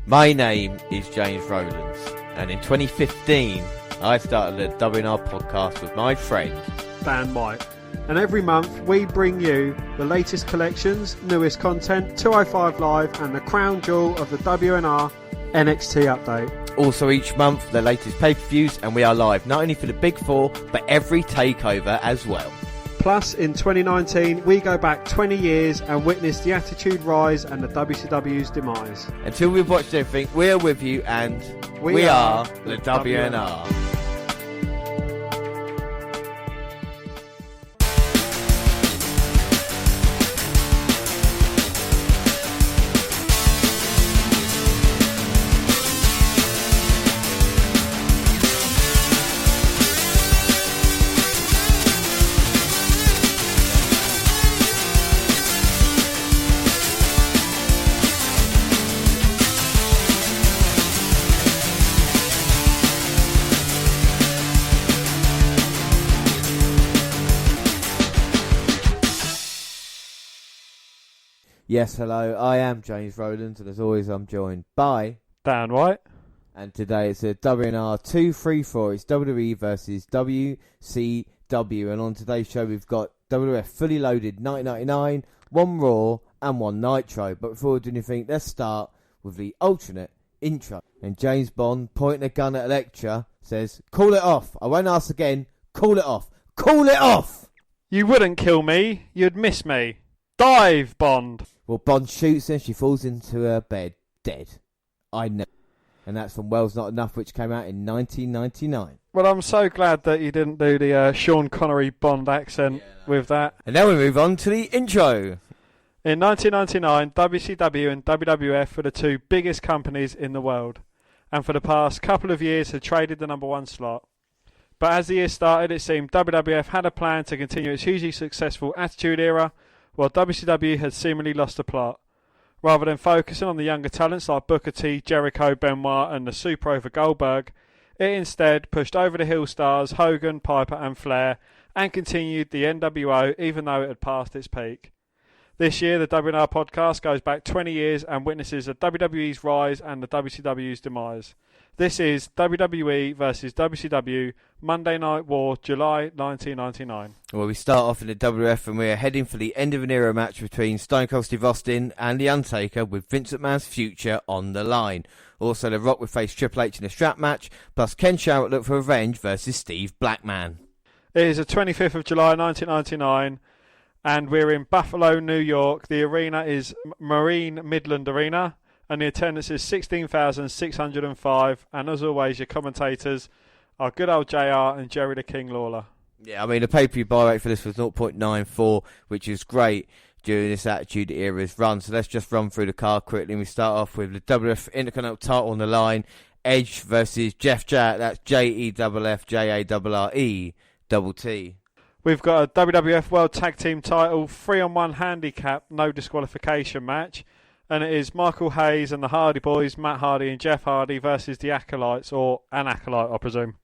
My name is James Rowlands, and in 2015 I started the WNR podcast with my friend Dan White. And every month we bring you the latest collections, newest content, 205 Live and the crown jewel of the WNR NXT update. Also each month the latest pay-per-views, and we are live not only for the Big Four but every takeover as well. Plus, in 2019, we go back 20 years and witness the Attitude Rise and the WCW's demise. Until we've watched everything, we are with you, and we are the WNR. Yes, hello, I am James Rowlands, and as always I'm joined by Dan White. And today it's a WNR234, it's WWE versus WCW, and on today's show we've got WWF Fully Loaded 1999, one Raw and one Nitro. But before we do anything, let's start with the alternate intro. And James Bond, pointing a gun at Elektra, says, "Call it off, I won't ask again, call it off, call it off!" You wouldn't kill me, you'd miss me. Dive, Bond! Well, Bond shoots her, she falls into her bed, dead. I know. And that's from Well's Not Enough, which came out in 1999. Well, I'm so glad that you didn't do the Sean Connery Bond accent with that. And now we move on to the intro. In 1999, WCW and WWF were the two biggest companies in the world, and for the past couple of years had traded the number one slot. But as the year started, it seemed WWF had a plan to continue its hugely successful Attitude Era, while WCW had seemingly lost the plot. Rather than focusing on the younger talents like Booker T, Jericho, Benoit and the Super Over Goldberg, it instead pushed over-the-hill stars Hogan, Piper and Flair and continued the NWO even though it had passed its peak. This year, the WNR podcast goes back 20 years and witnesses the WWE's rise and the WCW's demise. This is WWE versus WCW, Monday Night War, July 1999. Well, we start off in the WWF and we're heading for the end of an era match between Stone Cold Steve Austin and The Undertaker with Vince McMahon's future on the line. Also, The Rock would face Triple H in a strap match, plus Ken Shamrock look for revenge versus Steve Blackman. It is the 25th of July 1999 and we're in Buffalo, New York. The arena is Marine Midland Arena. And the attendance is 16,605. And as always, your commentators are good old JR and Jerry the King Lawler. Yeah, I mean, the pay-per-view buy rate for this was 0.94, which is great during this Attitude Era's run. So let's just run through the card quickly. And we start off with the WWF Intercontinental title on the line. Edge versus Jeff Jarrett. That's JEFFJARRETT. We've got a WWF World Tag Team title, 3-on-1 handicap, no disqualification match. And it is Michael Hayes and the Hardy Boys, Matt Hardy and Jeff Hardy versus the Acolytes, or an Acolyte, I presume.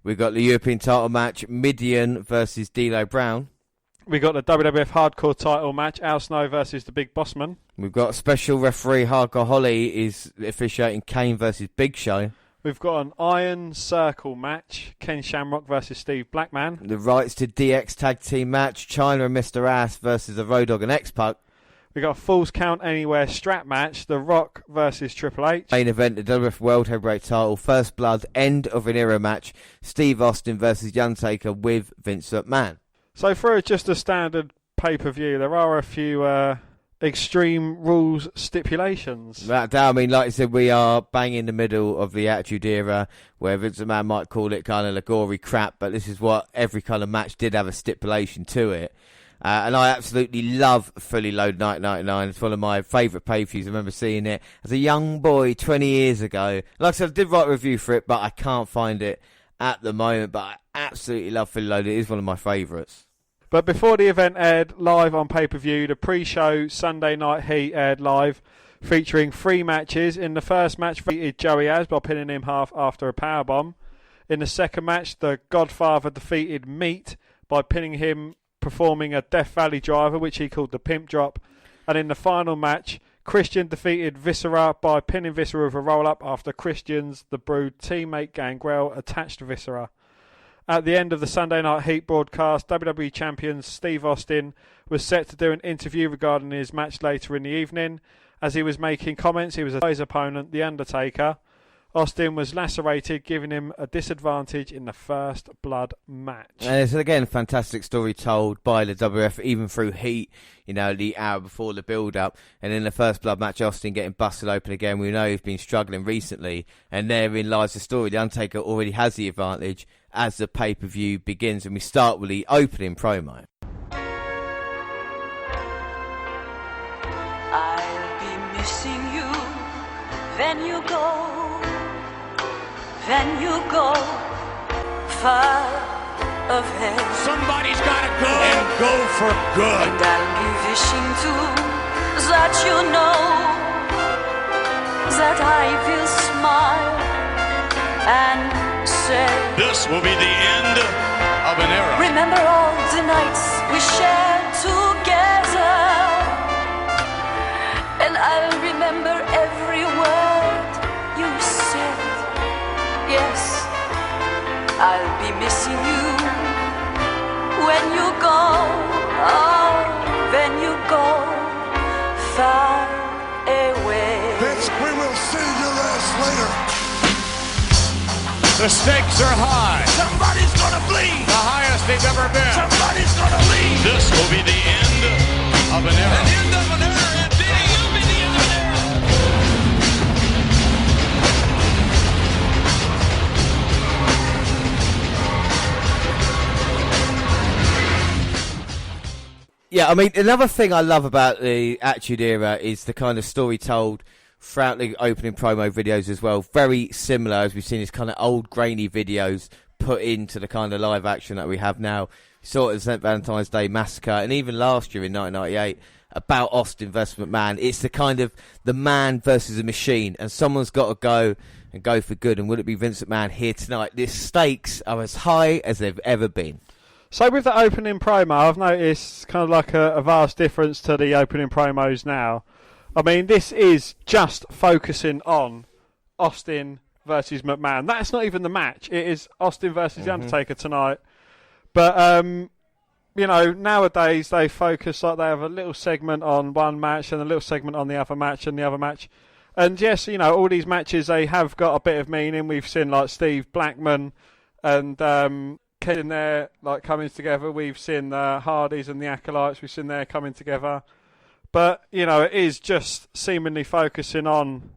We've got the European title match, Midian versus D'Lo Brown. We've got the WWF Hardcore title match, Al Snow versus the Big Bossman. We've got special referee Hardcore Holly is officiating Kane versus Big Show. We've got an Iron Circle match, Ken Shamrock versus Steve Blackman. The rights to DX Tag Team match, Chyna and Mr. Ass versus the Road Dogg and X-Pac. We got a Falls Count Anywhere strap match, The Rock versus Triple H. Main event, the WWF World Heavyweight title, First Blood, end of an era match, Steve Austin versus The Undertaker with Vince McMahon. So for just a standard pay-per-view, there are a few Extreme Rules stipulations. I mean, like I said, we are bang in the middle of the Attitude Era, where Vince McMahon might call it kind of the gory crap, but this is what every kind of match did have a stipulation to it. And I absolutely love Fully Loaded 1999. It's one of my favourite pay-per-views. I remember seeing it as a young boy 20 years ago. Like I said, I did write a review for it, but I can't find it at the moment. But I absolutely love Fully Loaded. It is one of my favourites. But before the event aired live on pay-per-view, the pre-show Sunday Night Heat aired live, featuring 3 matches. In the first match, defeated Joey Az by pinning him half after a powerbomb. In the second match, the Godfather defeated Meat by pinning him performing a Death Valley driver, which he called the Pimp Drop. And in the final match, Christian defeated Viscera by pinning Viscera with a roll-up after Christian's The Brood teammate Gangrel attached Viscera. At the end of the Sunday Night Heat broadcast, WWE Champion Steve Austin was set to do an interview regarding his match later in the evening. As he was making comments, he was his opponent, The Undertaker. Austin was lacerated, giving him a disadvantage in the first blood match. And it's, again, a fantastic story told by the WF, even through Heat, the hour before the build-up. And in the first blood match, Austin getting busted open again. We know he's been struggling recently. And therein lies the story. The Undertaker already has the advantage as the pay-per-view begins. And we start with the opening promo. I'll be missing you when you go. When you go far ahead, somebody's gotta go and go for good. And I'll be wishing too that you know that I will smile and say, this will be the end of an era. Remember all the nights we shared together, and I'll remember every word you said. Yes, I'll be missing you when you go, oh, when you go far away. Bitch, we will see your ass later. The stakes are high. Somebody's gonna bleed. The highest they've ever been. Somebody's gonna leave. This will be the end of an era. The end of an era, indeed. You'll be the end of an era. Yeah, I mean, another thing I love about the Attitude Era is the kind of story told throughout the opening promo videos as well. Very similar, as we've seen, these kind of old, grainy videos put into the kind of live action that we have now. We saw it at St. Valentine's Day Massacre, and even last year in 1998, about Austin versus McMahon. It's the kind of the man versus the machine, and someone's got to go and go for good. And would it be Vince McMahon here tonight? The stakes are as high as they've ever been. So with the opening promo, I've noticed kind of like a vast difference to the opening promos now. I mean, this is just focusing on Austin versus McMahon. That's not even the match. It is Austin versus The Undertaker tonight. But, nowadays they focus, like they have a little segment on one match and a little segment on the other match and the other match. And yes, all these matches, they have got a bit of meaning. We've seen like Steve Blackman and in there, like coming together. We've seen the Hardys and the Acolytes. We've seen there coming together. But, it is just seemingly focusing on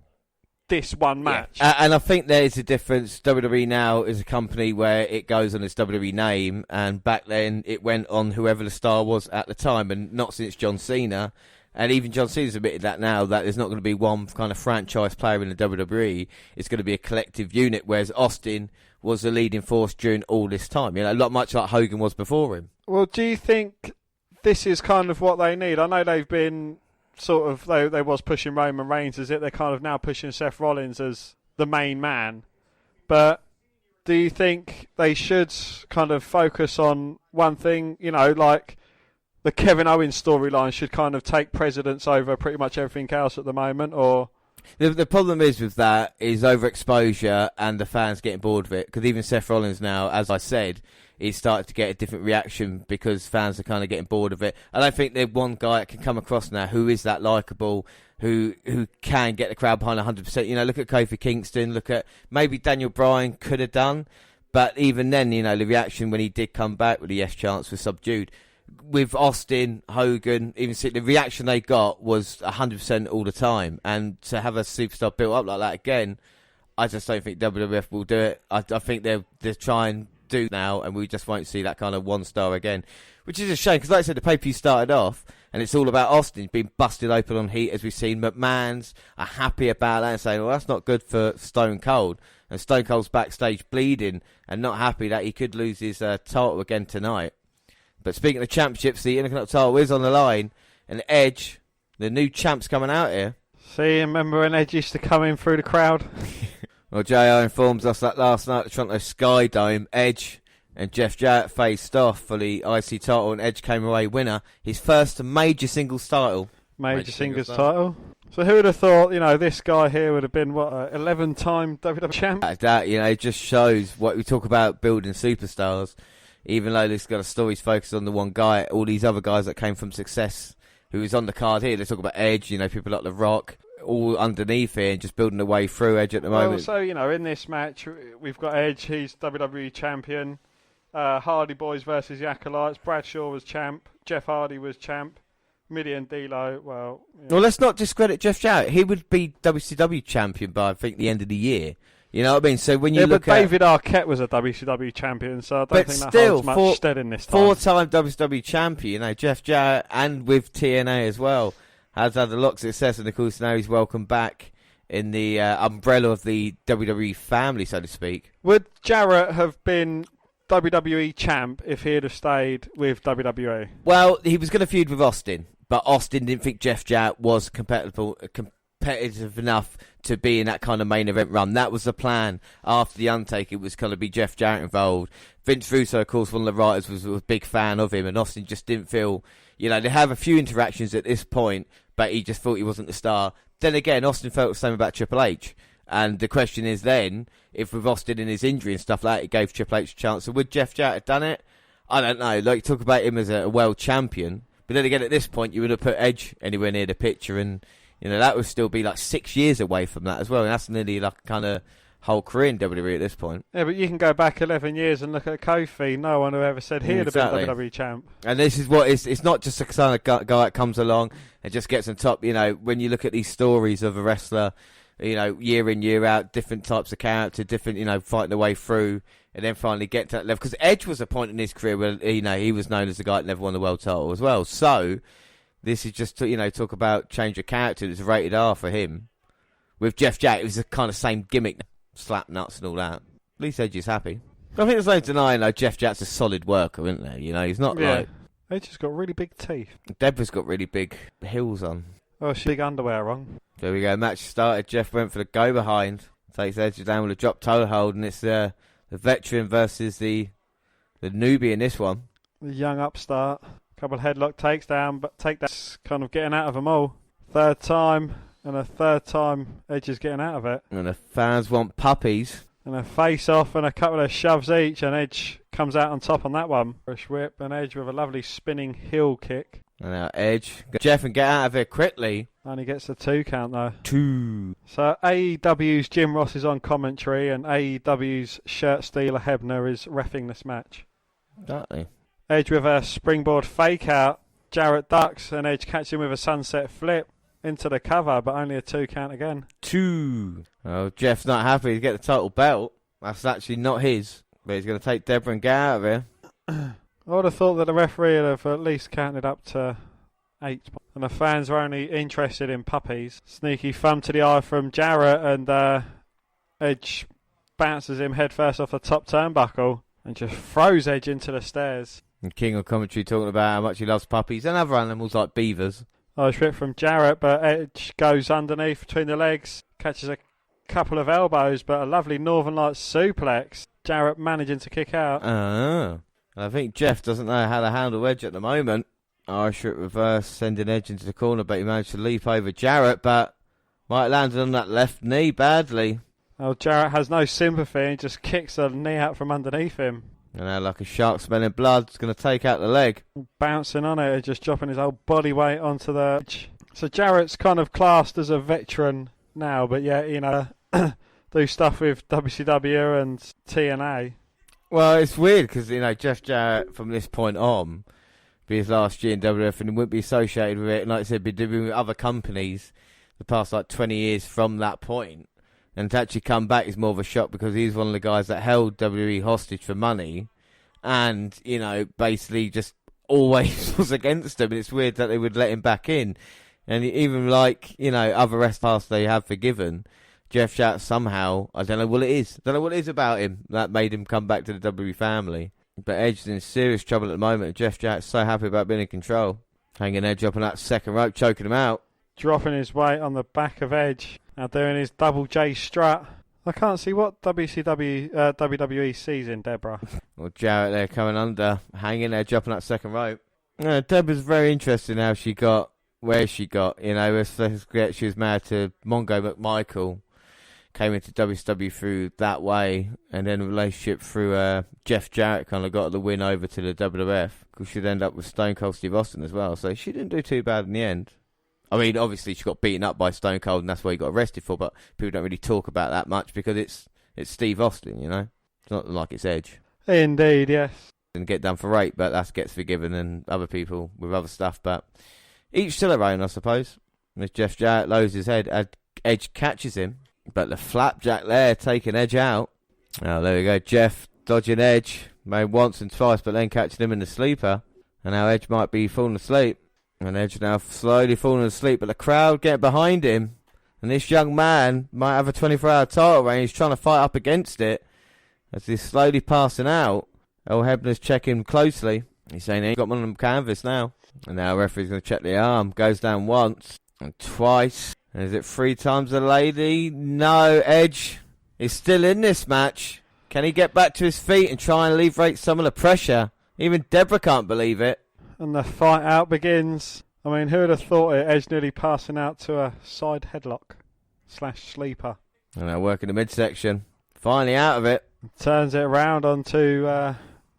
this one match. Yeah. And I think there is a difference. WWE now is a company where it goes on its WWE name, and back then it went on whoever the star was at the time, and not since John Cena. And even John Cena's admitted that now, that there's not going to be one kind of franchise player in the WWE. It's going to be a collective unit, whereas Austin was the leading force during all this time. Much like Hogan was before him. Well, do you think this is kind of what they need? I know they've been sort of, they was pushing Roman Reigns as it. They're kind of now pushing Seth Rollins as the main man. But do you think they should kind of focus on one thing? Like the Kevin Owens storyline should kind of take precedence over pretty much everything else at the moment, or... The problem is with that is overexposure and the fans getting bored of it. Because even Seth Rollins now, as I said, he's started to get a different reaction because fans are kind of getting bored of it. I don't think there's one guy that can come across now who is that likeable, who can get the crowd behind 100%. Look at Kofi Kingston, look at maybe Daniel Bryan could have done. But even then, the reaction when he did come back with the yes chance was subdued. With Austin, Hogan, even the reaction they got was 100% all the time. And to have a superstar built up like that again, I just don't think WWF will do it. I think they're trying to do now, and we just won't see that kind of one star again. Which is a shame, because like I said, the pay-per-view started off, and it's all about Austin being busted open on Heat, as we've seen. McMahon's are happy about that and saying, well, that's not good for Stone Cold. And Stone Cold's backstage bleeding and not happy that he could lose his title again tonight. But speaking of championships, the Intercontinental title is on the line, and Edge, the new champ's coming out here. See, remember when Edge used to come in through the crowd? Well, JR informs us that last night at the Toronto Sky Dome, Edge and Jeff Jarrett faced off for the IC title, and Edge came away winner. His first major singles title. Major singles title. So who would have thought, this guy here would have been, 11-time WWE champ? That, it just shows what we talk about building superstars. Even though this got a story's focused on the one guy, all these other guys that came from success, who is on the card here, they talk about Edge, people like The Rock, all underneath here and just building their way through Edge at the moment. So, in this match, we've got Edge, he's WWE champion. Hardy Boys versus the Acolytes. Bradshaw was champ. Jeff Hardy was champ. Midi and D'Lo, Well, let's not discredit Jeff Jarrett. He would be WCW champion by, I think, the end of the year. You know what I mean? So when you look but David Arquette was a WCW champion, so I don't think that holds much stead in this time. Four-time WCW champion, Jeff Jarrett, and with TNA as well, has had a lot of success, and of course now he's welcome back in the umbrella of the WWE family, so to speak. Would Jarrett have been WWE champ if he'd have stayed with WWE? Well, he was going to feud with Austin, but Austin didn't think Jeff Jarrett was competitive enough to be in that kind of main event run. That was the plan after The Undertaker. It was going to be Jeff Jarrett involved. Vince Russo, of course, one of the writers, was a big fan of him, and Austin just didn't feel, they have a few interactions at this point, but he just thought he wasn't the star. Then again, Austin felt the same about Triple H. And the question is then, if with Austin and his injury and stuff like that, it gave Triple H a chance. So would Jeff Jarrett have done it? I don't know. Talk about him as a world champion. But then again, at this point, you would have put Edge anywhere near the picture, and that would still be 6 years away from that as well. And that's nearly kind of whole career in WWE at this point. Yeah, but you can go back 11 years and look at Kofi. No one who ever said he'd have been WWE champ. And this is what it's not just a kind of guy that comes along and just gets on top. When you look at these stories of a wrestler, year in, year out, different types of character, different, fighting their way through, and then finally get to that level. Because Edge was a point in his career where, he was known as the guy that never won the world title as well. So this is just to, talk about change of character. It's rated R for him. With Jeff Jarrett, it was the kind of same gimmick, slap nuts and all that. At least Edge is happy. I think there's no denying, Jeff Jarrett's a solid worker, isn't there? He's not Edge has got really big teeth. Deborah's got really big heels on. Oh, she's big underwear on. There we go. Match started. Jeff went for the go behind. Takes Edge down with a drop toe hold, and it's the veteran versus the newbie in this one. The young upstart. Couple of headlock takes down, but that's kind of getting out of them all. Third time, and a third time Edge is getting out of it. And the fans want puppies. And a face off and a couple of shoves each, and Edge comes out on top on that one. Rush whip, and Edge with a lovely spinning heel kick. And now Edge. Jeff and get out of here quickly. And he gets the 2 count though. 2. So AEW's Jim Ross is on commentary, and AEW's Shirt Stealer Hebner is reffing this match. Exactly. Edge with a springboard fake out. Jarrett ducks, and Edge catches him with a sunset flip into the cover, but only a 2 count again. 2. Oh, Jeff's not happy to get the title belt. That's actually not his. But he's going to take Deborah and get out of here. I would have thought that the referee would have at least counted up to 8. And the fans were only interested in puppies. Sneaky thumb to the eye from Jarrett, and Edge bounces him headfirst off the top turnbuckle and just throws Edge into the stairs. And King of commentary talking about how much he loves puppies and other animals like beavers. Nice whip from Jarrett, but Edge goes underneath between the legs, catches a couple of elbows, but a lovely Northern Lights suplex. Jarrett managing to kick out. I think Jeff doesn't know how to handle Edge at the moment. Irish whip reverse, sending Edge into the corner, but he managed to leap over Jarrett, but might have landed on that left knee badly. Oh, Jarrett has no sympathy and just kicks the knee out from underneath him. And now, like a shark smelling blood, it's going to take out the leg. Bouncing on it, just dropping his whole body weight onto the edge. So Jarrett's kind of classed as a veteran now, but yeah, do stuff with WCW and TNA. Well, it's weird because, Jeff Jarrett from this point on, be his last year in WWF, and he wouldn't be associated with it. And like I said, be doing with other companies the past 20 years from that point. And to actually come back is more of a shock because he's one of the guys that held WWE hostage for money and, basically just always was against them. And it's weird that they would let him back in. And even other wrestlers they have forgiven, Jeff Jarrett somehow, I don't know what it is. I don't know what it is about him that made him come back to the WWE family. But Edge is in serious trouble at the moment. And Jeff Jarrett's so happy about being in control. Hanging Edge up on that second rope, choking him out. Dropping his weight on the back of Edge. Now doing his double J strut. I can't see what WWE sees in Deborah. Well, Jarrett there coming under, hanging Edge up on that second rope. Deborah's very interesting how she got where she got. Let's forget she was married to Mongo McMichael. Came into WCW through that way, and then a relationship through Jeff Jarrett kind of got the win over to the WWF, because she'd end up with Stone Cold Steve Austin as well, so she didn't do too bad in the end. I mean, obviously she got beaten up by Stone Cold, and that's why he got arrested for, but people don't really talk about that much because it's Steve Austin, It's not like it's Edge. Indeed, yes. Didn't get done for rape, but that gets forgiven, and other people with other stuff, but each to their own, I suppose. As Jeff Jarrett lowers his head, Edge catches him. But the flapjack there, taking Edge out. Oh, there we go. Jeff dodging Edge. Made once and twice, but then catching him in the sleeper. And now Edge might be falling asleep. And Edge now slowly falling asleep. But the crowd get behind him. And this young man might have a 24-hour title reign. He's trying to fight up against it. As he's slowly passing out, Earl Hebner's checking closely. He's saying he's got one on the canvas now. And now the referee's going to check the arm. Goes down once and twice. Is it 3 times a lady? No, Edge is still in this match. Can he get back to his feet and try and alleviate some of the pressure? Even Deborah can't believe it. And the fight out begins. I mean, who would have thought it? Edge nearly passing out to a side headlock / sleeper. And they're working the midsection. Finally out of it. Turns it around onto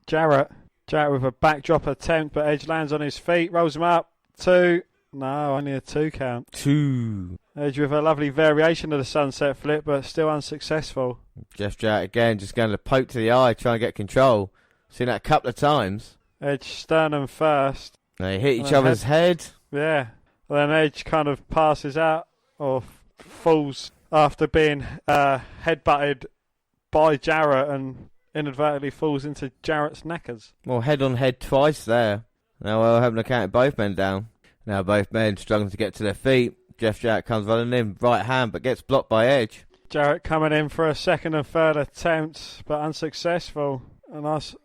Jarrett. Jarrett with a backdrop attempt, but Edge lands on his feet, rolls him up. 2. No, only a 2 count. 2. Edge with a lovely variation of the sunset flip, but still unsuccessful. Jeff Jarrett again, just going to poke to the eye, trying to get control. Seen that a couple of times. Edge sternum first. They hit each other's head. Yeah. And then Edge kind of passes out, or falls after being headbutted by Jarrett, and inadvertently falls into Jarrett's knackers. Well, head on head twice there. Now we'll have an account of both men down. Now both men struggling to get to their feet. Jeff Jarrett comes running in, right hand, but gets blocked by Edge. Jarrett coming in for a second and third attempt, but unsuccessful. A nice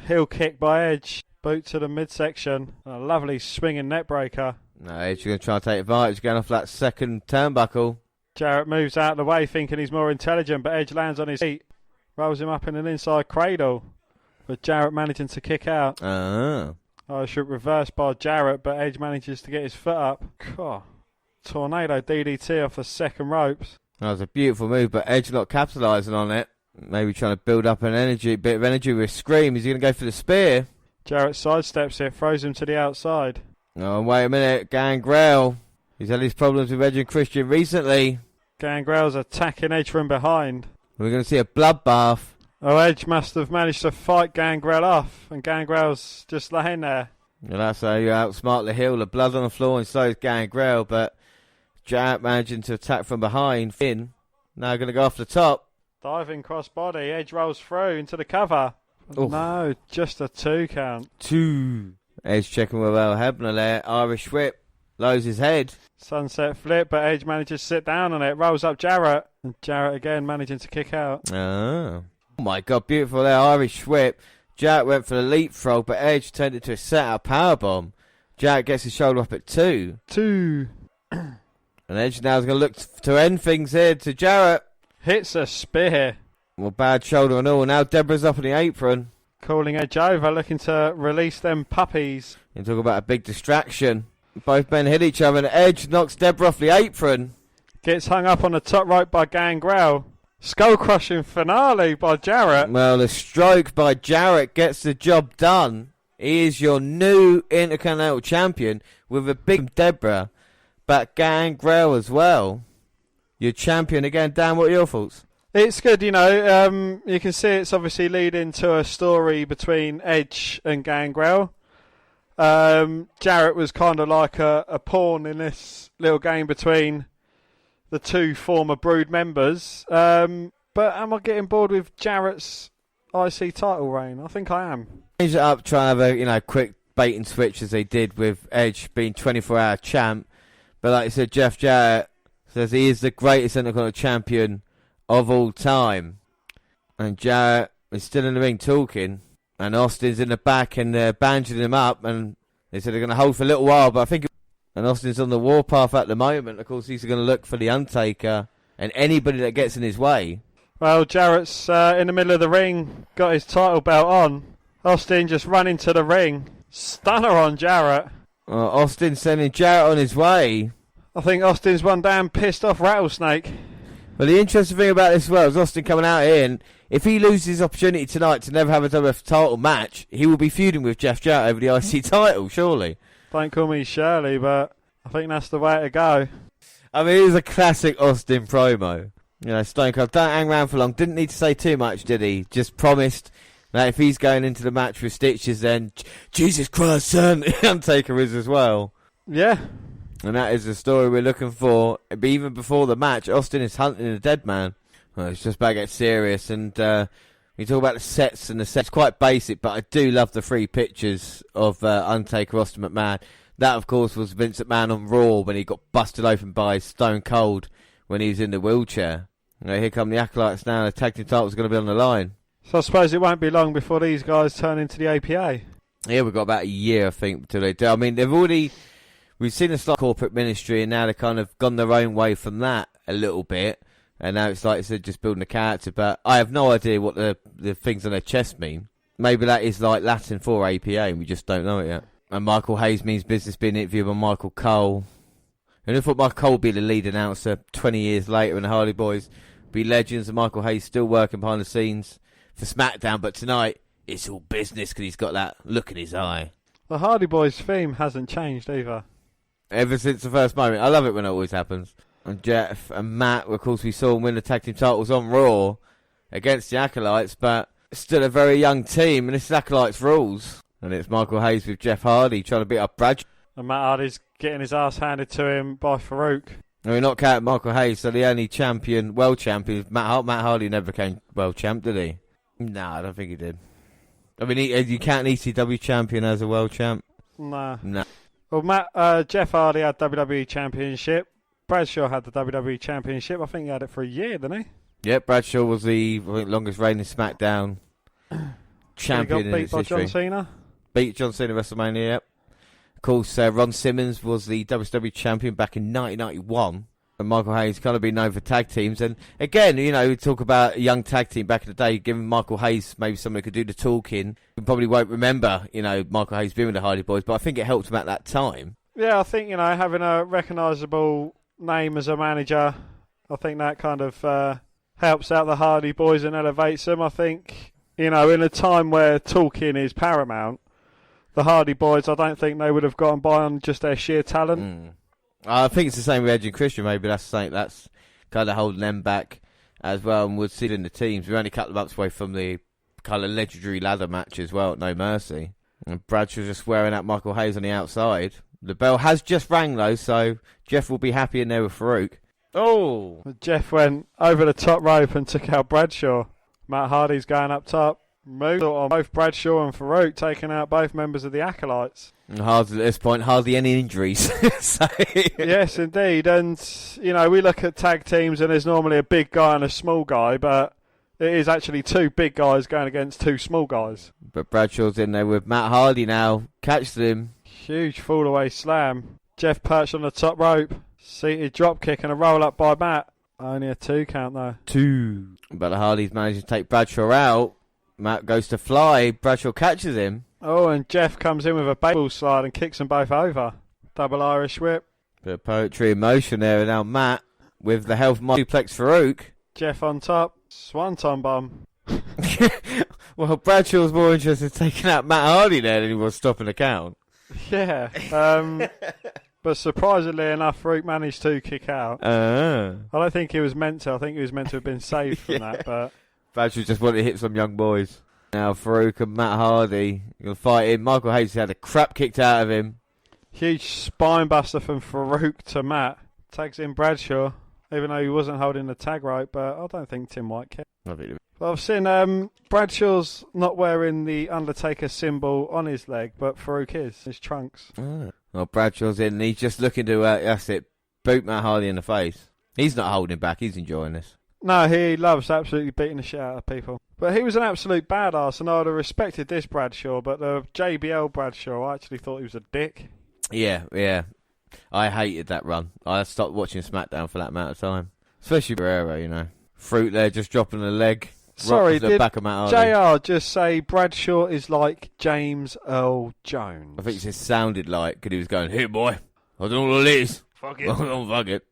heel kick by Edge. Boot to the midsection. A lovely swinging neck breaker. No, Edge is going to try and take advantage, going off that second turnbuckle. Jarrett moves out of the way thinking he's more intelligent, but Edge lands on his feet. Rolls him up in an inside cradle. But Jarrett managing to kick out. I should reverse by Jarrett, but Edge manages to get his foot up. God. Tornado DDT off the second ropes. That was a beautiful move, but Edge not capitalising on it. Maybe trying to build up bit of energy with Scream. Is he going to go for the spear? Jarrett sidesteps it, throws him to the outside. Oh, wait a minute. Gangrel. He's had his problems with Edge and Christian recently. Gangrel's attacking Edge from behind. We're going to see a bloodbath. Oh, Edge must have managed to fight Gangrel off, and Gangrel's just laying there. And that's how you outsmart the heel. The blood on the floor, and so is Gangrel, but Jarrett managing to attack from behind. Finn now going to go off the top. Diving crossbody. Edge rolls through into the cover. Oof. No, just a 2 count. 2. Edge checking with Earl Hebner there. Irish whip. Lowers his head. Sunset flip, but Edge manages to sit down on it. Rolls up Jarrett. And Jarrett again managing to kick out. Oh my God, beautiful there. Irish whip. Jarrett went for the leapfrog, but Edge turned it to a set-out powerbomb. Jarrett gets his shoulder up at 2. 2. And Edge now is going to look to end things here to Jarrett. Hits a spear. Well, bad shoulder and all. Now Deborah's up on the apron. Calling Edge over, looking to release them puppies. You talk about a big distraction. Both men hit each other, and Edge knocks Deborah off the apron. Gets hung up on the top rope by Gangrel. Skull-crushing finale by Jarrett. Well, the stroke by Jarrett gets the job done. He is your new Intercontinental Champion with a big Deborah, but Gangrel as well. Your champion again. Dan, what are your thoughts? It's good, you know. You can see it's obviously leading to a story between Edge and Gangrel. Jarrett was kind of like a pawn in this little game between the two former Brood members. But am I getting bored with Jarrett's IC title reign? I think I am. Change it up, try and have a quick bait and switch as they did with Edge being 24-hour champ. But like I said, Jeff Jarrett says he is the greatest Intercontinental Champion of all time. And Jarrett is still in the ring talking. And Austin's in the back and they're bandaging him up. And they said they're going to hold for a little while. But I think... And Austin's on the warpath at the moment. Of course, he's going to look for The Undertaker and anybody that gets in his way. Well, Jarrett's in the middle of the ring, got his title belt on. Austin just run into the ring. Stunner on Jarrett. Austin sending Jarrett on his way. I think Austin's one damn pissed off rattlesnake. Well, the interesting thing about this as well is Austin coming out here, and if he loses his opportunity tonight to never have a WF title match, he will be feuding with Jeff Jarrett over the IC title, surely. Don't call me Shirley, but I think that's the way to go. I mean, it is a classic Austin promo. You know, Stone Cold don't hang around for long. Didn't need to say too much, did he? Just promised that if he's going into the match with stitches, then Jesus Christ, son, Undertaker is as well. Yeah. And that is the story we're looking for. But even before the match, Austin is hunting a dead man. Well, it's just about to get serious. And we talk about the sets, and the sets quite basic, but I do love the 3 pictures of Undertaker, Austin McMahon. That, of course, was Vince McMahon on Raw when he got busted open by Stone Cold when he was in the wheelchair. Here come the Acolytes now. The tag team titles are going to be on the line. So I suppose it won't be long before these guys turn into the APA. Yeah, we've got about a year, I think, until they do. I mean, we've seen a slight corporate ministry, and now they've kind of gone their own way from that a little bit. And now it's like I said, just building a character. But I have no idea what the things on their chest mean. Maybe that is like Latin for APA, and we just don't know it yet. And Michael Hayes means business, being interviewed by Michael Cole. And I thought Michael Cole would be the lead announcer 20 years later, and the Hardy Boys be legends, and Michael Hayes still working behind the scenes for SmackDown. But tonight, it's all business because he's got that look in his eye. The Hardy Boys theme hasn't changed either. Ever since the first moment. I love it when it always happens. And Jeff and Matt, of course, we saw them win the tag team titles on Raw against the Acolytes, but still a very young team, and this is Acolytes rules. And it's Michael Hayes with Jeff Hardy trying to beat up Brad. And Matt Hardy's getting his ass handed to him by Farouk. No, we're not counting Michael Hayes, so the only champion, world champion, is Matt Hardy never became world champ, did he? No, I don't think he did. I mean, you count an ECW champion as a world champ? Nah. No. Well, Jeff Hardy had WWE Championship. Bradshaw had the WWE Championship. I think he had it for a year, didn't he? Yep, Bradshaw was the longest reigning SmackDown champion he got beat its by history. John Cena? Beat John Cena at WrestleMania, yep. Of course, Ron Simmons was the WCW champion back in 1991. And Michael Hayes kind of been known for tag teams. And again, you know, we talk about a young tag team back in the day, giving Michael Hayes maybe someone who could do the talking. We probably won't remember, you know, Michael Hayes being with the Hardy Boys, but I think it helped him at that time. Yeah, I think, you know, having a recognisable name as a manager, I think that kind of helps out the Hardy Boys and elevates them. I think, you know, in a time where talking is paramount, the Hardy Boys, I don't think they would have gotten by on just their sheer talent. I think it's the same with Edge and Christian. Maybe that's kind of holding them back as well, and we'll see it in the teams. We're only a couple of months away from the kind of legendary ladder match as well at No Mercy. And Bradshaw's just swearing at Michael Hayes on the outside. The bell has just rang though, so Jeff will be happy in there with Farouk. Oh! Jeff went over the top rope and took out Bradshaw. Matt Hardy's going up top. Moved on both Bradshaw and Farouk, taking out both members of the Acolytes. And hardly, at this point, hardly any injuries. So, yes, indeed. And, you know, we look at tag teams and there's normally a big guy and a small guy, but it is actually 2 big guys going against 2 small guys. But Bradshaw's in there with Matt Hardy now. Catches him. Huge fall-away slam. Jeff perched on the top rope. Seated drop kick and a roll-up by Matt. Only a 2 count, though. 2. But the Hardys managed to take Bradshaw out. Matt goes to fly. Bradshaw catches him. Oh, and Jeff comes in with a baseball slide and kicks them both over. Double Irish whip. Bit of poetry in motion there. And now Matt with the health suplex Farouk. Jeff on top. Swanton bomb. Well, Bradshaw's more interested in taking out Matt Hardy there than he was stopping the count. Yeah. But surprisingly enough, Farouk managed to kick out. I don't think he was meant to. I think he was meant to have been saved from that. But Bradshaw just wanted to hit some young boys. Now Farouk and Matt Hardy going to fight in. Michael Hayes had the crap kicked out of him. Huge spine buster from Farouk to Matt. Tags in Bradshaw, even though he wasn't holding the tag rope, but I don't think Tim White cared. But I've seen Bradshaw's not wearing the Undertaker symbol on his leg, but Farouk is. His trunks. Well, Bradshaw's in and he's just looking to, that's it, boot Matt Hardy in the face. He's not holding back, he's enjoying this. No, he loves absolutely beating the shit out of people. But he was an absolute badass, and I would have respected this Bradshaw, but the JBL Bradshaw, I actually thought he was a dick. Yeah. I hated that run. I stopped watching SmackDown for that amount of time. Especially Guerrero, you know. Fruit there just dropping the leg. Sorry, the did back of Matt Hardy. JR just say Bradshaw is like James Earl Jones? I think it just sounded like, because he was going, "Here, boy, I don't know what it is. Fuck it. Oh, fuck it."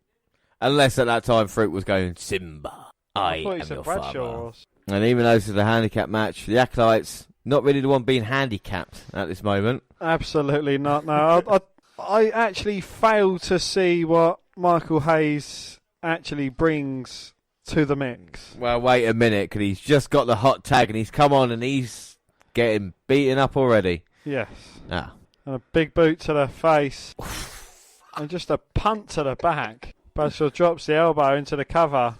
Unless at that time Fruit was going, "Simba, I thought he am said your Bradshaw father." was. And even though this is a handicap match, the Acolytes not really the one being handicapped at this moment. Absolutely not. No, I actually fail to see what Michael Hayes actually brings to the mix. Well, wait a minute, because he's just got the hot tag and he's come on and he's getting beaten up already. Yes. Ah. And a big boot to the face. And just a punt to the back. Bradshaw drops the elbow into the cover.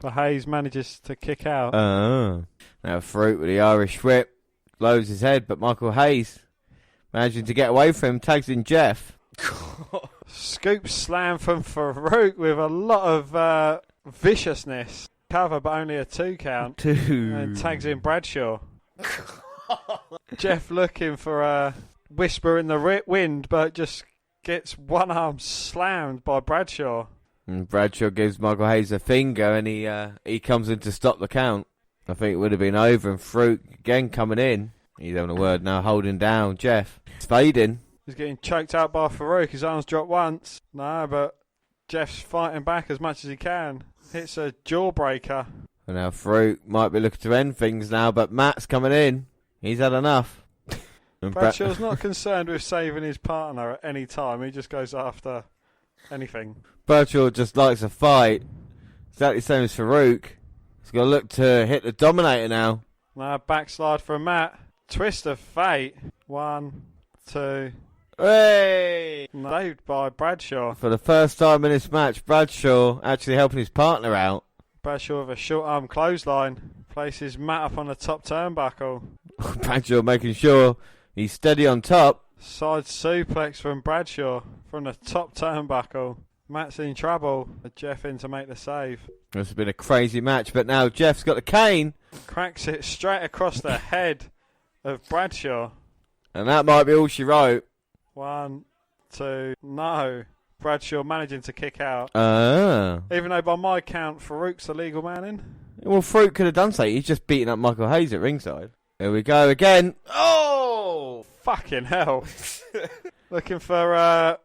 But Hayes manages to kick out. Now Fruit with the Irish whip. Blows his head, but Michael Hayes managing to get away from him, tags in Jeff. Scoop slam from Farouk with a lot of viciousness. Cover, but only a 2 count. And tags in Bradshaw. Jeff looking for a whisper in the wind, but just gets one arm slammed by Bradshaw. And Bradshaw gives Michael Hayes a finger, and he comes in to stop the count. I think it would have been over, and Fruit again coming in. He's having a word now, holding down Jeff. It's fading. He's getting choked out by Farouk. His arms drop once. No, but Jeff's fighting back as much as he can. Hits a jawbreaker. And now Fruit might be looking to end things now, but Matt's coming in. He's had enough. And Bradshaw's not concerned with saving his partner at any time. He just goes after anything. Bradshaw just likes a fight. Exactly the same as Farouk. He's got to look to hit the Dominator now. Now backslide from Matt. Twist of fate. 1, 2. Hey! Saved by Bradshaw. For the first time in this match, Bradshaw actually helping his partner out. Bradshaw with a short arm clothesline. Places Matt up on the top turnbuckle. Bradshaw making sure he's steady on top. Side suplex from Bradshaw from the top turnbuckle. Matt's in trouble. Jeff in to make the save. This has been a crazy match, but now Jeff's got the cane. Cracks it straight across the head of Bradshaw. And that might be all she wrote. 1, 2, no. Bradshaw managing to kick out. Ah. Even though by my count, Farouk's the legal man in. Well, Fruit could have done so. He's just beating up Michael Hayes at ringside. Here we go again. Oh! Fucking hell. Looking for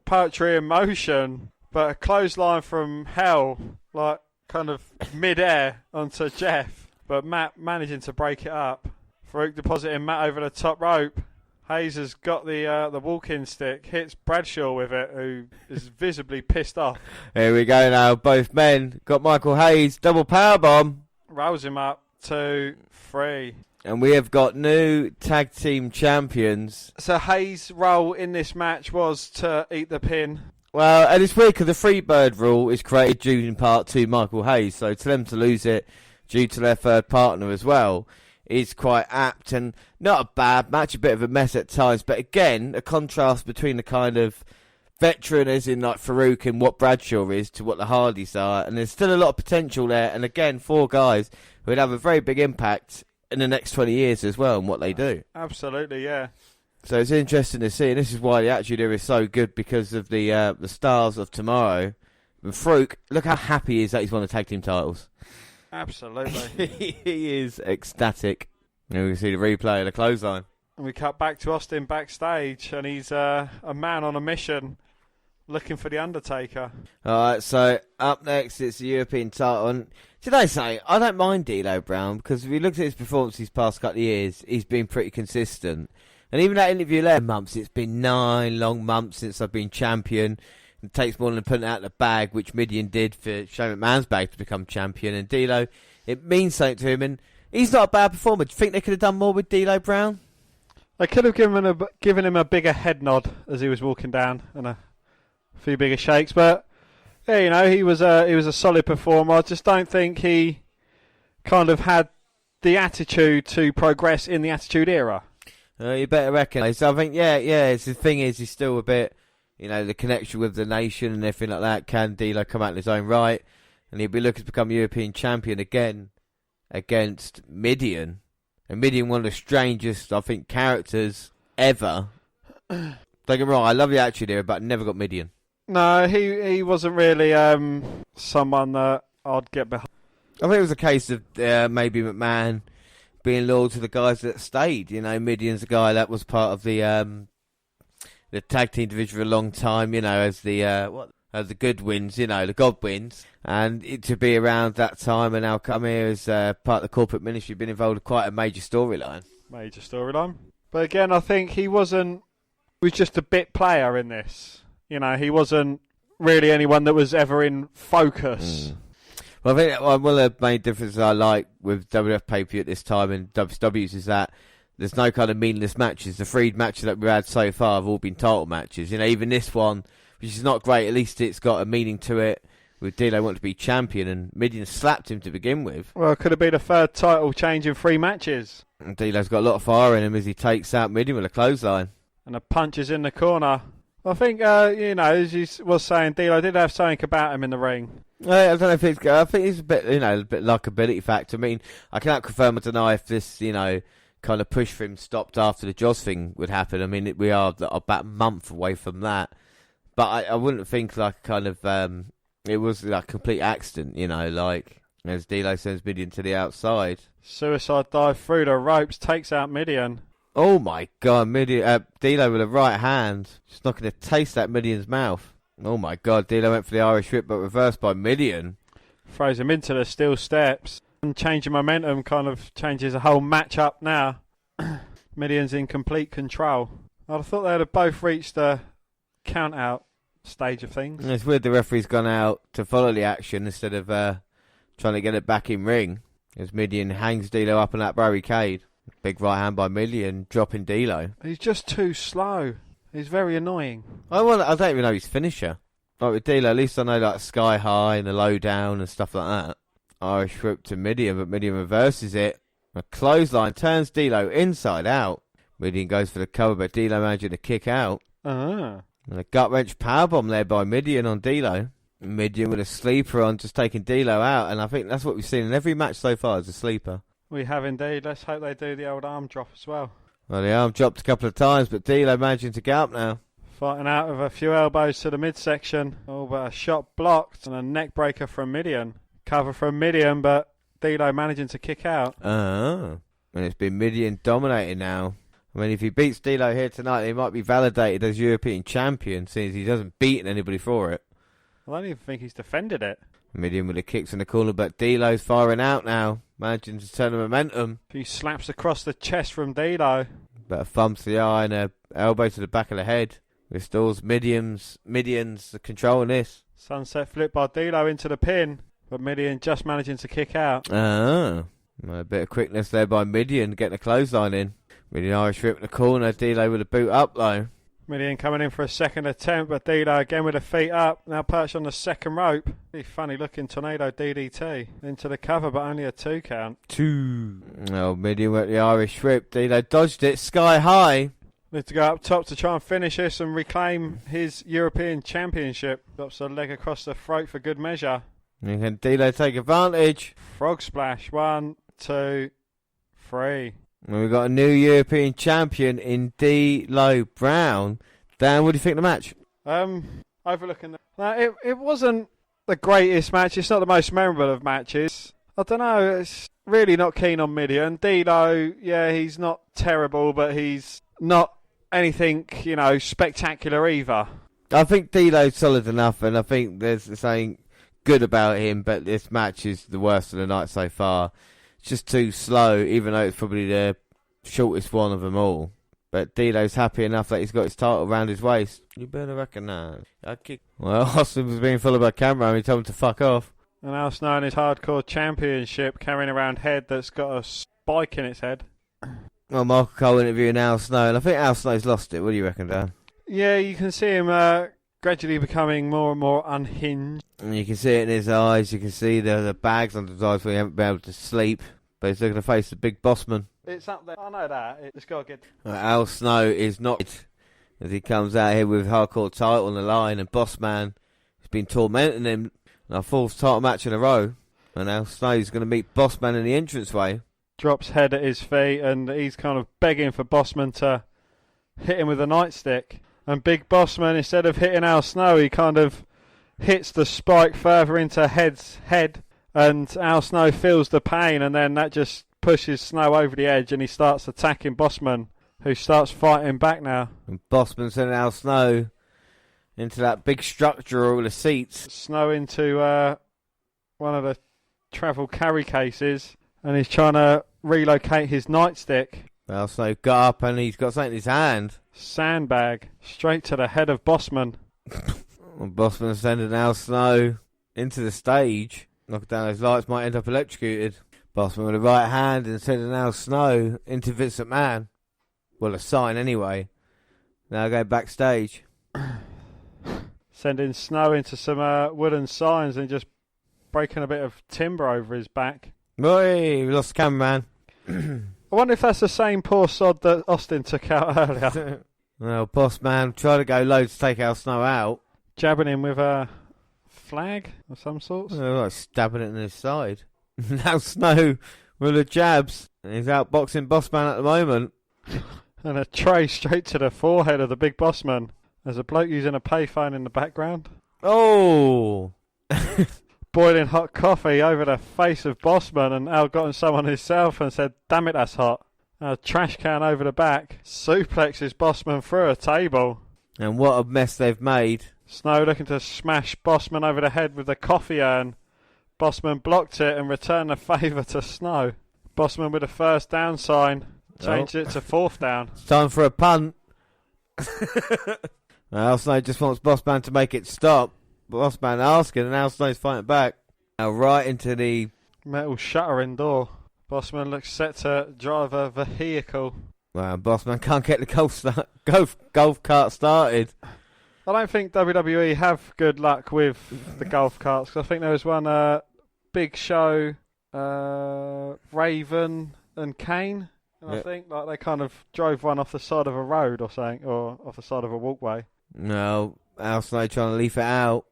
poetry in motion. But a clothesline from hell, like kind of mid-air onto Jeff. But Matt managing to break it up. Farouk depositing Matt over the top rope. Hayes has got the walk-in stick, hits Bradshaw with it, who is visibly pissed off. Here we go now. Both men got Michael Hayes. Double powerbomb. Rolls him up. 2, 3. And we have got new tag team champions. So Hayes' role in this match was to eat the pin. Well, and it's weird because the Freebird rule is created due in part to Michael Hayes. So to them to lose it due to their third partner as well is quite apt, and not a bad match, a bit of a mess at times, but again, a contrast between the kind of veteran as in like Farouk and what Bradshaw is to what the Hardys are, and there's still a lot of potential there, and again, 4 guys who would have a very big impact in the next 20 years as well in what they do. Absolutely, yeah. So it's interesting to see, and this is why the Attitude Era is so good, because of the stars of tomorrow. But Farouk, look how happy he is that he's won the tag team titles. Absolutely. He is ecstatic. And we can see the replay of the clothesline. And we cut back to Austin backstage, and he's a man on a mission looking for The Undertaker. Alright, so up next it's the European title. And did I say, I don't mind D'Lo Brown, because if you looked at his performance these past couple of years, he's been pretty consistent. And even that interview 11 months, it's been 9 long months since I've been champion. It takes more than putting it out of the bag, which Midian did for Shane McMahon's bag to become champion. And D'Lo, it means something to him, and he's not a bad performer. Do you think they could have done more with D'Lo Brown? They could have given him a bigger head nod as he was walking down, and a few bigger shakes. But yeah, you know, he was a solid performer. I just don't think he kind of had the attitude to progress in the Attitude Era. You better reckon. So I think, yeah. The thing is, he's still a bit, you know, the connection with the nation and everything like that. Can D'Lo come out in his own right? And he'll be looking to become European champion again against Midian. And Midian, one of the strangest, I think, characters ever. Don't get me wrong, I love the Attitude Era, but I never got Midian. No, he wasn't really someone that I'd get behind. I think it was a case of maybe McMahon being loyal to the guys that stayed. You know, Mideon's a guy that was part of the tag team division for a long time. You know, as the Goodwins, you know, the Godwins, and to be around that time and now come here as part of the corporate ministry, been involved in quite a major storyline. But again, I think he was just a bit player in this. You know, he wasn't really anyone that was ever in focus. Well, I think one of the main differences I like with WWF pay-per-view at this time and WCW's is that there's no kind of meaningless matches. The 3 matches that we've had so far have all been title matches. You know, even this one, which is not great, at least it's got a meaning to it. With D'Lo wanting to be champion, and Mideon slapped him to begin with. Well, it could have been a third title change in 3 matches. And D'Lo's got a lot of fire in him as he takes out Mideon with a clothesline. And the punches in the corner. I think, you know, as you was saying, D'Lo did have something about him in the ring. I don't know if it's. I think it's a bit, you know, a bit likability factor. I mean, I cannot confirm or deny if this, you know, kind of push for him stopped after the Joss thing would happen. I mean, we are about a month away from that, but I wouldn't think like kind of it was like a complete accident, you know, like as D'Lo sends Mideon to the outside. Suicide dive through the ropes, takes out Mideon. Oh my God, D'Lo with a right hand, just not going to taste that Mideon's mouth. Oh my God, D'Lo went for the Irish whip, but reversed by Mideon. Throws him into the steel steps. And changing momentum kind of changes the whole match up now. Mideon's in complete control. I thought they'd have both reached the count-out stage of things. It's weird the referee's gone out to follow the action instead of trying to get it back in ring. As Mideon hangs D'Lo up on that barricade. Big right hand by Mideon, dropping D'Lo. He's just too slow. He's very annoying. I don't even know his finisher. Like with D'Lo, at least I know like Sky High and the Low Down and stuff like that. Irish whip to Mideon, but Mideon reverses it. A clothesline turns D'Lo inside out. Mideon goes for the cover, but D'Lo managing to kick out. And a gut wrench powerbomb there by Mideon on D'Lo. Mideon with a sleeper on, just taking D'Lo out, and I think that's what we've seen in every match so far is a sleeper. We have indeed. Let's hope they do the old arm drop as well. Well, the arm dropped a couple of times, but D'Lo managing to get up now. Fighting out with a few elbows to the midsection. Oh, but a shot blocked and a neck breaker from Mideon. Cover from Mideon, but D'Lo managing to kick out. And it's been Mideon dominating now. I mean, if he beats D'Lo here tonight, he might be validated as European champion, since he hasn't beaten anybody for it. I don't even think he's defended it. Mideon with the kicks in the corner, but D'Lo's firing out now, managing to turn the momentum. A few slaps across the chest from D'Lo. But a thumb to the eye and a elbow to the back of the head. Restores Mideon's control in this. Sunset flip by D'Lo into the pin, but Mideon just managing to kick out. A bit of quickness there by Mideon, getting a clothesline in. Mideon Irish whip in the corner, D'Lo with a boot up low. Mideon coming in for a second attempt, but D'Lo again with the feet up, now perched on the second rope. Really funny looking tornado DDT into the cover, but only a 2 count. 2. Oh, Mideon went the Irish whip, D'Lo dodged it, Sky High. Need to go up top to try and finish this and reclaim his European Championship. Drops a leg across the throat for good measure. And can D'Lo take advantage? Frog splash, 1, 2, 3. And we've got a new European champion in D'Lo Brown. Dan, what do you think of the match? Overlooking it wasn't the greatest match. It's not the most memorable of matches. I don't know. It's really not keen on Mideon. D'Lo, yeah, he's not terrible, but he's not anything, you know, spectacular either. I think D'Lo's solid enough, and I think there's something good about him, but this match is the worst of the night so far. It's just too slow, even though it's probably the shortest one of them all. But D'Lo's happy enough that he's got his title around his waist. You better recognise. Well, Austin was being followed by camera and he told him to fuck off. And Al Snow in his hardcore championship carrying around head that's got a spike in its head. Well, Michael Cole interviewing Al Snow, and I think Al Snow's lost it. What do you reckon, Dan? Yeah, you can see him gradually becoming more and more unhinged. And you can see it in his eyes. You can see the bags under his eyes when he hasn't been able to sleep. But he's looking to face the big boss man. It's up there. I know that. It's got to get... Al Snow is not... As he comes out here with hardcore title on the line, and boss man has been tormenting him in a 4th title match in a row. And Al Snow's going to meet boss man in the entranceway. Drops head at his feet, and he's kind of begging for Bossman to hit him with a nightstick. And Big Bossman, instead of hitting Al Snow, he kind of hits the spike further into Head's head And Al Snow feels the pain, and then that just pushes Snow over the edge, and he starts attacking Bossman, who starts fighting back now. And Bossman sending Al Snow into that big structure of all the seats. Snow into one of the travel carry cases, and he's trying to relocate his nightstick. Al Snow got up and he's got something in his hand. Sandbag straight to the head of Bossman. And Bossman sending Al Snow into the stage. Knocking down those lights, might end up electrocuted. Bossman with the right hand and sending Al Snow into Vince McMahon. Well, a sign anyway. Now go backstage. Sending Snow into some wooden signs and just breaking a bit of timber over his back. Oi, we lost the cameraman. I wonder if that's the same poor sod that Austin took out earlier. Well, Bossman tried to go low to take Al Snow out. Jabbing him with a flag of some sort. Like stabbing it in his side. Now Snow with the jabs. And he's outboxing Bossman at the moment. And a tray straight to the forehead of the big Bossman. There's a bloke using a payphone in the background. Oh! Boiling hot coffee over the face of Bossman, and Al got him some on himself and said, "Damn it, that's hot." A trash can over the back. Suplexes Bossman through a table. And what a mess they've made. Snow looking to smash Bossman over the head with the coffee urn. Bossman blocked it and returned the favour to Snow. Bossman with a first down sign. Changed it to fourth down. It's time for a punt. Al Snow just wants Bossman to make it stop. Bossman asking, and Al Snow's fighting back. Now right into the Metal shuttering door. Bossman looks set to drive a vehicle. well, Bossman can't get the golf cart started. I don't think WWE have good luck with the golf carts. 'Cause I think there was one Big Show, Raven and Kane. And I think like they kind of drove one off the side of a road or something, or off the side of a walkway. No, Al Snow trying to leaf it out.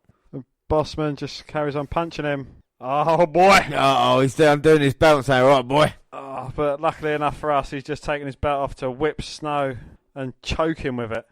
Bossman just carries on punching him. Oh boy! Oh, he's doing his belt and saying, "All right, boy." Oh, but luckily enough for us, he's just taking his belt off to whip Snow and choke him with it.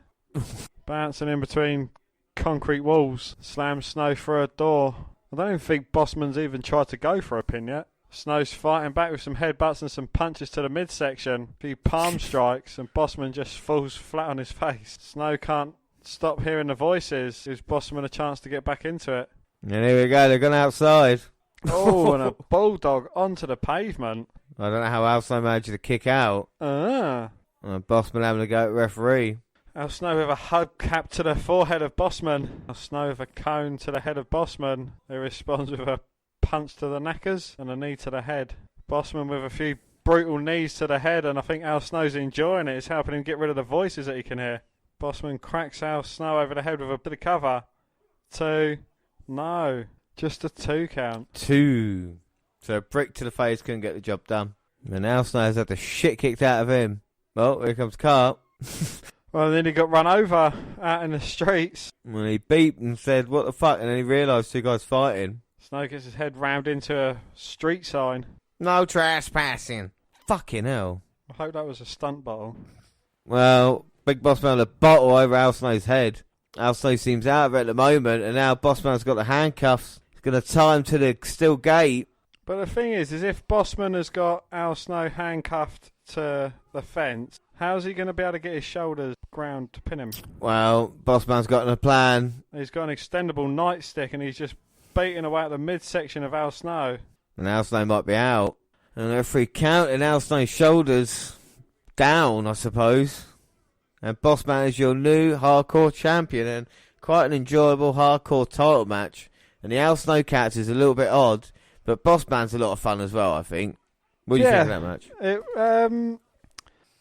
Bouncing in between concrete walls, slams Snow through a door. I don't even think Bossman's even tried to go for a pin yet. Snow's fighting back with some headbutts and some punches to the midsection. A few palm strikes, and Bossman just falls flat on his face. Snow can't stop hearing the voices. Gives Bossman a chance to get back into it. And here we go, they're gone outside. Oh, and a bulldog onto the pavement. I don't know how Al Snow managed to kick out. Bossman having to go at referee. Al Snow with a hug cap to the forehead of Bossman. Al Snow with a cone to the head of Bossman. He responds with a punch to the knackers and a knee to the head. Bossman with a few brutal knees to the head, and I think Al Snow's enjoying it. It's helping him get rid of the voices that he can hear. Bossman cracks Al Snow over the head with a bit of cover. 2. No. Just a 2 count. 2. So a brick to the face couldn't get the job done. And Al Snow has had the shit kicked out of him. Well, here comes Carp. Well, then he got run over out in the streets. Well, he beeped and said, "What the fuck?" And then he realised 2 guys fighting. Snow gets his head rammed into a street sign. No trespassing. Fucking hell. I hope that was a stunt bottle. Well, Big Bossman had a bottle over Al Snow's head. Al Snow seems out of it at the moment, and now Bossman's got the handcuffs. He's going to tie him to the steel gate. But the thing is if Bossman has got Al Snow handcuffed to the fence, how's he going to be able to get his shoulders ground to pin him? Well, Bossman's got a plan. He's got an extendable nightstick, and he's just beating away at the midsection of Al Snow. And Al Snow might be out. And the referee counting Al Snow's shoulders down, I suppose. And Bossman is your new hardcore champion, and quite an enjoyable hardcore title match. And the Al Snow catch is a little bit odd, but Bossman's a lot of fun as well, I think. What do you think of that match?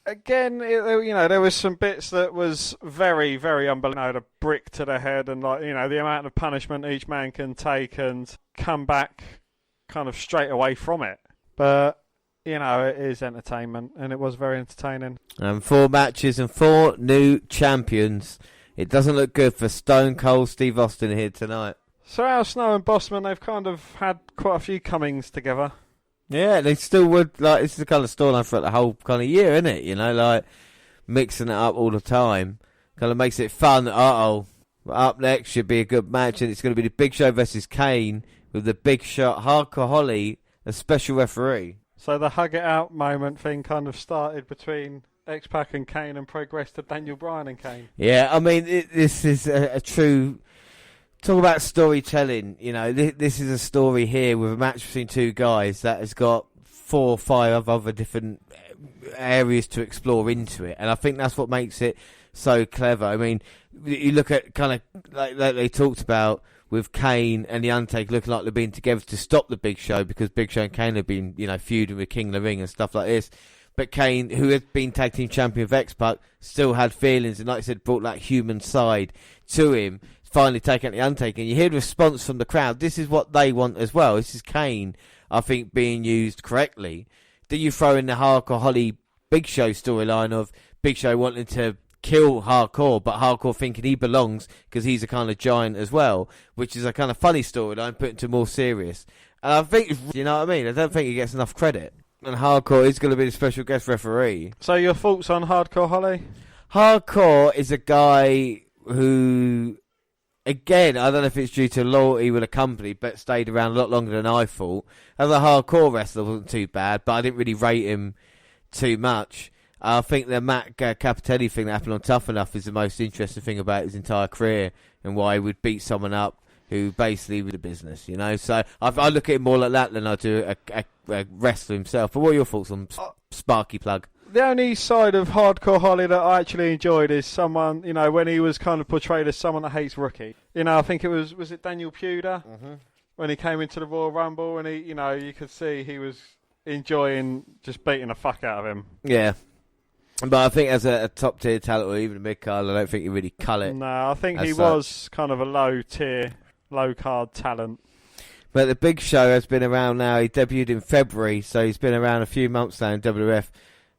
Again, there was some bits that was very, very unbelievable. The brick to the head, and the amount of punishment each man can take and come back kind of straight away from it. But it is entertainment, and it was very entertaining. And 4 matches and 4 new champions. It doesn't look good for Stone Cold Steve Austin here tonight. So Al Snow and Bossman, they've kind of had quite a few comings together. Yeah, they still would. This is the kind of storyline for the whole kind of year, isn't it? Mixing it up all the time. Kind of makes it fun. Up next should be a good match, and it's going to be the Big Show versus Kane with the Big Shot, Hardcore Holly, a special referee. So the hug it out moment thing kind of started between X-Pac and Kane and progressed to Daniel Bryan and Kane. Yeah, I mean, this is a true... Talk about storytelling. You know, this is a story here with a match between two guys that has got 4 or 5 other different areas to explore into it. And I think that's what makes it so clever. I mean, you look at kind of like they talked about with Kane and The Undertaker looking like they've been together to stop the Big Show because Big Show and Kane have been, you know, feuding with King of the Ring and stuff like this. But Kane, who had been tag team champion of X-Pac, still had feelings and, like I said, brought that human side to him. Finally taking out The Undertaker. And you hear the response from the crowd. This is what they want as well. This is Kane, I think, being used correctly. Then you throw in the Hardcore Holly Big Show storyline of Big Show wanting to kill Hardcore, but Hardcore thinking he belongs because he's a kind of giant as well, which is a kind of funny storyline put into more serious. And I think, you know what I mean? I don't think he gets enough credit. And Hardcore is going to be the special guest referee. So your thoughts on Hardcore Holly? Hardcore is a guy who, again, I don't know if it's due to loyalty with a company, but stayed around a lot longer than I thought. As a hardcore wrestler, wasn't too bad, but I didn't really rate him too much. I think the Matt Capitelli thing that happened on Tough Enough is the most interesting thing about his entire career and why he would beat someone up who basically was the business, you know. So I look at it more like that than I do a wrestler himself. But what are your thoughts on Sparky Plug? The only side of Hardcore Holly that I actually enjoyed is someone, you know, when he was kind of portrayed as someone that hates Rookie. You know, I think it was it Daniel Puder? Mm-hmm. When he came into the Royal Rumble and he, you know, you could see he was enjoying just beating the fuck out of him. Yeah. But I think as a top tier talent or even a mid card, I don't think he really cut it. No, I think he was kind of a low tier, low card talent. But the Big Show has been around now. He debuted in February, so he's been around a few months now in WWF.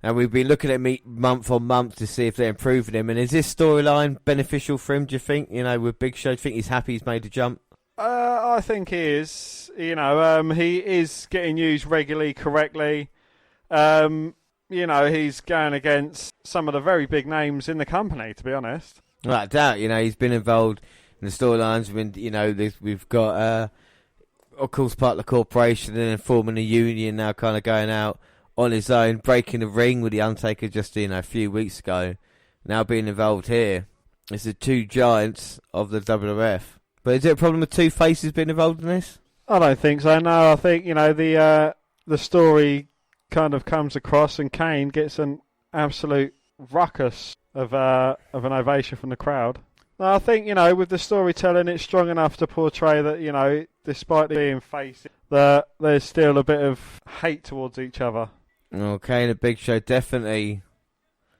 And we've been looking at him month on month to see if they're improving him. And is this storyline beneficial for him, do you think? You know, with Big Show, do you think he's happy he's made a jump? I think he is. You know, he is getting used regularly, correctly. You know, he's going against some of the very big names in the company, to be honest. Without doubt, you know, he's been involved in the storylines. You know, we've got, of course, part of the corporation and then forming a union now, kind of going out on his own, breaking the ring with The Undertaker just, you know, a few weeks ago. Now being involved here. It's the two giants of the WWF. But is it a problem with two faces being involved in this? I don't think so, no. I think, you know, the story kind of comes across and Kane gets an absolute ruckus of an ovation from the crowd. No, I think, you know, with the storytelling, it's strong enough to portray that, you know, despite being faces, that there's still a bit of hate towards each other. Okay, and the Big Show definitely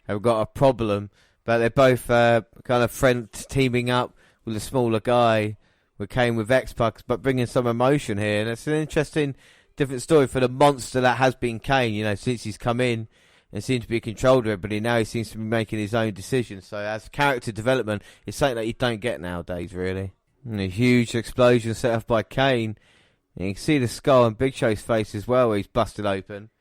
have got a problem, but they're both kind of friends teaming up with a smaller guy with Kane with X-Pac, but bringing some emotion here, and it's an interesting, different story for the monster that has been Kane, you know, since he's come in and seems to be controlled everybody. Now he seems to be making his own decisions. So as character development, it's something that you don't get nowadays, really. And a huge explosion set off by Kane. And you can see the skull on Big Show's face as well, where he's busted open.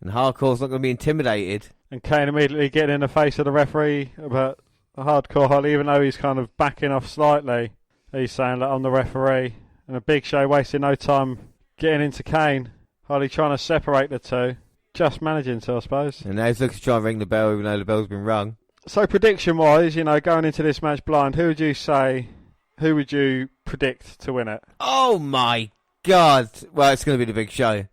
And Hardcore's not going to be intimidated. And Kane immediately getting in the face of the referee about Hardcore Holly, even though he's kind of backing off slightly. He's saying that I'm the referee. And a Big Show wasting no time getting into Kane. Holly trying to separate the two. Just managing to, I suppose. And now he's looking to try and ring the bell, even though the bell's been rung. So prediction-wise, you know, going into this match blind, who would you predict to win it? Oh my God. Well, it's going to be the Big Show.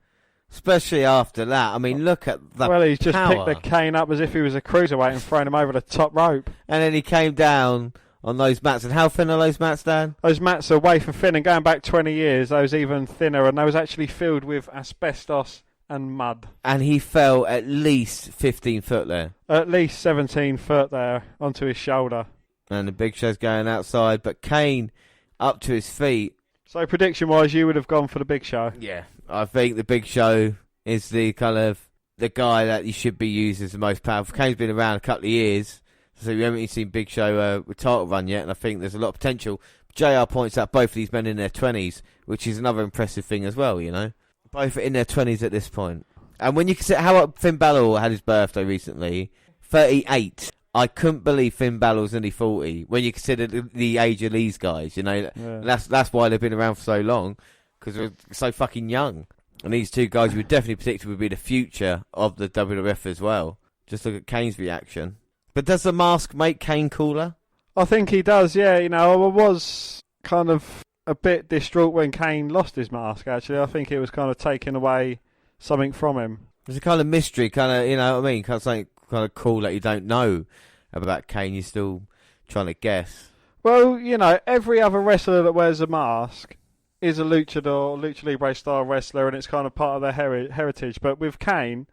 Especially after that. I mean, look at the Well, he's just power. picked the Kane up as if he was a cruiserweight and thrown him over the top rope. And then he came down on those mats. And how thin are those mats, Dan? Those mats are wafer thin, and going back 20 years, those even thinner, and they was actually filled with asbestos and mud. And he fell at least 15 foot there. At least 17 foot there onto his shoulder. And the Big Show's going outside, but Kane up to his feet. So prediction-wise, you would have gone for the Big Show? Yeah. I think the Big Show is the kind of the guy that he should be used as the most powerful. Kane's been around a couple of years, so we haven't seen Big Show with title run yet, and I think there's a lot of potential. JR points out both of these men in their 20s, which is another impressive thing as well, you know. Both are in their 20s at this point. And when you consider how Finn Balor had his birthday recently, 38. I couldn't believe Finn Balor's only 40 when you consider the age of these guys, you know. Yeah. That's why they've been around for so long, because they're so fucking young. And these two guys you would definitely predict would be the future of the WWF as well. Just look at Kane's reaction. But does the mask make Kane cooler? I think he does, yeah. You know, I was kind of a bit distraught when Kane lost his mask, actually. I think it was kind of taking away something from him. There's a kind of mystery, kind of, you know what I mean? Kind of something kind of cool that you don't know about Kane. You're still trying to guess. Well, you know, every other wrestler that wears a mask is a luchador, lucha libre style wrestler, and it's kind of part of their heritage. But with Kane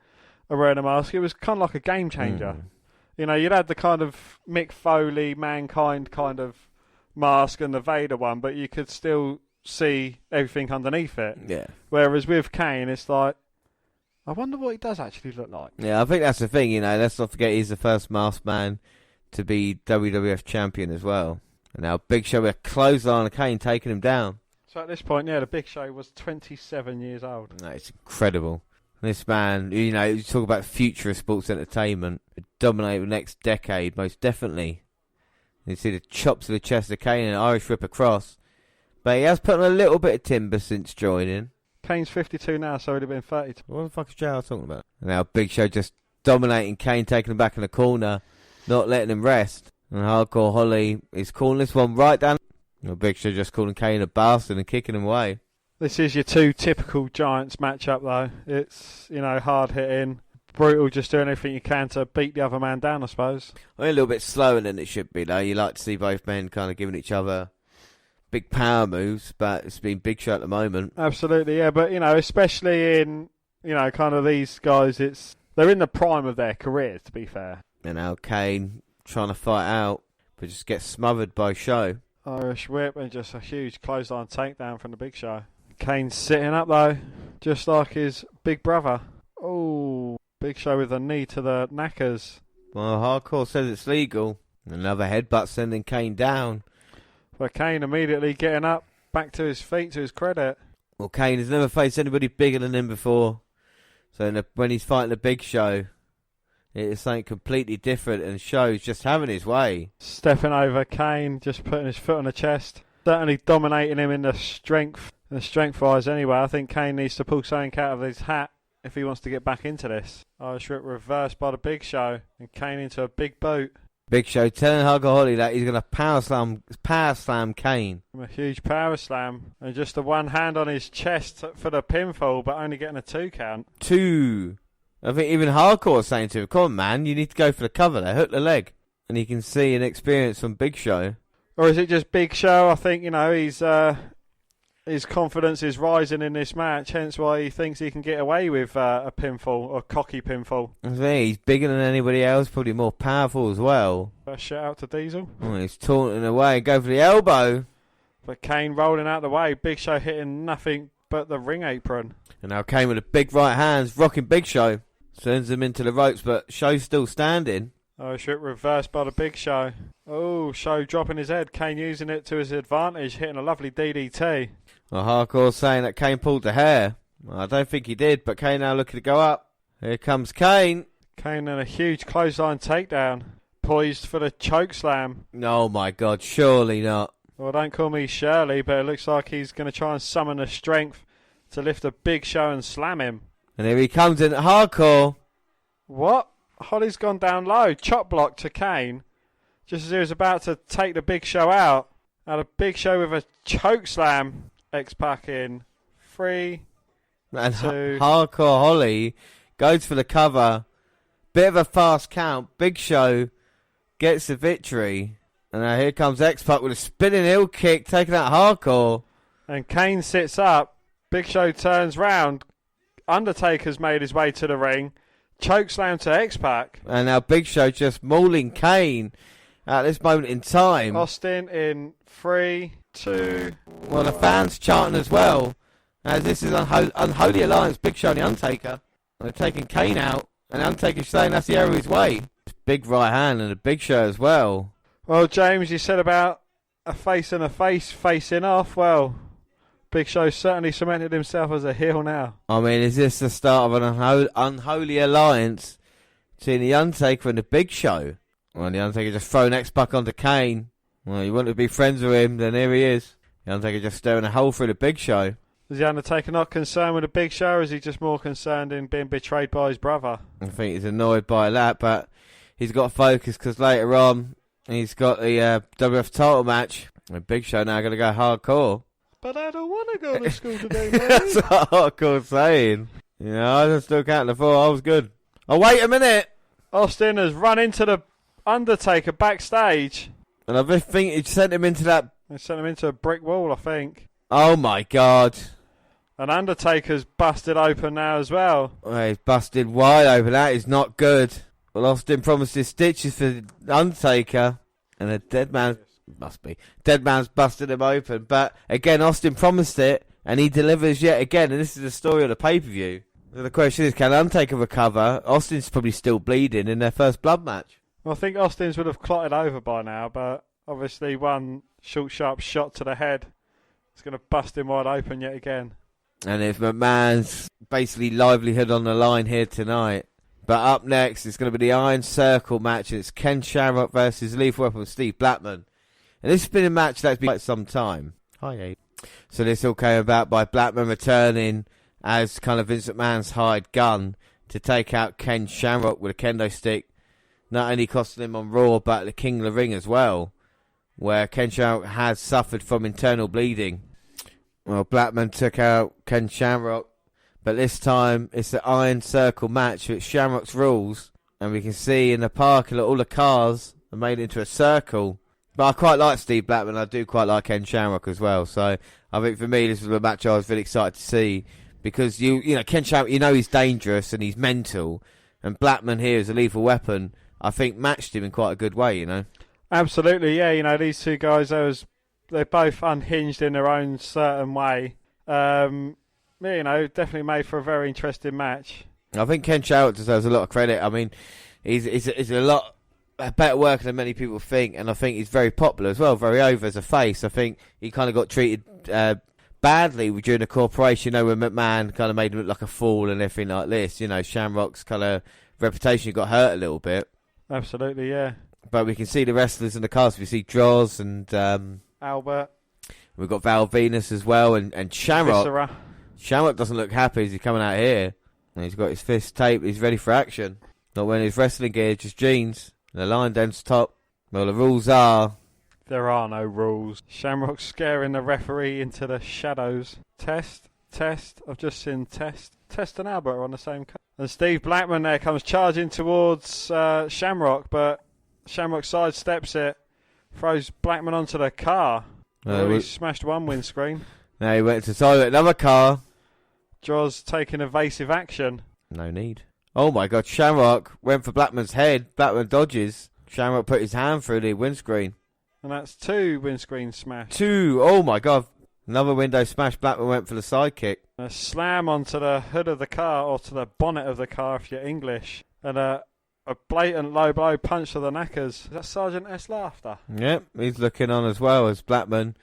wearing a mask, it was kind of like a game changer. You know, you'd had the kind of Mick Foley, Mankind kind of mask and the Vader one, but you could still see everything underneath it. Yeah. Whereas with Kane, it's like, I wonder what he does actually look like. Yeah, I think that's the thing, you know. Let's not forget he's the first masked man to be WWF champion as well. And now Big Show with a clothesline of Kane taking him down. So at this point, yeah, the Big Show was 27 years old. No, it's incredible. This man, you know, you talk about future of sports entertainment, dominate the next decade, most definitely. You see the chops to the chest of Kane and an Irish Rip across. But he has put on a little bit of timber since joining. Kane's 52 now, so he'd have been 32. What the fuck is JR talking about? And now Big Show just dominating Kane, taking him back in the corner, not letting him rest. And Hardcore Holly is calling this one right down. And Big Show just calling Kane a bastard and kicking him away. This is your two typical Giants matchup, though. It's, you know, hard hitting, brutal, just doing everything you can to beat the other man down, I suppose. A little bit slower than it should be, though. You like to see both men kind of giving each other big power moves, but it's been Big Show at the moment. Absolutely, yeah. But, you know, especially in, you know, kind of these guys, they're in the prime of their careers, to be fair. And now Kane trying to fight out, but just gets smothered by Show. Irish whip and just a huge clothesline takedown from the Big Show. Kane's sitting up, though, just like his big brother. Oh, Big Show with a knee to the knackers. Well, Hardcore says it's legal. Another headbutt sending Kane down. But Kane immediately getting up, back to his feet, to his credit. Well, Kane has never faced anybody bigger than him before. So when he's fighting the Big Show, it is something completely different, and Show's just having his way. Stepping over Kane, just putting his foot on the chest. Certainly dominating him in the strength wise anyway. I think Kane needs to pull something out of his hat if he wants to get back into this. Irish Rip reversed by the Big Show, and Kane into a big boot. Big Show telling Hugger Holly that he's going to power slam Kane. A huge power slam, and just the one hand on his chest for the pinfall, but only getting a 2 count. 2. I think even Hardcore is saying to him, come on, man, you need to go for the cover there, hook the leg. And you can see an experience from Big Show. Or is it just Big Show? I think, you know, his confidence is rising in this match, hence why he thinks he can get away with a pinfall, or cocky pinfall. I think he's bigger than anybody else, probably more powerful as well. Shout out to Diesel. Oh, he's taunting away, go for the elbow. But Kane rolling out the way, Big Show hitting nothing but the ring apron. And now Kane with the big right hands, rocking Big Show. Sends him into the ropes, but Show's still standing. Oh, shit, reversed by the Big Show. Oh, Show dropping his head. Kane using it to his advantage, hitting a lovely DDT. Well, Hardcore saying that Kane pulled the hair. Well, I don't think he did, but Kane now looking to go up. Here comes Kane. Kane and a huge clothesline takedown. Poised for the choke slam. Oh my God, surely not. Well, don't call me Shirley, but it looks like he's going to try and summon the strength to lift a Big Show and slam him. And here he comes in at Hardcore. What? Holly's gone down low. Chop block to Kane. Just as he was about to take the Big Show out. Now the Big Show with a choke slam. X-Pac in 3, And 2. Hardcore Holly goes for the cover. Bit of a fast count. Big Show gets the victory. And now here comes X-Pac with a spinning heel kick, taking out Hardcore. And Kane sits up. Big Show turns round. Undertaker's made his way to the ring. Choke slam to X-Pac. And now Big Show just mauling Kane at this moment in time. Austin in 3, 2. Well, the fans chanting as well, as this is Unholy Alliance, Big Show and The Undertaker. They're taking Kane out, and The Undertaker's saying that's the error of his way. Big right hand and a Big Show as well. Well, James, you said about a face and a face facing off. Well, Big Show certainly cemented himself as a heel now. I mean, is this the start of an unholy alliance between The Undertaker and the Big Show? Well, The Undertaker just thrown X-Pac onto Kane. Well, you want to be friends with him, then here he is. The Undertaker just staring a hole through the Big Show. Is the Undertaker not concerned with the Big Show, or is he just more concerned in being betrayed by his brother? I think he's annoyed by that, but he's got to focus because later on he's got the WF title match. The Big Show now going to go hardcore. But I don't want to go to school today, mate. That's what hardcore's saying. I just still counting the 4. I was good. Oh, wait a minute. Austin has run into the Undertaker backstage. And I think he sent him into that. They sent him into a brick wall, I think. Oh, my God. And Undertaker's busted open now as well. Oh, he's busted wide open. That is not good. Well, Austin promised his stitches for the Undertaker. And a dead man's busted him open. But again, Austin promised it. And he delivers yet again. And this is the story of the pay-per-view. So the question is, can Undertaker recover? Austin's probably still bleeding in their first blood match. Well, I think Austin's would have clotted over by now. But obviously one short, sharp shot to the head is going to bust him wide open yet again. And if McMahon's basically livelihood on the line here tonight. But up next, it's going to be the Iron Circle match. It's Ken Shamrock versus Lethal Weapon Steve Blackman. And this has been a match that's been quite some time. Hi, Abe. So this all came about by Blackman returning as kind of Vince McMahon's hired gun to take out Ken Shamrock with a kendo stick. Not only costing him on Raw, but the King of the Ring as well, where Ken Shamrock has suffered from internal bleeding. Well, Blackman took out Ken Shamrock, but this time it's the Iron Circle match with Shamrock's rules, and we can see in the parking lot all the cars are made into a circle. But I quite like Steve Blackman. I do quite like Ken Shamrock as well. So I think for me, this was a match I was really excited to see because you know Ken Shamrock, he's dangerous and he's mental, and Blackman here is a lethal weapon. I think matched him in quite a good way. Absolutely, yeah. These two guys, they're both unhinged in their own certain way. Definitely made for a very interesting match. I think Ken Shamrock deserves a lot of credit. I mean, he's a lot better worker than many people think, and I think he's very popular as well, very over as a face. I think he kind of got treated badly during the corporation, when McMahon kind of made him look like a fool and everything like this. Shamrock's kind of reputation got hurt a little bit. Absolutely, yeah. But we can see the wrestlers in the cast. We see Droz and Albert. We've got Val Venus as well, and Shamrock. Viscera. Shamrock doesn't look happy as he's coming out here. And he's got his fist taped. He's ready for action. Not wearing his wrestling gear, just jeans. And the line down to top. Well, the rules are... There are no rules. Shamrock scaring the referee into the shadows. Test. I've just seen Test and Albert are on the same card. And Steve Blackman there comes charging towards Shamrock, but Shamrock sidesteps it. Throws Blackman onto the car. He smashed one windscreen. Now he went to toilet another car. Jaws taking evasive action. No need. Oh my God, Shamrock went for Blackman's head. Blackman dodges. Shamrock put his hand through the windscreen. And that's 2 windscreens smashed. 2. Oh my God. Another window smash. Blackman went for the sidekick. A slam onto the hood of the car, or to the bonnet of the car if you're English. And a blatant low blow punch to the knackers. Is that Sergeant S. Laughter? Yep, he's looking on as well as Blackman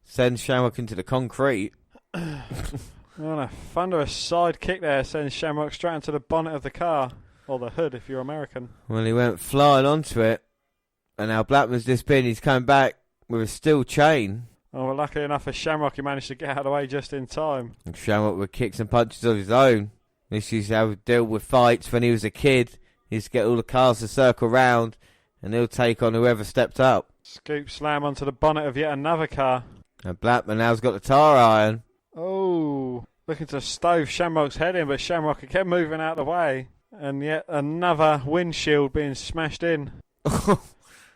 sends Shamrock into the concrete. And a thunderous side kick there sends Shamrock straight into the bonnet of the car. Or the hood if you're American. Well, he went flying onto it. And now Blackman's disappeared. He's coming back with a steel chain. Oh, well, luckily enough for Shamrock, he managed to get out of the way just in time. And Shamrock with kicks and punches of his own. This is how he dealt with fights when he was a kid. He used to get all the cars to circle round, and he'll take on whoever stepped up. Scoop slam onto the bonnet of yet another car. And Blackman now's got the tar iron. Oh, looking to stove Shamrock's head in, but Shamrock kept moving out of the way. And yet another windshield being smashed in.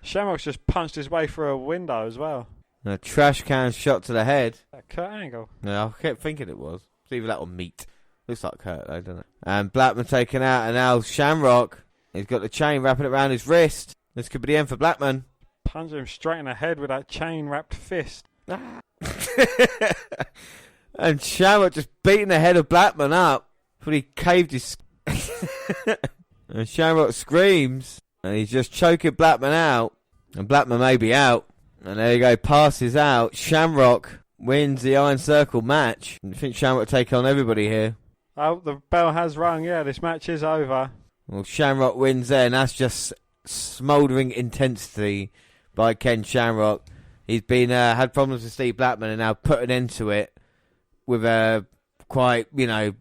Shamrock's just punched his way through a window as well. And a trash can shot to the head. That Kurt Angle. No, I kept thinking it was. It's either that or Meat. Looks like Kurt though, doesn't it? And Blackman taken out, and now Shamrock, he's got the chain wrapping it around his wrist. This could be the end for Blackman. Punch him straight in the head with that chain wrapped fist. And Shamrock just beating the head of Blackman up. But he caved his... And Shamrock screams. And he's just choking Blackman out. And Blackman may be out. And there you go, passes out. Shamrock wins the Iron Circle match. I think Shamrock take on everybody here. Oh, the bell has rung. Yeah, this match is over. Well, Shamrock wins there, and that's just smouldering intensity by Ken Shamrock. He's been had problems with Steve Blackman and now put an end to it with a quite, I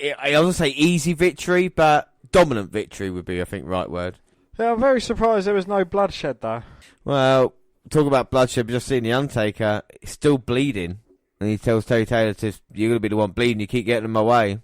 wouldn't say easy victory, but dominant victory would be, I think, right word. Yeah, I'm very surprised there was no bloodshed, though. Well, talk about bloodshed, just seeing The Undertaker, he's still bleeding. And he tells Terry Taylor, you're going to be the one bleeding, you keep getting in my way.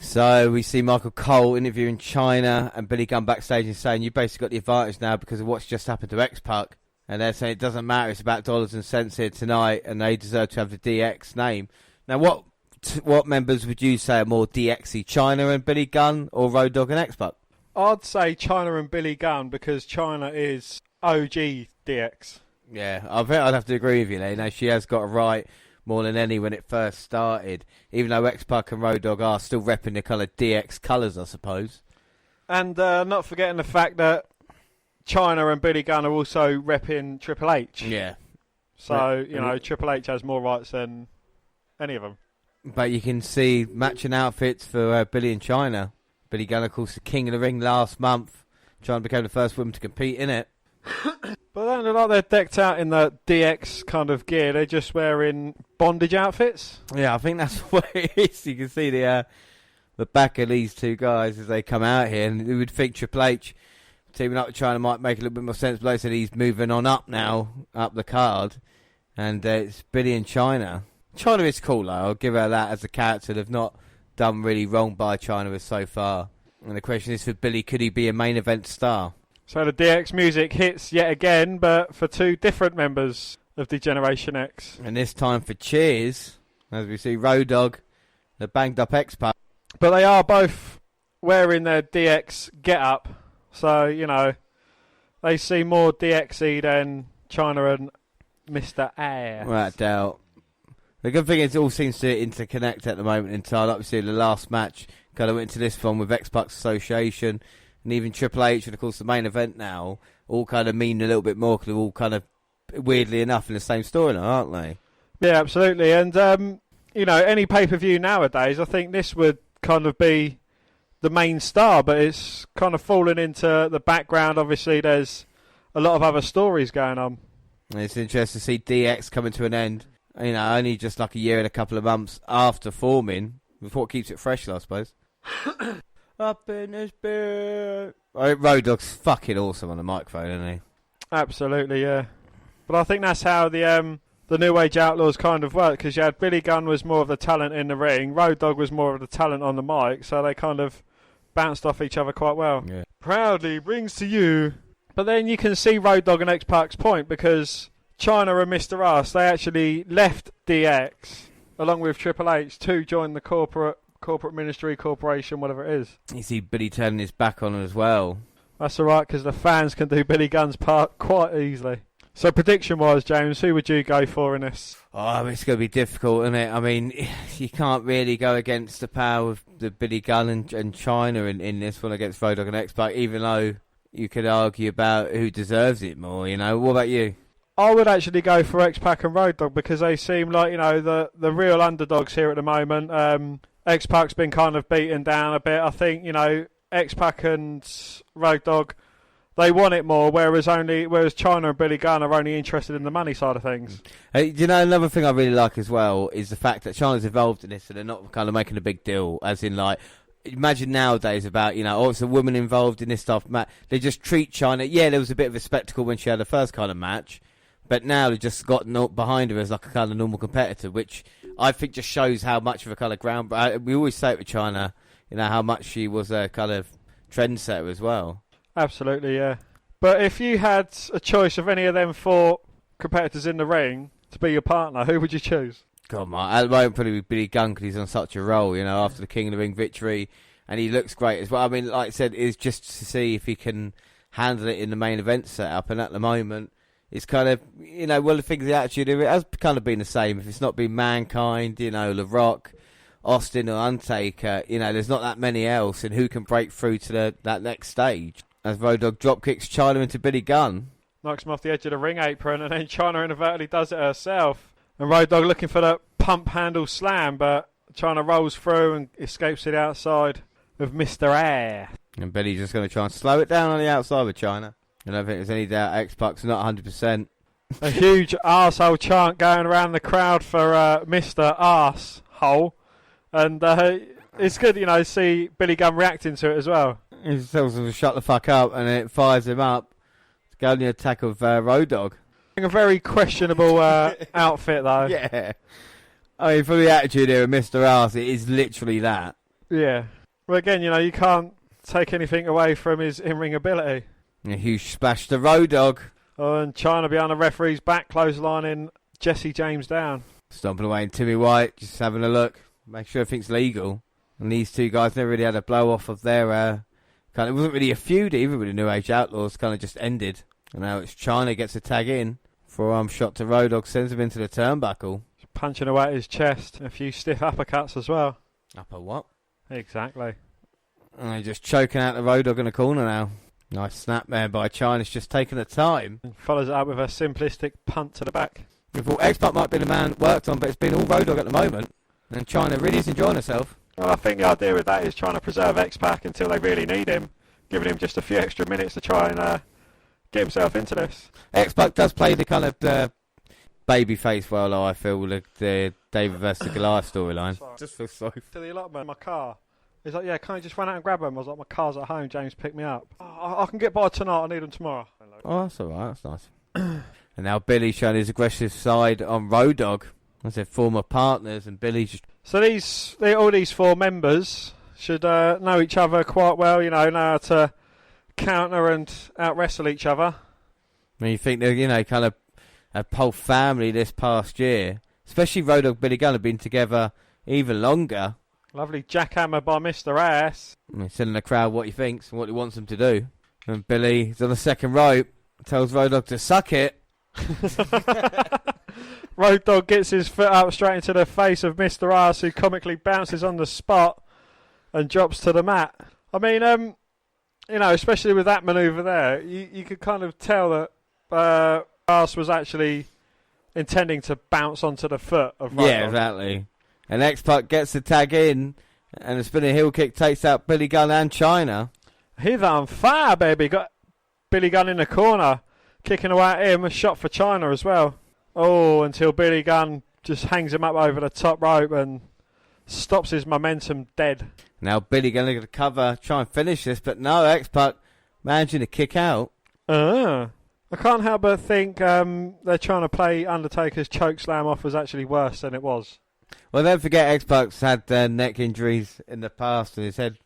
So we see Michael Cole interviewing China and Billy Gunn backstage and saying, you basically got the advantage now because of what's just happened to X-Pac. And they're saying it doesn't matter, it's about dollars and cents here tonight, and they deserve to have the DX name. Now, what members would you say are more DX-y, China and Billy Gunn, or Road Dogg and X-Pac? I'd say China and Billy Gunn because China is OG DX. Yeah, I think I'd have to agree with you there. She has got a right more than any when it first started, even though X-Pac and Road Dogg are still repping the kind of DX colours, I suppose. And not forgetting the fact that China and Billy Gunn are also repping Triple H. Yeah. So, Triple H has more rights than any of them. But you can see matching outfits for Billy and China. Billy Gunn, of course, the king of the ring last month. China became the first woman to compete in it. But they don't look like they're decked out in the DX kind of gear. They're just wearing bondage outfits. Yeah, I think that's what it is. You can see the back of these two guys as they come out here. And you would think Triple H teaming up with China might make a little bit more sense. But they said he's moving on up now, up the card. And it's Billy and China. China is cool, though. I'll give her that as a character. They've not done really wrong by China so far. And the question is for Billy, could he be a main event star? So the DX music hits yet again, but for two different members of the Generation X. And this time for Cheers, as we see Road Dogg, the banged up X-Pac. But they are both wearing their DX get-up. So, they seem more DX-y than China and Mr. Air. Without doubt. The good thing is it all seems to interconnect at the moment in time. Like we see the last match kind of went into this one with X-Pac's association. And even Triple H, and of course the main event now, all kind of mean a little bit more because they're all kind of, weirdly enough, in the same storyline, aren't they? Yeah, absolutely. And, any pay-per-view nowadays, I think this would kind of be the main star, but it's kind of fallen into the background. Obviously, there's a lot of other stories going on. And it's interesting to see DX coming to an end, only just like a year and a couple of months after forming, with what keeps it fresh, I suppose. Up in his beard. Road Dogg's fucking awesome on the microphone, isn't he? Absolutely, yeah. But I think that's how the New Age Outlaws kind of work, because you had Billy Gunn was more of the talent in the ring, Road Dogg was more of the talent on the mic, so they kind of bounced off each other quite well. Yeah. Proudly brings to you. But then you can see Road Dogg and X-Pac's point, because China and Mr. Ass, they actually left DX along with Triple H to join the corporate ministry, corporation, whatever it is. You see Billy turning his back on it as well. That's all right, because the fans can do Billy Gunn's part quite easily. So prediction-wise, James, who would you go for in this? Oh, it's going to be difficult, isn't it? I mean, you can't really go against the power of the Billy Gunn and China in this one against Road Dogg and X-Pac, even though you could argue about who deserves it more, What about you? I would actually go for X-Pac and Road Dogg because they seem like, the real underdogs here at the moment. X-Pac's been kind of beaten down a bit. I think, X-Pac and Road Dogg, they want it more, whereas China and Billy Gunn are only interested in the money side of things. Another thing I really like as well is the fact that China's involved in this and they're not kind of making a big deal, as in like, imagine nowadays about, it's a woman involved in this stuff. They just treat China, there was a bit of a spectacle when she had the first kind of match, but now they just got behind her as like a kind of normal competitor, which I think just shows how much of a kind of ground. We always say it with China, how much she was a kind of trendsetter as well. Absolutely, yeah. But if you had a choice of any of them four competitors in the ring to be your partner, who would you choose? God, at the moment probably Billy Gunn because he's on such a roll, after the King of the Ring victory, and he looks great as well. I mean, like I said, it's just to see if he can handle it in the main event setup, and at the moment, it's kind of, one of the things, the attitude of it has kind of been the same. If it's not been Mankind, The Rock, Austin or Undertaker, there's not that many else, and who can break through to that next stage? As Road Dogg drop kicks China into Billy Gunn. Knocks him off the edge of the ring apron, and then China inadvertently does it herself. And Road Dogg looking for the pump handle slam, but China rolls through and escapes to the outside of Mr. Air. And Billy's just going to try and slow it down on the outside with China. I don't think there's any doubt X-Pac's not 100%. A huge arsehole chant going around the crowd for Mr. Arse hole. And it's good, you know, to see Billy Gunn reacting to it as well. He tells him to shut the fuck up, and it fires him up to go on the attack of Road Dogg. A very questionable outfit, though. Yeah. I mean, for the attitude here of Mr. Arse, it is literally that. Yeah. Well, again, you know, you can't take anything away from his in-ring ability. A huge splash to Road Dogg. Oh, and China behind the referee's back, clotheslining Jesse James down. Stomping away in Timmy White, just having a look, make sure everything's legal. And these two guys never really had a blow off of their kind of, it wasn't really a feud either with the New Age Outlaws, kind of just ended. And now it's China gets a tag in. Forearm shot to Road Dogg, sends him into the turnbuckle. Just punching away at his chest. A few stiff uppercuts as well. Upper what? Exactly. And they're just choking out the Road Dogg in the corner now. Nice snap there by China. It's just taking the time. And follows it up with a simplistic punt to the back. We thought X-Pac might be the man worked on, but it's been all Road Dogg at the moment. And China really is enjoying herself. Well, I think the idea with that is trying to preserve X-Pac until they really need him. Giving him just a few extra minutes to try and get himself into this. X-Pac does play the kind of babyface well, I feel, with the David versus Goliath storyline. Just feel sorry. To the allotment in my car. He's like, yeah, can't you just run out and grab him? I was like, my car's at home, James picked me up. Oh, I can get by tonight, I need him tomorrow. Oh, that's alright, that's nice. And now Billy's showing his aggressive side on Road Dogg. As their former partners, and Billy's just... So all these four members should know each other quite well, you know how to counter and out-wrestle each other. I mean, you think they're, you know, kind of a whole family this past year. Especially Road Dogg and Billy Gunn have been together even longer. Lovely jackhammer by Mr. Ass. I mean, telling the crowd what he thinks and what he wants them to do. And Billy's on the second rope, tells Road Dogg to suck it. Road Dogg gets his foot up straight into the face of Mr. Ass, who comically bounces on the spot and drops to the mat. I mean, you know, especially with that manoeuvre there, you could kind of tell that Ass was actually intending to bounce onto the foot of Road Dogg. Yeah, exactly. And X-Pac gets the tag in, and a spinning heel kick takes out Billy Gunn and China. He's on fire, baby. Got Billy Gunn in the corner, kicking away at him. A shot for China as well. Oh, until Billy Gunn just hangs him up over the top rope and stops his momentum dead. Now Billy Gunn going to cover, try and finish this, but no, X-Pac managing to kick out. I can't help but think they're trying to play Undertaker's chokeslam off was actually worse than it was. Well, don't forget X-Pac's had neck injuries in the past and his head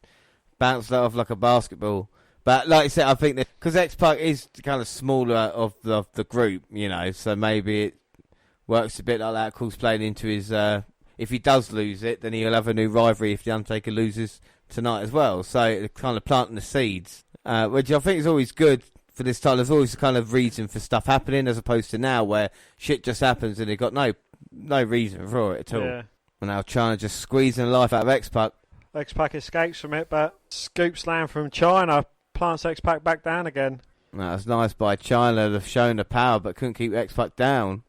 bounced off like a basketball. But like I said, I think that because X-Pac is kind of smaller of the group, you know, so maybe it works a bit like that. Of course, playing into his... if he does lose it, then he'll have a new rivalry if The Undertaker loses tonight as well. So it's kind of planting the seeds, which I think is always good for this time. There's always a kind of reason for stuff happening as opposed to now where shit just happens and they've got no reason for it at all. Yeah. And now China just squeezing the life out of X-Pac. X-Pac escapes from it, but scoop slam from China plants X-Pac back down again. That was nice by China. They've shown the power, but couldn't keep X-Pac down.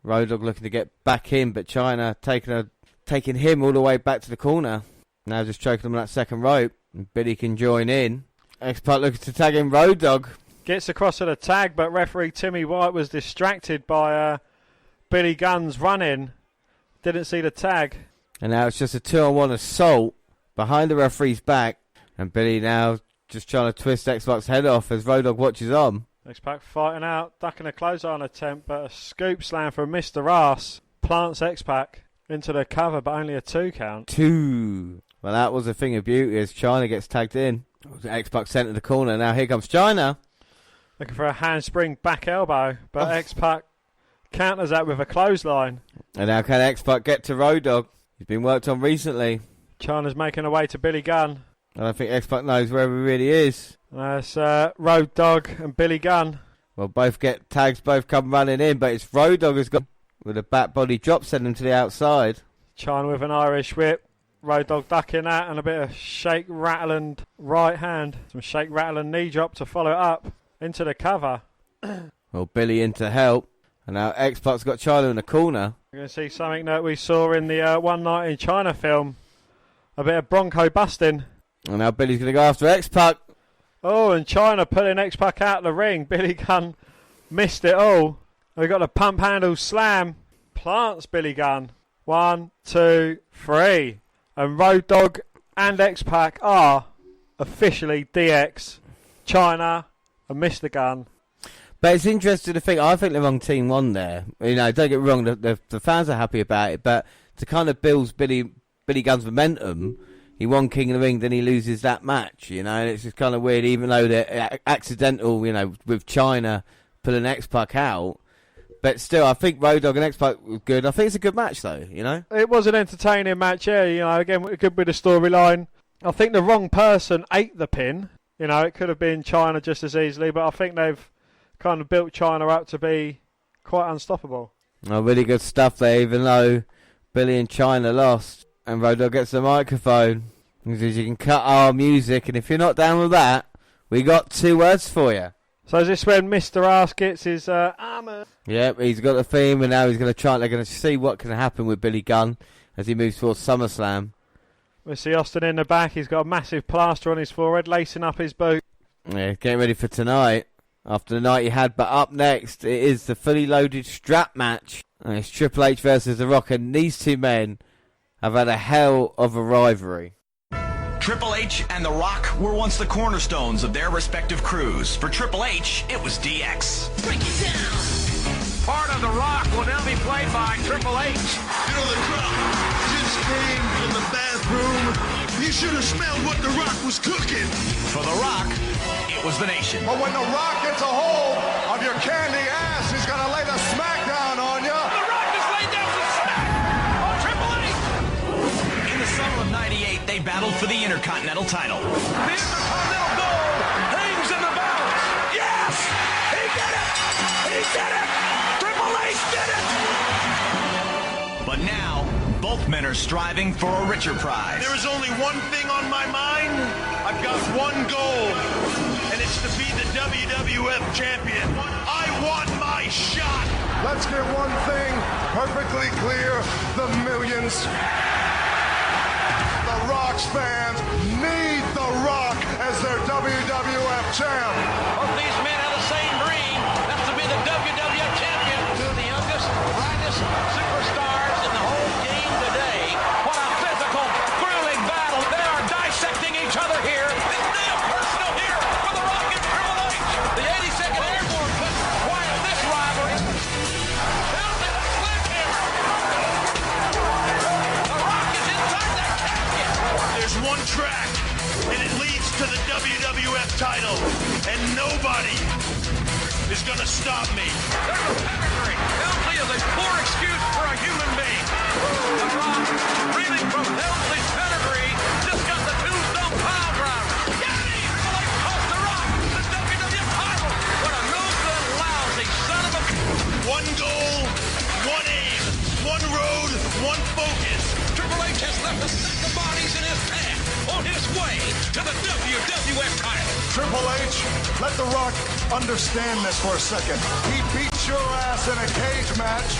Road Dogg looking to get back in, but China taking him all the way back to the corner. Now just choking him on that second rope. And Billy can join in. X-Pac looking to tag in Road Dogg. Gets across to the tag, but referee Timmy White was distracted by Billy Gunn's run-in. Didn't see the tag. And now it's just a 2-on-1 assault behind the referee's back. And Billy now just trying to twist X-Pac's head off as Road Dogg watches on. X-Pac fighting out, ducking a clothesline attempt, but a scoop slam from Mr. Ass plants X-Pac into the cover, but only a 2 count. 2. Well, that was a thing of beauty as China gets tagged in. X-Pac sent to the corner. Now here comes China. Looking for a handspring back elbow, but X-Pac counters that with a clothesline. And now can X-Pac get to Road Dogg? He's been worked on recently. China's making her way to Billy Gunn. I don't think X-Pac knows where he really is. That's Road Dogg and Billy Gunn. Well, both get tags, both come running in, but it's Road Dogg who's got with a back body drop, send him to the outside. China with an Irish whip. Road Dogg ducking that and a bit of shake, rattle and right hand. Some shake, rattle and knee drop to follow it up into the cover. Well, Billy in to help. And now X-Pac's got China in the corner. We're going to see something that we saw in the One Night in China film. A bit of Bronco busting. And now Billy's going to go after X-Pac. Oh, and China pulling X-Pac out of the ring. Billy Gunn missed it all. We got a pump handle slam. Plants Billy Gunn. 1, 2, 3. And Road Dogg and X-Pac are officially DX, China, and Mr. Gunn. But it's interesting to think, I think the wrong team won there. You know, don't get me wrong, the fans are happy about it, but to kind of build Billy Gunn's momentum, he won King of the Ring, then he loses that match, you know, and it's just kind of weird, even though they're accidental, you know, with China pulling X-Pac out. But still, I think Road Dogg and X-Pac were good. I think it's a good match, though, you know? It was an entertaining match, yeah, you know, again, a good bit of storyline. I think the wrong person ate the pin. You know, it could have been China just as easily, but I think they've kind of built China up to be quite unstoppable. Oh, really good stuff there, even though Billy and China lost. And Road Dogg gets the microphone. He says, you can cut our music, and if you're not down with that, we got 2 words for you. So is this when Mr. Ass gets his armour? Yep, he's got the theme, and now he's going to try. They're going to see what can happen with Billy Gunn as he moves towards SummerSlam. We see Austin in the back. He's got a massive plaster on his forehead, lacing up his boot. Yeah, getting ready for tonight. After the night he had, but up next, it is the fully loaded strap match. And it's Triple H versus The Rock, and these two men have had a hell of a rivalry. Triple H and The Rock were once the cornerstones of their respective crews. For Triple H, it was DX. Break it down. Part of The Rock will now be played by Triple H. You know, the crowd just came from the bathroom. You should have smelled what The Rock was cooking. For The Rock, it was the nation. But when The Rock gets a hold of your candy ass, he's gonna lay the smackdown on you. The Rock just laid down some smack on Triple H. In the summer of '98, they battled for the Intercontinental title. The Intercontinental gold hangs in the balance. Yes! He did it! He did it! Triple H did it! But now, both men are striving for a richer prize. There is only one thing on my mind. I've got one goal, and it's to be the WWF champion. I want my shot. Let's get one thing perfectly clear. The millions, the Rock's fans need The Rock as their WWF champ. Both these men have the same dream. That's to be the WWF champion. Two of the youngest, brightest superstars in the whole game today. What a physical, thrilling battle. They are dissecting each other here. It's now personal here for The Rock and Triple H. The 82nd Airborne couldn't quiet this rivalry. Down to the sledgehammer. The Rock is inside that casket. There's one track, and it leads to the WWF title, and nobody is gonna stop me. There's a pedigree. Helmsley is a poor excuse for a human being. The Rock, reeling from Helmsley's pedigree, just got the Tombstone pile driver. Get him! Triple H cost The Rock the WWF title. What a no-good, lousy son of a... One goal, one aim, one road, one focus. Triple H has left a stack of bodies in his path on his way to the WWF title. Triple H, let The Rock understand this for a second. He beat your ass in a cage match,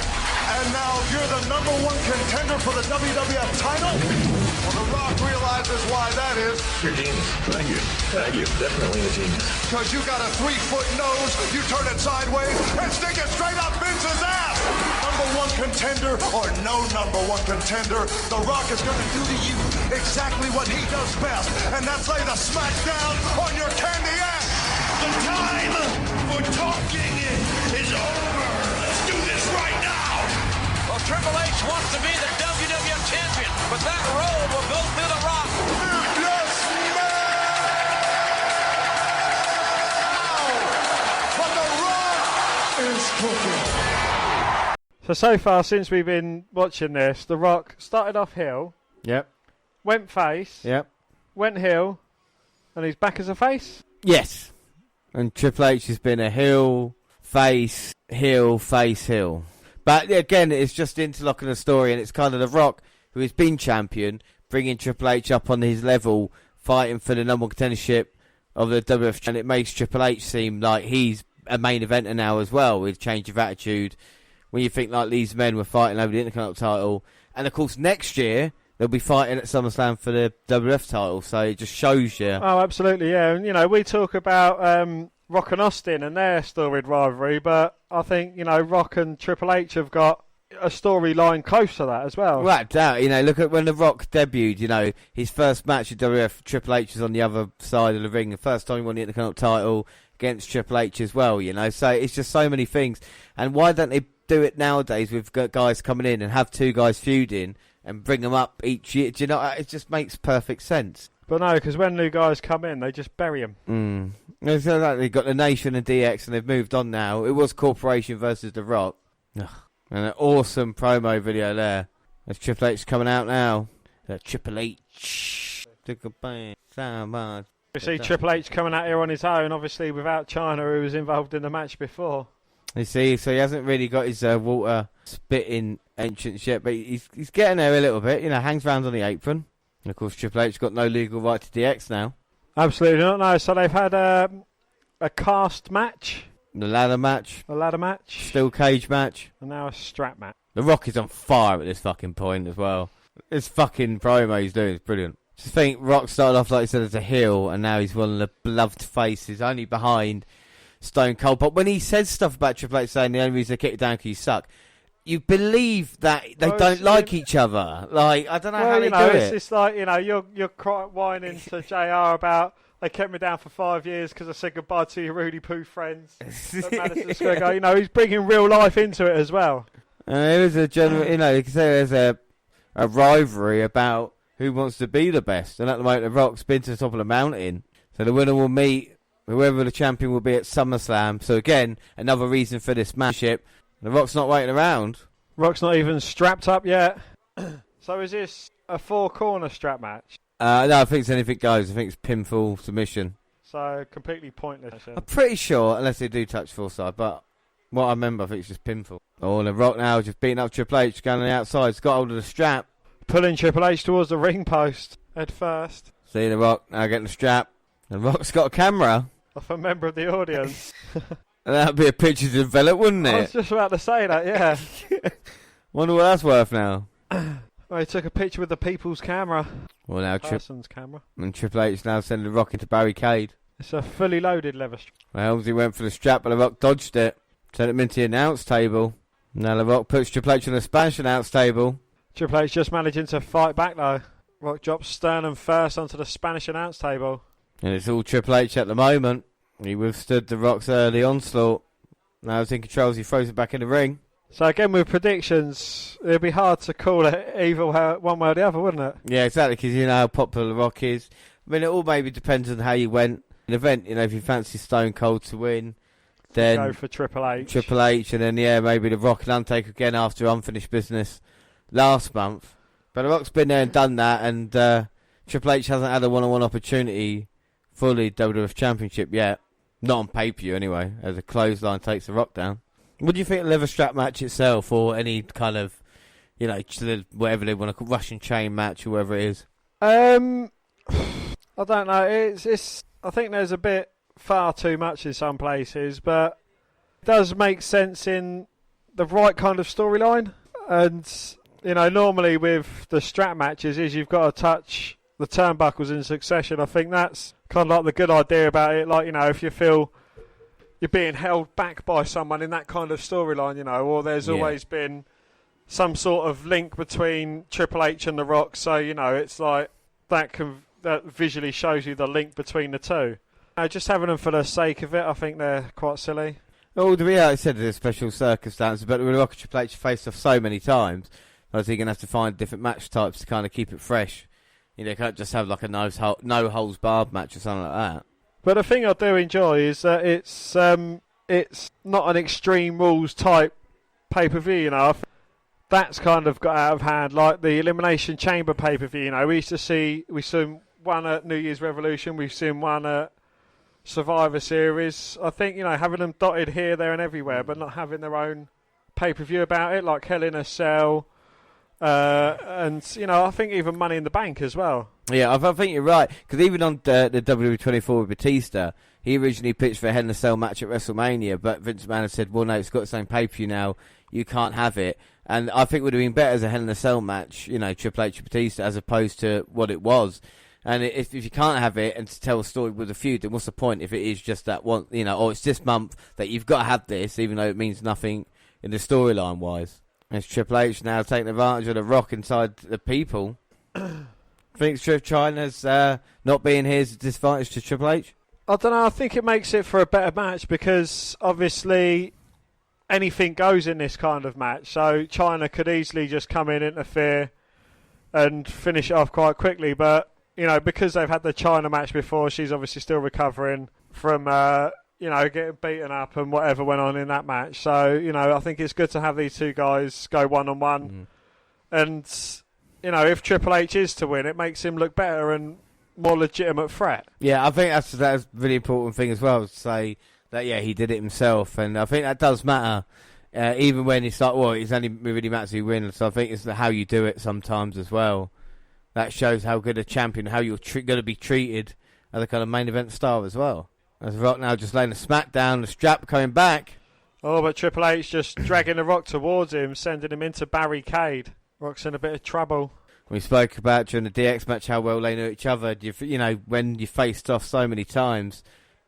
and now you're the #1 contender for the WWF title? Well, The Rock realizes why that is. You're a genius. Thank you. Thank you. Definitely a genius. Because you got a 3-foot nose, you turn it sideways, and stick it straight up Vince's ass! #1 contender or no #1 contender, The Rock is going to do to you exactly what he does best, and that's lay the smack down on your candy ass! The time for talking is over. Let's do this right now. Well, Triple H wants to be the WWF champion, but that road will go through The Rock. Yes, man! But The Rock is cooking. So far since we've been watching this, The Rock started off heel, Yep. went face, Yep. went heel, and he's back as a face. Yes. And Triple H has been a heel, face, heel, face, heel. But again, it's just interlocking the story, and it's kind of The Rock, who has been champion, bringing Triple H up on his level, fighting for the #1 contendership of the WWF, and it makes Triple H seem like he's a main eventer now as well, with change of attitude. When you think like these men were fighting over the Intercontinental title, and of course next year they'll be fighting at SummerSlam for the WWF title, so it just shows you. Oh, absolutely, yeah. And, you know, we talk about Rock and Austin and their storied rivalry, but I think, you know, Rock and Triple H have got a storyline close to that as well. Right, doubt. Look at when The Rock debuted. His first match at WF, Triple H was on the other side of the ring. The first time he won the Intercontinental title against Triple H as well. So it's just so many things. And why don't they do it nowadays with guys coming in and have two guys feuding and bring them up each year? Do you know? It just makes perfect sense. But no, because when new guys come in, they just bury them. So like they've got the Nation and DX, and they've moved on now. It was Corporation versus The Rock. Ugh. And an awesome promo video there. There's Triple H coming out now. Triple H. We see Triple H coming out here on his own, obviously without China, who was involved in the match before. You see, so he hasn't really got his water spitting entrance yet, but he's getting there a little bit. Hangs around on the apron. And of course, Triple H got no legal right to DX now. Absolutely not. No, so they've had a cast match. The ladder match. A ladder match. Steel cage match. And now a strap match. The Rock is on fire at this fucking point as well. This fucking promo he's doing is brilliant. Just think, Rock started off, like I said, as a heel, and now he's one of the beloved faces, only behind Stone Cold. But when he says stuff about Triple H saying the only reason they kick it down because you suck, you believe that they don't like each other. Like, I don't know how they do it. It's like, you're whining to JR about they kept me down for 5 years because I said goodbye to your Rudy Poo friends at Madison Square Garden. He's bringing real life into it as well. There is a general, you can say there's a rivalry about who wants to be the best. And at the moment, The Rock's been to the top of the mountain. So the winner will meet whoever the champion will be at SummerSlam. So again, another reason for this matchup. The Rock's not waiting around. Rock's not even strapped up yet. So is this a 4-corner strap match? No, I think it's anything goes. I think it's pinfall submission. So completely pointless. I'm pretty sure, unless they do touch full side, but what I remember, I think it's just pinfall. Oh, The Rock now just beating up Triple H, going on the outside. He's got hold of the strap. Pulling Triple H towards the ring post head first. See The Rock now getting the strap. The Rock's got a camera. Off a member of the audience. And that'd be a picture to develop, wouldn't it? I was just about to say that, yeah. Wonder what that's worth now. Well, he took a picture with the people's camera. Well, now person's camera. And Triple H now sending The Rock into barricade. It's a fully loaded leather strap. Well, he went for the strap, but The Rock dodged it. Sent him into the announce table. Now The Rock puts Triple H on the Spanish announce table. Triple H just managing to fight back, though. Rock drops sternum first onto the Spanish announce table. And it's all Triple H at the moment. He withstood The Rock's early onslaught. Now he's in control as he throws it back in the ring. So again, with predictions, it'd be hard to call it either one way or the other, wouldn't it? Yeah, exactly, because you know how popular The Rock is. I mean, it all maybe depends on how you went. An event, if you fancy Stone Cold to win, then go for Triple H. Triple H, and then, maybe The Rock and Undertaker again after unfinished business last month. But The Rock's been there and done that, and Triple H hasn't had a one-on-one opportunity for the WWF Championship yet. Not on pay-per-view, anyway, as a clothesline takes The Rock down. What do you think of the leather strap match itself, or any kind of, whatever they want to call Russian chain match, or whatever it is? I don't know. It's. I think there's a bit far too much in some places, but it does make sense in the right kind of storyline. And normally with the strap matches, is you've got to touch the turnbuckles in succession. I think that's kind of like the good idea about it. Like, if you feel you're being held back by someone in that kind of storyline, or there's always been some sort of link between Triple H and The Rock. So, it's like that visually shows you the link between the two. Just having them for the sake of it, I think they're quite silly. Oh, to be like I said, there's special circumstances, but with The Rock and Triple H faced off so many times, I think you're going to have to find different match types to kind of keep it fresh. You can't just have like a no holds barred match or something like that. But the thing I do enjoy is that it's not an Extreme Rules type pay-per-view, That's kind of got out of hand, like the Elimination Chamber pay-per-view, we've seen one at New Year's Revolution, we've seen one at Survivor Series. I think, having them dotted here, there and everywhere, but not having their own pay-per-view about it, like Hell in a Cell, and, I think even Money in the Bank as well. Yeah, I think you're right, because even on the WW24 with Batista, he originally pitched for a Hell in a Cell match at WrestleMania, but Vince McMahon said, well, no, it's got its own pay-per-view now, you can't have it. And I think it would have been better as a Hell in a Cell match, Triple H and Batista, as opposed to what it was. And if you can't have it and to tell a story with a feud, then what's the point if it is just that one, or it's this month that you've got to have this, even though it means nothing in the storyline-wise. It's Triple H now taking advantage of the Rock inside the people. Thinks China's not being here is a disadvantage to Triple H? I don't know. I think it makes it for a better match because obviously anything goes in this kind of match. So China could easily just come in, interfere, and finish it off quite quickly. But, you know, because they've had the China match before, she's obviously still recovering from, getting beaten up and whatever went on in that match. So, you know, I think it's good to have these two guys go one-on-one. And, you know, if Triple H is to win, it makes him look better and more legitimate threat. Yeah, I think that's a really important thing as well, to say that, yeah, he did it himself. And I think that does matter, even when it's like, well, it's only really matters who wins. So I think it's how you do it sometimes as well. That shows how good a champion, how you're going to be treated as a kind of main event star as well. As Rock now just laying a smack down, the strap coming back. Oh, but Triple H just dragging the Rock towards him, sending him into barricade. Rock's in a bit of trouble. We spoke about during the DX match how well they knew each other. You know, when you faced off so many times,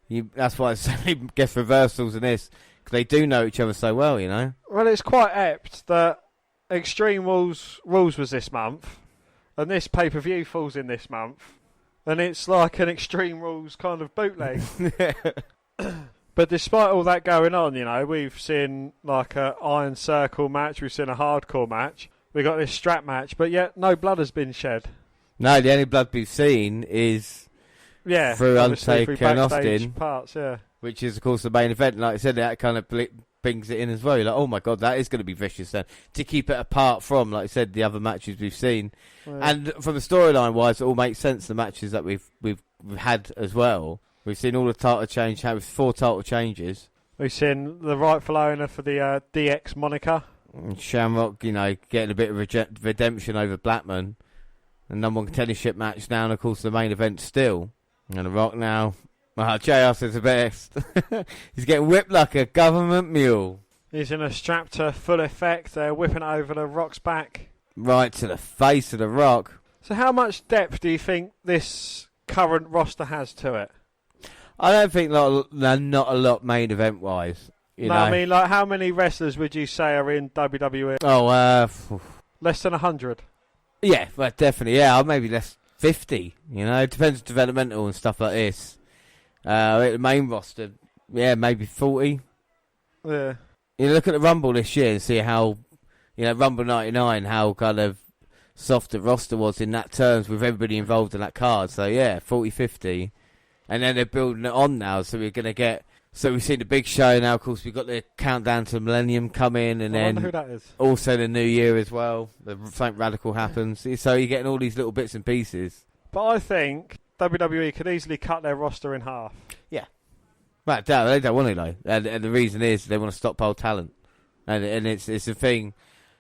that's why there's so many guest reversals in this, because they do know each other so well, you know. Well, it's quite apt that Extreme Rules was this month, and this pay-per-view falls in this month, and it's like an Extreme Rules kind of bootleg. But despite all that going on, you know, we've seen like an Iron Circle match, we've seen a hardcore match, we got this strap match, but yet no blood has been shed. No, the only blood we've seen is through Undertaker and Austin, parts, which is of course the main event. Like I said, that kind of brings it in as well. You're like, oh my god, that is going to be vicious then. To keep it apart from, like I said, the other matches we've seen, and from the storyline wise, it all makes sense. The matches that we've had as well. We've seen all the title change. Have 4 title changes. We've seen the rightful owner for the DX moniker. And Shamrock, you know, getting a bit of redemption over Blackman. The number 1 contendership match now, and of course the main event still. And the Rock now, JR says the best. He's getting whipped like a government mule. He's in a strap to full effect. They're whipping it over the Rock's back. Right to the face of the Rock. So how much depth do you think this current roster has to it? I don't think not a lot main event wise. You know? I mean, like, how many wrestlers would you say are in WWE? Oh, less than 100. Yeah, well, definitely. Yeah, maybe less 50. You know, it depends on developmental and stuff like this. The main roster, yeah, maybe 40. Yeah. You look at the Rumble this year and see how, you know, Rumble 99, how kind of soft the roster was in that terms with everybody involved in that card. So yeah, 40, 50. And then they're building it on now, so we're going to get... So we've seen the big show now, of course, we've got the countdown to Millennium come in, and I wonder who that is. Also the New Year as well. Something radical happens. So you're getting all these little bits and pieces. But I think WWE could easily cut their roster in half. Yeah. Right, they don't want to, though. And the reason is they want to stockpile talent. And it's a thing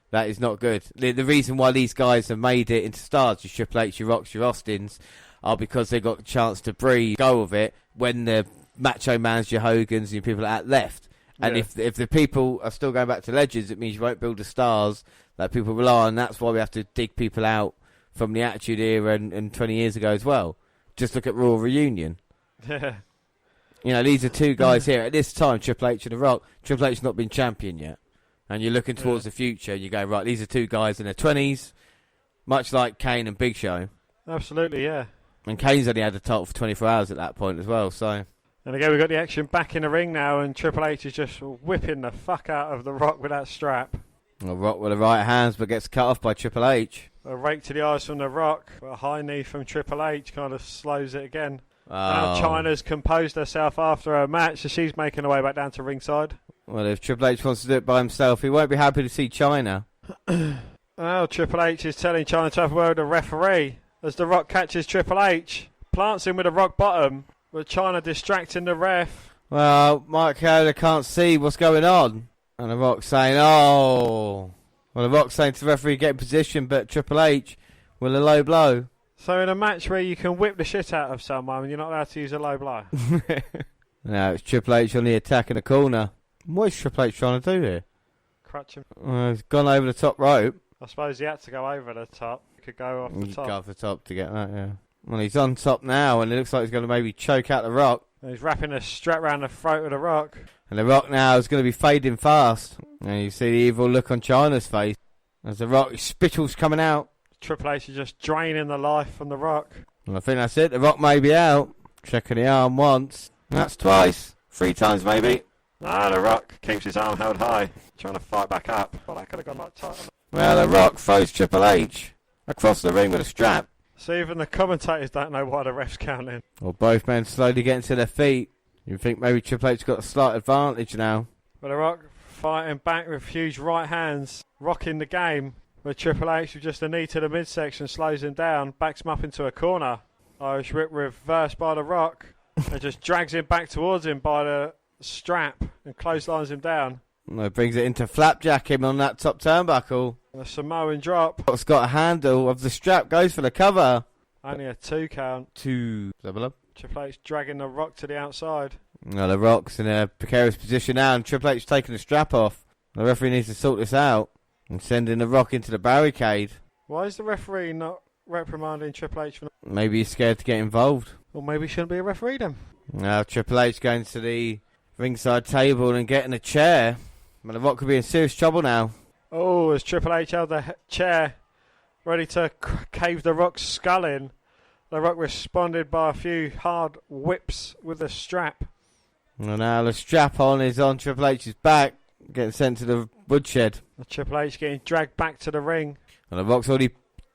that is not good. The reason why these guys have made it into stars, your Triple H, your Rocks, your Austins, are because they got a chance to breathe, go of it, when the Macho Mans, your Hogans, and your people like that left. And if the people are still going back to legends, it means you won't build the stars that people rely on. That's why we have to dig people out from the Attitude Era and 20 years ago as well. Just look at Raw Reunion. Yeah. You know, these are two guys here. At this time, Triple H and The Rock, Triple H's not been champion yet. And you're looking towards the future, and you go, right, these are two guys in their 20s, much like Kane and Big Show. Absolutely, yeah. And Kane's only had the title for 24 hours at that point as well, so... And again, we've got the action back in the ring now, and Triple H is just whipping the fuck out of The Rock with that strap. The Rock with the right hands, but gets cut off by Triple H. A rake to the eyes from The Rock, a high knee from Triple H kind of slows it again. Now Chyna's composed herself after her match, so she's making her way back down to ringside. Well, if Triple H wants to do it by himself, he won't be happy to see Chyna. Well, Triple H is telling Chyna to have a word with the referee as The Rock catches Triple H, plants him with a rock bottom, with Chyna distracting the ref. Well, Mike Howler can't see what's going on. And The Rock saying, oh. Well, The Rock saying to the referee, get in position, but Triple H with a low blow. So in a match where you can whip the shit out of someone, you're not allowed to use a low blow. Now it's Triple H on the attack in the corner. What is Triple H trying to do here? Crutch him. He's gone over the top rope. I suppose he had to go over the top. He could go off the top. Go off the top to get that, yeah. Well, he's on top now, and it looks like he's going to maybe choke out The Rock. And he's wrapping a strap around the throat of The Rock. And The Rock now is going to be fading fast. And you see the evil look on Chyna's face as The Rock spittle's coming out. Triple H is just draining the life from The Rock. And I think that's it. The Rock may be out. Checking the arm once. That's twice. 3 times maybe. No, The Rock keeps his arm held high, trying to fight back up. Well, that could have gone like tight. Well, The Rock throws Triple H across the ring with a strap. So even the commentators don't know why the ref's counting. Well, both men slowly getting to their feet. You think maybe Triple H got a slight advantage now. But The Rock fighting back with huge right hands, rocking the game. But Triple H with just a knee to the midsection slows him down, backs him up into a corner. Irish Whip reversed by The Rock. And just drags him back towards him by the strap and clotheslines him down. No, brings it into flapjack him on that top turnbuckle. And a Samoan drop. Rock's got a handle of the strap, goes for the cover. Only a 2 count. 2. Double up. Triple H dragging The Rock to the outside. Well, The Rock's in a precarious position now, and Triple H taking the strap off. The referee needs to sort this out and sending The Rock into the barricade. Why is the referee not reprimanding Triple H? Maybe he's scared to get involved. Or maybe he shouldn't be a referee then. Now Triple H going to the ringside table and getting a chair. Well, The Rock could be in serious trouble now. Oh, as Triple H held the chair ready to cave The Rock's skull in, The Rock responded by a few hard whips with a strap. Well, now the strap on is on Triple H's back, getting sent to the woodshed. Triple H getting dragged back to the ring. And The Rock's already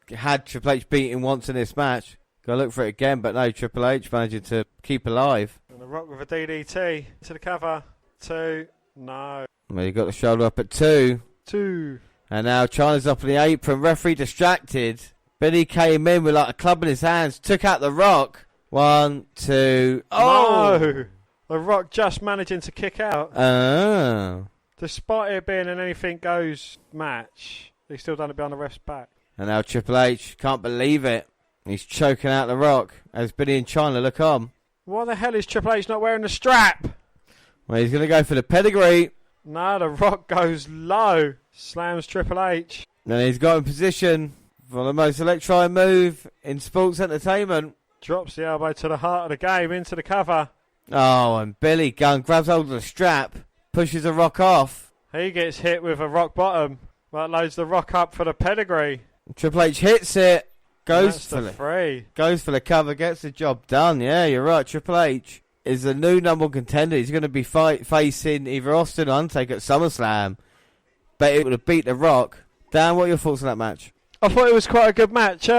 had Triple H beaten once in this match. Got to look for it again, but no, Triple H managing to keep alive. And The Rock with a DDT to the cover. 2. No. Well, he got the shoulder up at 2. 2. And now Chyna's up on the apron. Referee distracted. Billy came in with like a club in his hands. Took out The Rock. 1, 2. Oh! No! The Rock just managing to kick out. Oh. Despite it being an anything goes match, he's still done it behind the ref's back. And now Triple H can't believe it. He's choking out The Rock as Billy and Chyna look on. Why the hell is Triple H not wearing the strap? Well, he's going to go for the pedigree. No, The Rock goes low. Slams Triple H. And he's got in position for the most electrifying move in sports entertainment. Drops the elbow to the heart of the game into the cover. Oh, and Billy Gunn grabs hold of the strap, pushes The Rock off. He gets hit with a rock bottom. That loads The Rock up for the pedigree. Triple H hits it. Goes for the cover, gets the job done. Yeah, you're right. Triple H is the new number 1 contender. He's going to be facing either Austin or Undertaker at SummerSlam. But it would have beat The Rock. Dan, what are your thoughts on that match? I thought it was quite a good match.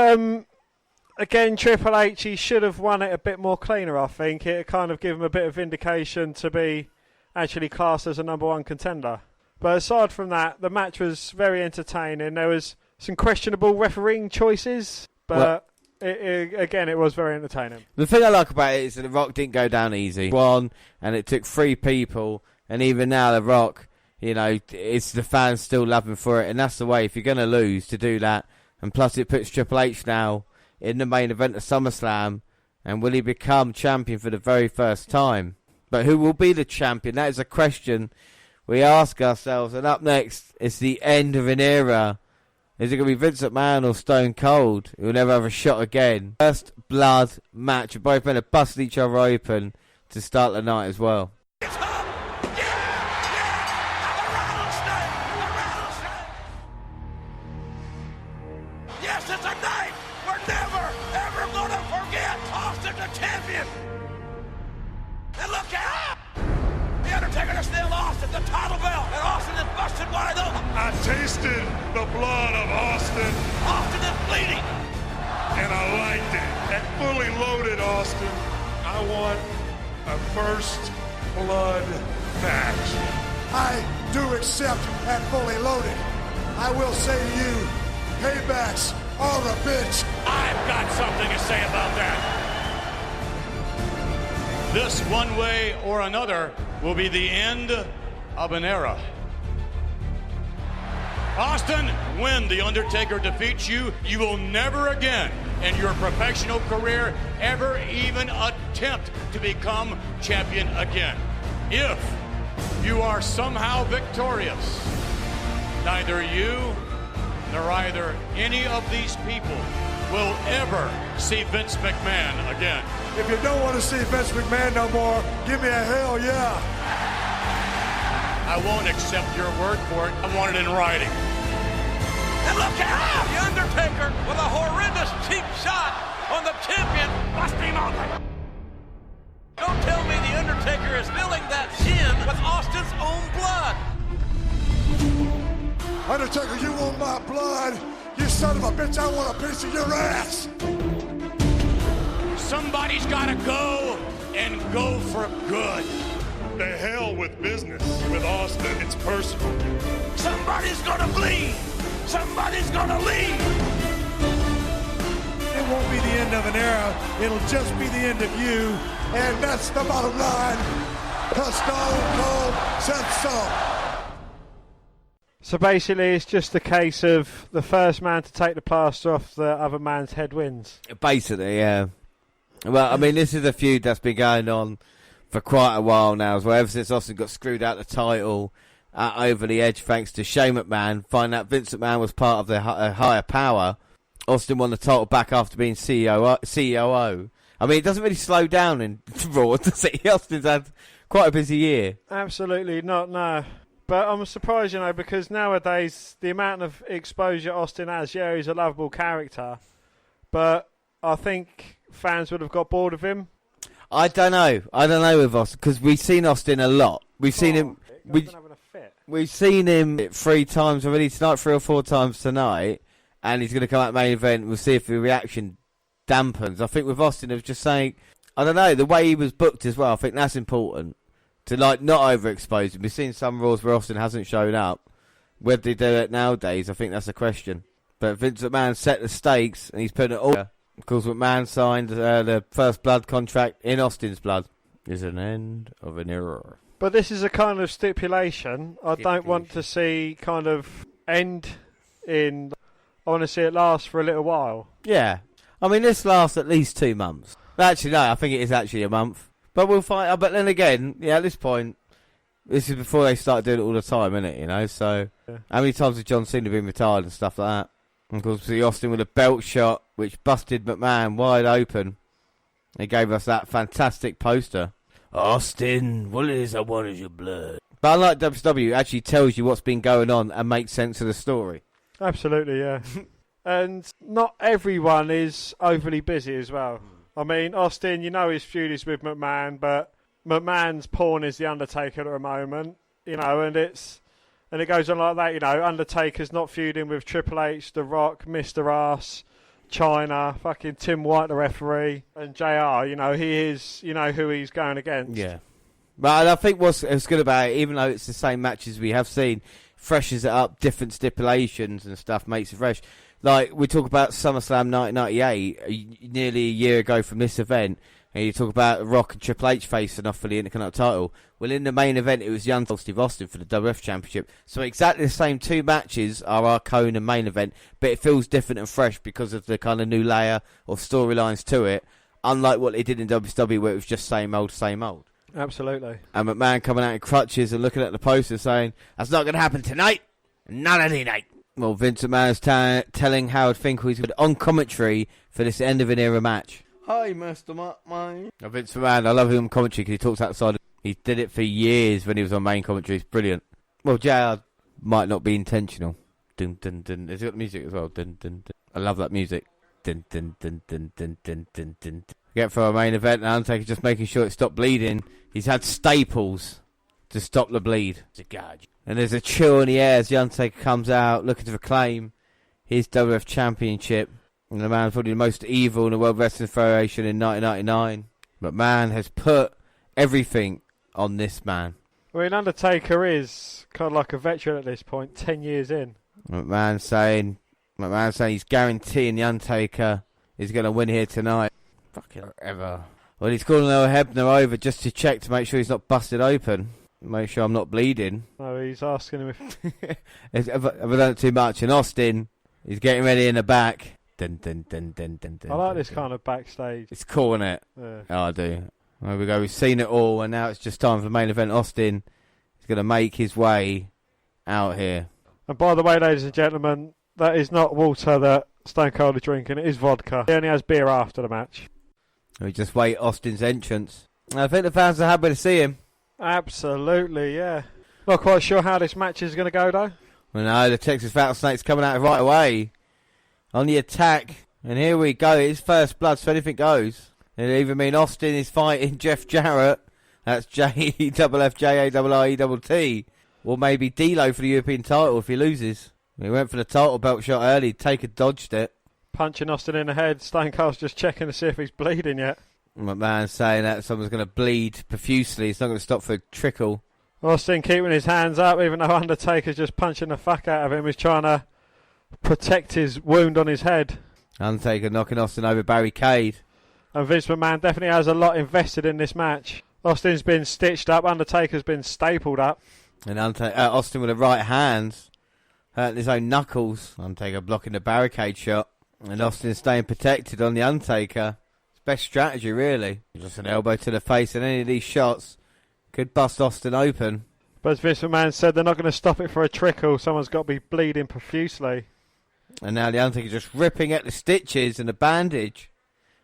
Again, Triple H, he should have won it a bit more cleaner, I think. It kind of gave him a bit of indication to be actually classed as a number 1 contender. But aside from that, the match was very entertaining. There was some questionable refereeing choices. But it was very entertaining. The thing I like about it is that The Rock didn't go down easy. One, and it took 3 people, and even now The Rock, you know, it's the fans still love him for it, and that's the way, if you're going to lose, to do that. And plus it puts Triple H now in the main event of SummerSlam, and will he become champion for the very first time? But who will be the champion? That is a question we ask ourselves. And up next, it's the end of an era. Is it going to be Vince McMahon or Stone Cold? Who will never have a shot again. First blood match. Both men have busted each other open to start the night as well. Yes, it's a night we're never, ever going to forget. Austin the champion. And look out! The Undertaker to steal Austin, the title belt, and Austin is busted wide open. I tasted the blood of Austin. Austin is bleeding. And I liked it. At fully loaded Austin, I want a first blood match. I do accept at fully loaded. I will say to you, paybacks are a bitch. I've got something to say about that. This, one way or another, will be the end of an era. Austin, when The Undertaker defeats you, you will never again in your professional career ever even attempt to become champion again. If you are somehow victorious, neither you nor either any of these people will ever see Vince McMahon again. If you don't want to see Vince McMahon no more, give me a hell yeah. I won't accept your word for it. I want it in writing. And look out! The Undertaker with a horrendous cheap shot on the champion. Bust him open. Don't tell me the Undertaker is filling that chin with Austin's own blood. Undertaker, you want my blood? You son of a bitch, I want a piece of your ass! Somebody's got to go and go for good. The hell with business. With Austin, it's personal. Somebody's gonna bleed. Somebody's gonna leave. It won't be the end of an era. It'll just be the end of you. And that's the bottom line. 'Cause Stone Cold said so. So basically, it's just a case of the first man to take the plaster off the other man's head wins. Basically, yeah. Well, I mean, this is a feud that's been going on for quite a while now as well. Ever since Austin got screwed out the title over the edge thanks to Shane McMahon, find out Vince McMahon was part of the higher power. Austin won the title back after being COO. I mean, it doesn't really slow down in Raw, does it? Austin's had quite a busy year. Absolutely not, no. But I'm surprised, because nowadays the amount of exposure Austin has, yeah, he's a lovable character. But I think fans would have got bored of him. I don't know with Austin, because we've seen Austin a lot. We've seen him. We've seen him 3 times already tonight, 3 or 4 times tonight, and he's going to come out main event. We'll see if the reaction dampens. I think with Austin, it was just saying, I don't know, the way he was booked as well. I think that's important to not overexpose him. We've seen some Raws where Austin hasn't shown up. Whether they do it nowadays, I think that's a question. But Vince McMahon set the stakes, and he's putting it all. Of course, McMahon signed the first blood contract in Austin's blood. Is an end of an era. But this is a kind of stipulation I don't want to see kind of end in. I want to see it last for a little while. Yeah. I mean, this lasts at least 2 months. Actually, no, I think it is actually a month. But we'll find. But then again, yeah, at this point, this is before they start doing it all the time, isn't it? So, how many times has John Cena been retired and stuff like that? And of course, the Austin with a belt shot, which busted McMahon wide open. They gave us that fantastic poster. Austin, what it is I want is your blood. But unlike WCW, it actually tells you what's been going on and makes sense of the story. Absolutely, yeah. And not everyone is overly busy as well. I mean, Austin, his feud is with McMahon, but McMahon's pawn is the Undertaker at the moment, and it goes on like that, Undertaker's not feuding with Triple H, The Rock, Mr. Ass, China, fucking Tim White, the referee, and JR, he is, who he's going against. Yeah. But I think what's good about it, even though it's the same matches we have seen, freshens it up, different stipulations and stuff, makes it fresh. Like, we talk about SummerSlam 1998, nearly a year ago from this event, and you talk about Rock and Triple H facing off for the Intercontinental title. Well, in the main event, it was young Steve Austin for the WF Championship. So exactly the same 2 matches are our Cone and main event, but it feels different and fresh because of the kind of new layer of storylines to it, unlike what they did in WCW where it was just same old, same old. Absolutely. And McMahon coming out in crutches and looking at the poster saying, that's not going to happen tonight, not any night. Well, Vince McMahon is telling Howard Finkel he's on commentary for this end of an era match. Hi, Mr. McMahon. Vince McMahon, I love him on commentary because he talks outside. He did it for years when he was on main commentary. It's brilliant. Well, JR might not be intentional. Dun, dun, dun. Has he got the music as well? Dun, dun, dun. I love that music. Dun, dun, dun, dun, dun, dun, dun, dun. Get for our main event, and Undertaker just making sure it stopped bleeding. He's had staples to stop the bleed. It's a gouge. And there's a chill in the air as the Undertaker comes out looking to reclaim his WF Championship. And the man probably the most evil in the World Wrestling Federation in 1999. McMahon has put everything on this man. I mean, Undertaker is kind of like a veteran at this point, 10 years in. McMahon saying he's guaranteeing the Undertaker is going to win here tonight. Fucking ever. Well, he's calling Noah Hebner over just to check to make sure he's not busted open. Make sure I'm not bleeding. No, he's asking him if... Have I done it too much? And Austin, he's getting ready in the back. Dun, dun, dun, dun, dun, dun, I like dun, this dun. kind of backstage. It's cool, isn't it? Yeah. Oh, I do. There we go. We've seen it all, and now it's just time for the main event. Austin is going to make his way out here. And by the way, ladies and gentlemen, that is not water that Stone Cold is drinking. It is vodka. He only has beer after the match. We just wait Austin's entrance. I think the fans are happy to see him. Absolutely, yeah. Not quite sure how this match is going to go, though. Well, no, the Texas Rattlesnake's coming out right away on the attack. And here we go. It's first blood, so anything goes. It'll either mean Austin is fighting Jeff Jarrett. That's JFFJARRETT. Or maybe D'Lo for the European title if he loses. He went for the title belt shot early. Taker dodged it. Punching Austin in the head. Stone Cold's just checking to see if he's bleeding yet. McMahon's saying that someone's going to bleed profusely. It's not going to stop for a trickle. Austin keeping his hands up, even though Undertaker's just punching the fuck out of him. He's trying to protect his wound on his head. Undertaker knocking Austin over barricade. And Vince McMahon definitely has a lot invested in this match. Austin's been stitched up. Undertaker's been stapled up. And Austin with the right hands, hurting his own knuckles. Undertaker blocking the barricade shot. And Austin staying protected on the Undertaker. It's best strategy, really. Just an elbow to the face, and any of these shots could bust Austin open. But as Vince McMahon said, they're not going to stop it for a trickle. Someone's got to be bleeding profusely. And now the Undertaker just ripping at the stitches and the bandage.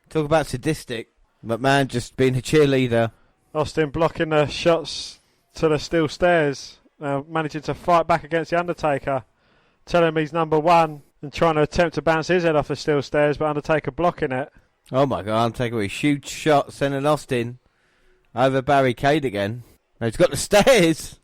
Talk about sadistic. McMahon just being a cheerleader. Austin blocking the shots to the steel stairs. Managing to fight back against the Undertaker. Telling him he's number one and trying to attempt to bounce his head off the steel stairs, but Undertaker blocking it. Oh my God, Undertaker with a huge shot sending Austin over barricade again. Now he's got the stairs.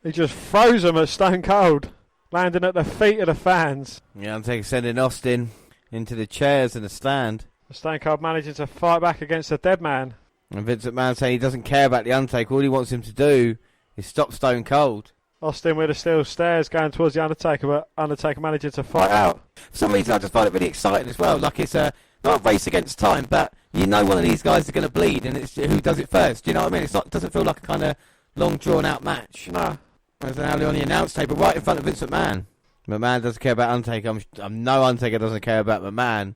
He just froze him at Stone Cold, landing at the feet of the fans. Yeah, Undertaker sending Austin into the chairs and the stand. Stone Cold managing to fight back against the dead man. And Vince McMahon saying he doesn't care about the Undertaker. All he wants him to do is stop Stone Cold. Austin with the steel stairs going towards the Undertaker, but Undertaker managing to fight out. For some reason I just find it really exciting as well. Like it's not a race against time, but you know one of these guys is going to bleed, and it's who does it first. Do you know what I mean? It doesn't feel like a kind of long drawn out match. No. There's an alley on the announce table right in front of Vince McMahon. McMahon doesn't care about Undertaker. I'm no Undertaker doesn't care about McMahon.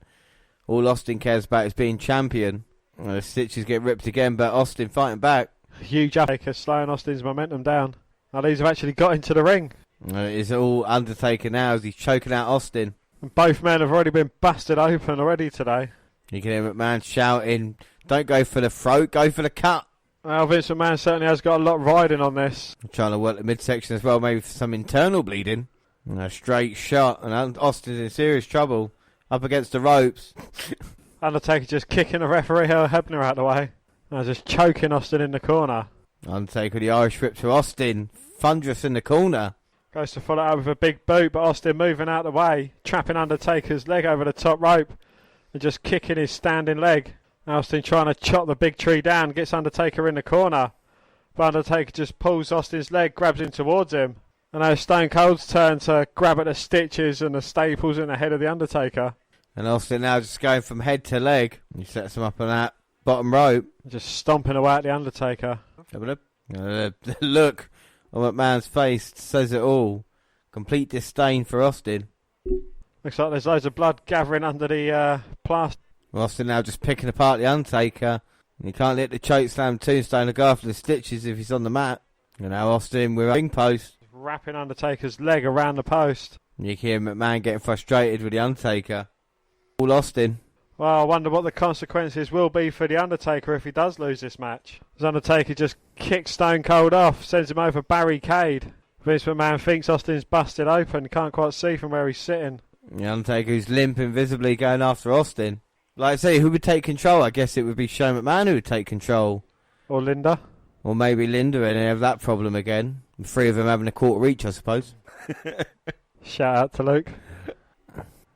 All Austin cares about is being champion. The stitches get ripped again, but Austin fighting back. Huge Undertaker slowing Austin's momentum down. Now these have actually got into the ring. It's all Undertaker now as he's choking out Austin. And both men have already been busted open already today. You can hear McMahon shouting, "Don't go for the throat, go for the cut." Well, Vince McMahon certainly has got a lot riding on this. Trying to work the midsection as well, maybe for some internal bleeding. And a straight shot, and Austin's in serious trouble. Up against the ropes. Undertaker just kicking the referee Earl Hebner out of the way. Now just choking Austin in the corner. Undertaker the Irish whip to Austin. Thunderous in the corner. Goes to follow up with a big boot, but Austin moving out of the way. Trapping Undertaker's leg over the top rope. And just kicking his standing leg. Austin trying to chop the big tree down. Gets Undertaker in the corner. But Undertaker just pulls Austin's leg, grabs him towards him. And now Stone Cold's turn to grab at the stitches and the staples in the head of the Undertaker. And Austin now just going from head to leg. He sets him up on that bottom rope. Just stomping away at the Undertaker. The look on McMahon's face says it all. Complete disdain for Austin. Looks like there's loads of blood gathering under the plaster. Austin now just picking apart the Undertaker. He can't hit the chokeslam tombstone or go after the stitches if he's on the mat. And now Austin with a ring post. Wrapping Undertaker's leg around the post. You can hear McMahon getting frustrated with the Undertaker. All Austin. Well, I wonder what the consequences will be for the Undertaker if he does lose this match. As Undertaker just kicks Stone Cold off, sends him over barricade. Vince McMahon thinks Austin's busted open, can't quite see from where he's sitting. The Undertaker who's limp invisibly going after Austin. Like I say, who would take control? I guess it would be Shane McMahon who would take control. Or Linda. Or maybe Linda, and they have that problem again. The three of them having a quarter each, I suppose. Shout out to Luke.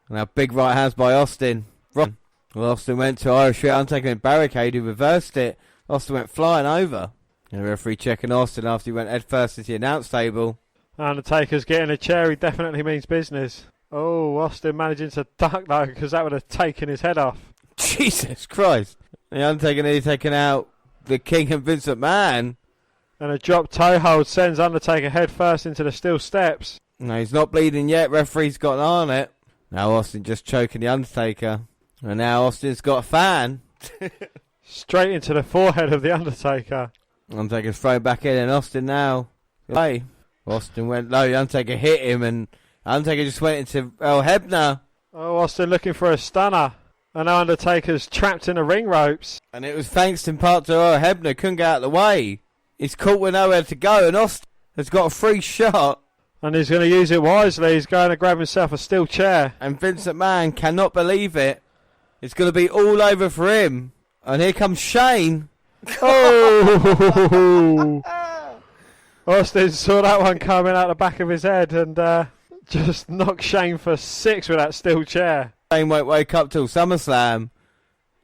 Now big right hands by Austin. Well, Austin went to Irish Whip, Undertaker in barricade, who reversed it. Austin went flying over. And the referee checking Austin after he went head first into the announce table. Undertaker's getting a chair, he definitely means business. Oh, Austin managing to duck though, because that would have taken his head off. Jesus Christ. The Undertaker nearly taking out the King and Vince McMahon. And a drop toe hold sends Undertaker head first into the steel steps. No, he's not bleeding yet. Referee's got an eye on it. Now Austin just choking the Undertaker. And now Austin's got a fan. Straight into the forehead of the Undertaker. Undertaker's thrown back in, and Austin now. Hey. Austin went low. The Undertaker hit him, and Undertaker just went into Earl Hebner. Oh, Austin looking for a stunner. And now Undertaker's trapped in the ring ropes. And it was thanks in part to Earl Hebner. Couldn't get out of the way. He's caught with nowhere to go, and has got a free shot. And he's going to use it wisely. He's going to grab himself a steel chair. And Vince McMahon cannot believe it. It's going to be all over for him. And here comes Shane. Oh! Austin saw that one coming out the back of his head and just knocked Shane for 6 with that steel chair. Shane won't wake up till SummerSlam.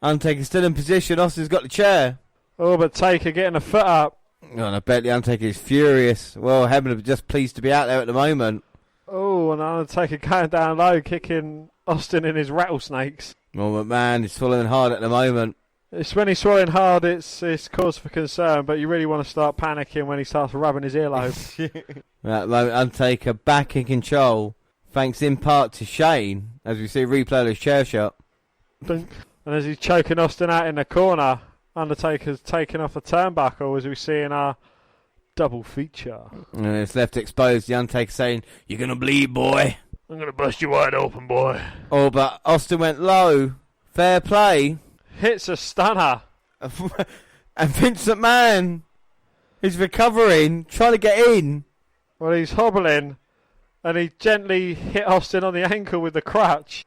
Undertaker's still in position. Austin's got the chair. Oh, but Taker getting a foot up. Oh, and I bet the Undertaker is furious. Well, Hebner just pleased to be out there at the moment. Oh, and Undertaker going down low, kicking Austin in his rattlesnakes. Well, McMahon is swallowing hard at the moment. It's when he's swallowing hard, it's cause for concern, but you really want to start panicking when he starts rubbing his earlobe. At the moment, Undertaker back in control, thanks in part to Shane, as we see a replay of his chair shot. And as he's choking Austin out in the corner, Undertaker's taking off the turnbuckle, as we see in our double feature. And it's left exposed, the Undertaker saying, "You're going to bleed, boy. I'm going to bust you wide open, boy." Oh, but Austin went low. Fair play. Hits a stunner. And Vince McMahon is recovering, trying to get in. Well, he's hobbling, and he gently hit Austin on the ankle with the crutch.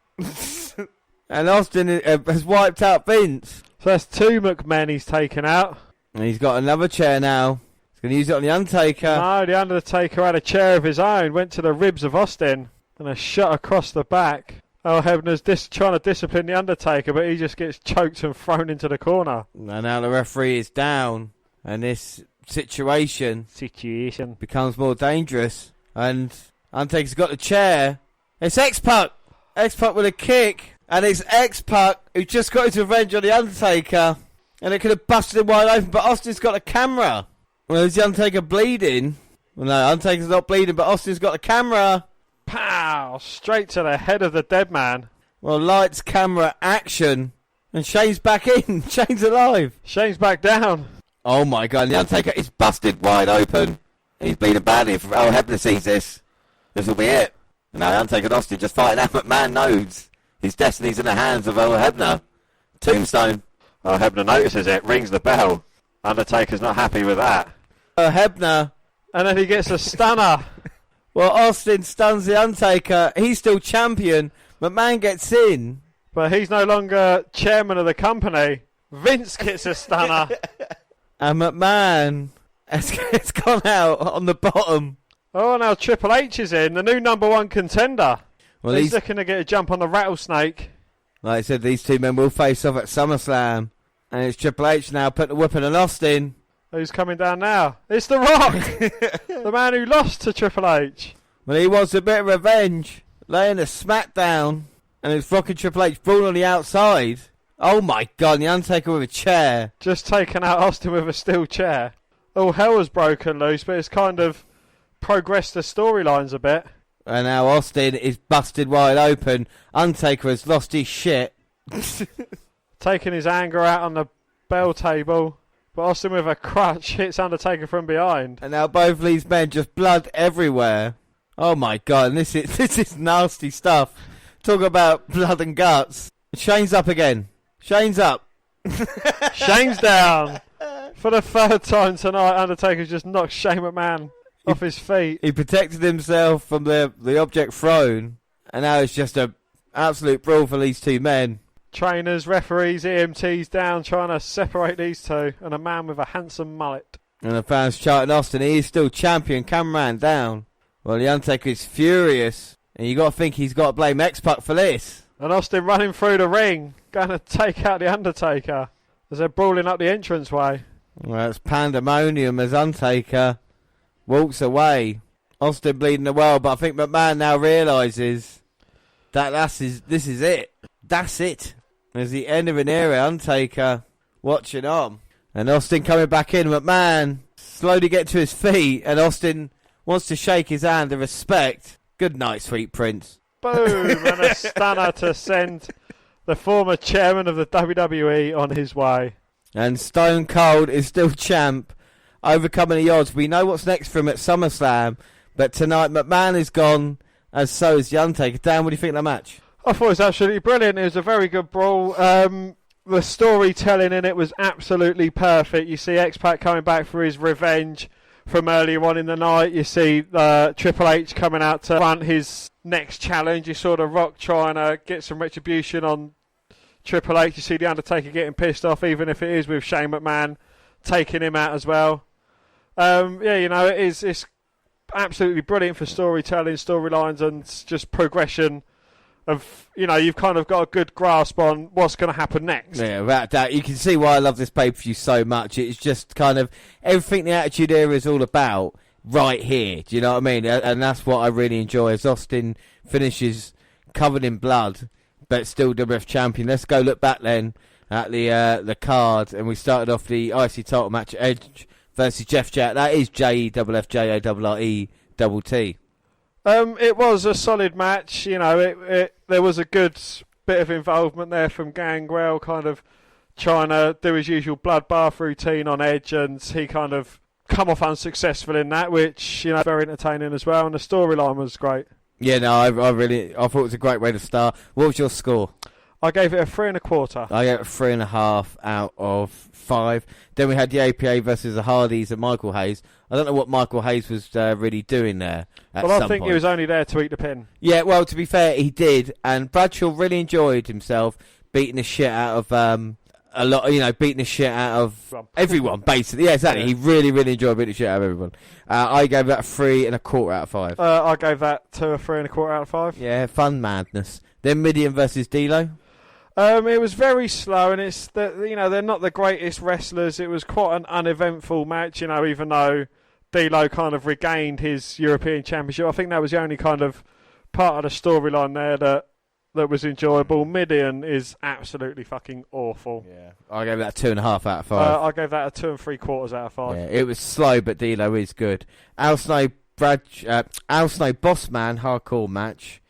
And Austin has wiped out Vince. So that's 2 McMahon he's taken out. And he's got another chair now. He's going to use it on the Undertaker. No, the Undertaker had a chair of his own, went to the ribs of Austin, and a shot across the back. Oh, Hebner's trying to discipline the Undertaker, but he just gets choked and thrown into the corner. And now the referee is down, and this situation becomes more dangerous. And Undertaker's got the chair. It's X-Pac. X-Pac with a kick. And it's X-Pac who just got his revenge on the Undertaker. And it could have busted him wide open, but Austin's got a camera. Well, is the Undertaker bleeding? Well, no, Undertaker's not bleeding, but Austin's got a camera. Pow! Straight to the head of the dead man. Well, lights, camera, action. And Shane's back in. Shane's alive. Shane's back down. Oh, my God. The Undertaker is busted wide open. He's bleeding badly. If Earl Hebner sees this, this will be it. And now the Undertaker and Austin just fighting out. McMahon knows his destiny's in the hands of Earl Hebner. Tombstone. Earl Hebner notices it, rings the bell. Undertaker's not happy with that. Earl Hebner. And then he gets a stunner. Well, Austin stuns the Undertaker. He's still champion. McMahon gets in. But he's no longer chairman of the company. Vince gets a stunner. And McMahon has gone out on the bottom. Oh, now Triple H is in, the new #1 contender. Well, he's looking to get a jump on the rattlesnake. Like I said, these 2 men will face off at SummerSlam. And it's Triple H now putting the whipping on Austin. Who's coming down now? It's The Rock! The man who lost to Triple H. Well, he wants a bit of revenge. Laying a smackdown. And it's Rock and Triple H brawling on the outside. Oh my God, the Undertaker with a chair. Just taking out Austin with a steel chair. All hell has broken loose, but it's kind of progressed the storylines a bit. And now Austin is busted wide open. Undertaker has lost his shit. Taking his anger out on the bell table. But Austin with a crutch hits Undertaker from behind. And now both of these men, just blood everywhere. Oh my God, and this is nasty stuff. Talk about blood and guts. Shane's up again. Shane's up. Shane's down. For the 3rd time tonight, Undertaker's just knocked Shane McMahon off his feet. He protected himself from the object thrown. And now it's just an absolute brawl for these 2 men. Trainers, referees, EMTs down, trying to separate these 2. And a man with a handsome mullet. And the fans chanting Austin. He is still champion. Cameraman down. Well, the Undertaker is furious. And you got to think he's got to blame X-Pac for this. And Austin running through the ring. Going to take out the Undertaker. As they're brawling up the entranceway. Well, it's pandemonium as Undertaker walks away. Austin bleeding the well, but I think McMahon now realises that this is it. That's it. There's the end of an era. Undertaker watching on. And Austin coming back in. McMahon slowly getting to his feet. And Austin wants to shake his hand of respect. Good night, sweet prince. Boom. And a stunner to send the former chairman of the WWE on his way. And Stone Cold is still champ, overcoming the odds. We know what's next for him at SummerSlam, but tonight McMahon is gone, as so is the Undertaker. Dan, what do you think of that match? I thought it was absolutely brilliant. It was a very good brawl. The storytelling in it was absolutely perfect. You see X-Pac coming back for his revenge from earlier on in the night. You see Triple H coming out to front his next challenge. You saw The Rock trying to get some retribution on Triple H. You see The Undertaker getting pissed off, even if it is with Shane McMahon taking him out as well. It's absolutely brilliant for storytelling, storylines, and just progression of, you've kind of got a good grasp on what's going to happen next. Yeah, without doubt. You can see why I love this pay-per-view so much. It's just kind of everything the Attitude Era is all about right here. Do you know what I mean? And that's what I really enjoy, as Austin finishes covered in blood, but still WWF champion. Let's go look back then at the card, and we started off the IC title match, Edge versus Jeff Jarrett. That is JEFFJARRETT. It was a solid match. There was a good bit of involvement there from Gangrel, kind of trying to do his usual bloodbath routine on Edge, and he kind of come off unsuccessful in that, which very entertaining as well. And the storyline was great. Yeah, no, I thought it was a great way to start. What was your score? I gave it a 3 1/4. I gave it a 3.5 out of 5. Then we had the APA versus the Hardys and Michael Hayes. I don't know what Michael Hayes was really doing there. I think he was only there to eat the pin. Yeah, well, to be fair, he did, and Bradshaw really enjoyed himself beating the shit out of beating the shit out of everyone, basically. Yeah, exactly. He really, really enjoyed beating the shit out of everyone. I gave that a 3 1/4 out of 5. I gave that to a 3 1/4 out of 5. Yeah, fun madness. Then Midian versus D'Lo. It was very slow, and they're not the greatest wrestlers. It was quite an uneventful match, even though D'Lo kind of regained his European Championship. I think that was the only kind of part of the storyline there that was enjoyable. Midian is absolutely fucking awful. Yeah, I gave that 2.5 out of 5. I gave that a 2 3/4 out of 5. Yeah, it was slow, but D'Lo is good. Al Snow Bossman hardcore match.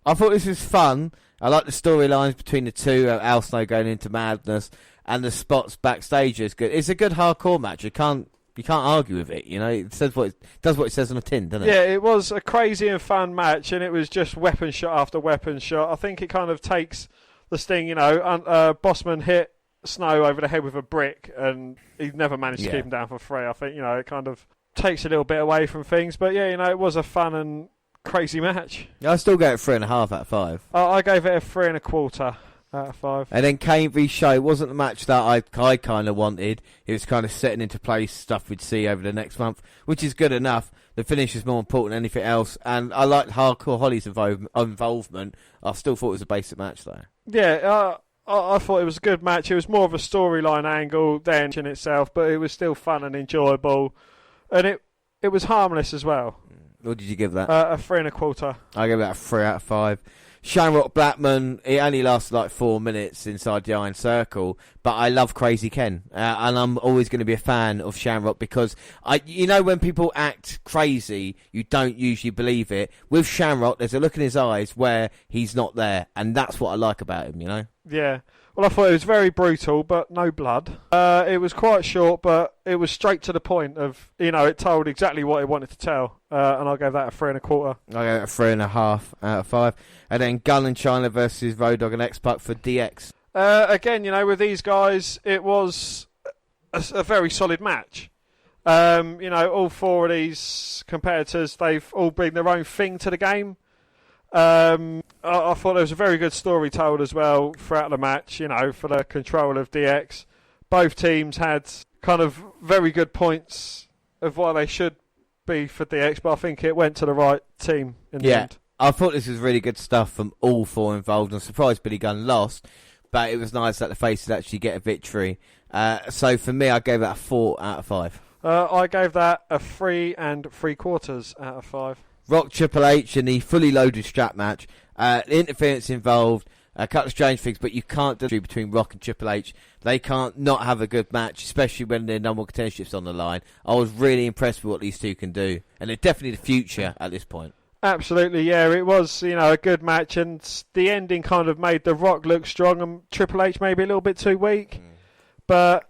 I thought this was fun. I like the storylines between the two. Al Snow going into madness, and the spots backstage is good. It's a good hardcore match. You can't argue with it. It says it does what it says on the tin, doesn't it? Yeah, it was a crazy and fun match, and it was just weapon shot after weapon shot. I think it kind of takes the sting. Bossman hit Snow over the head with a brick, and he never managed to keep him down for 3. I think it kind of takes a little bit away from things, but yeah, it was a fun and crazy match. I still gave it 3.5 out of 5. I gave it a 3 1/4 out of 5. And then Kane v Show. It wasn't the match that I kind of wanted. It was kind of setting into place stuff we'd see over the next month, which is good enough. The finish is more important than anything else, and I liked Hardcore Holly's involvement. I still thought it was a basic match though. Yeah, I thought it was a good match. It was more of a storyline angle than in itself, but it was still fun and enjoyable, and it was harmless as well. What did you give that? A 3 1/4. I gave that a 3 out of 5. Shamrock Blackman, it only lasted like 4 minutes inside the Iron Circle, but I love Crazy Ken, and I'm always going to be a fan of Shamrock because when people act crazy, you don't usually believe it. With Shamrock, there's a look in his eyes where he's not there, and that's what I like about him. Yeah. Well, I thought it was very brutal, but no blood. It was quite short, but it was straight to the point of, it told exactly what it wanted to tell. And I gave that a 3 1/4. I gave it a 3.5 out of 5. And then Gunn and China versus Road Dogg and X-Pac for DX. Again, with these guys, it was a very solid match. All 4 of these competitors, they've all bring their own thing to the game. I thought there was a very good story told as well throughout the match, for the control of DX. Both teams had kind of very good points of why they should be for DX, but I think it went to the right team in the end. I thought this was really good stuff from all 4 involved. I'm surprised Billy Gunn lost, but it was nice that the faces actually get a victory. So for me, I gave that a 4 out of 5. I gave that a 3 3/4 out of 5. Rock Triple H in the fully loaded strap match. Interference involved, a couple of strange things, but you can't do between Rock and Triple H. They can't not have a good match, especially when their number 1 contendership's on the line. I was really impressed with what these two can do, and they're definitely the future at this point. Absolutely, yeah. It was, a good match, and the ending kind of made The Rock look strong and Triple H maybe a little bit too weak. But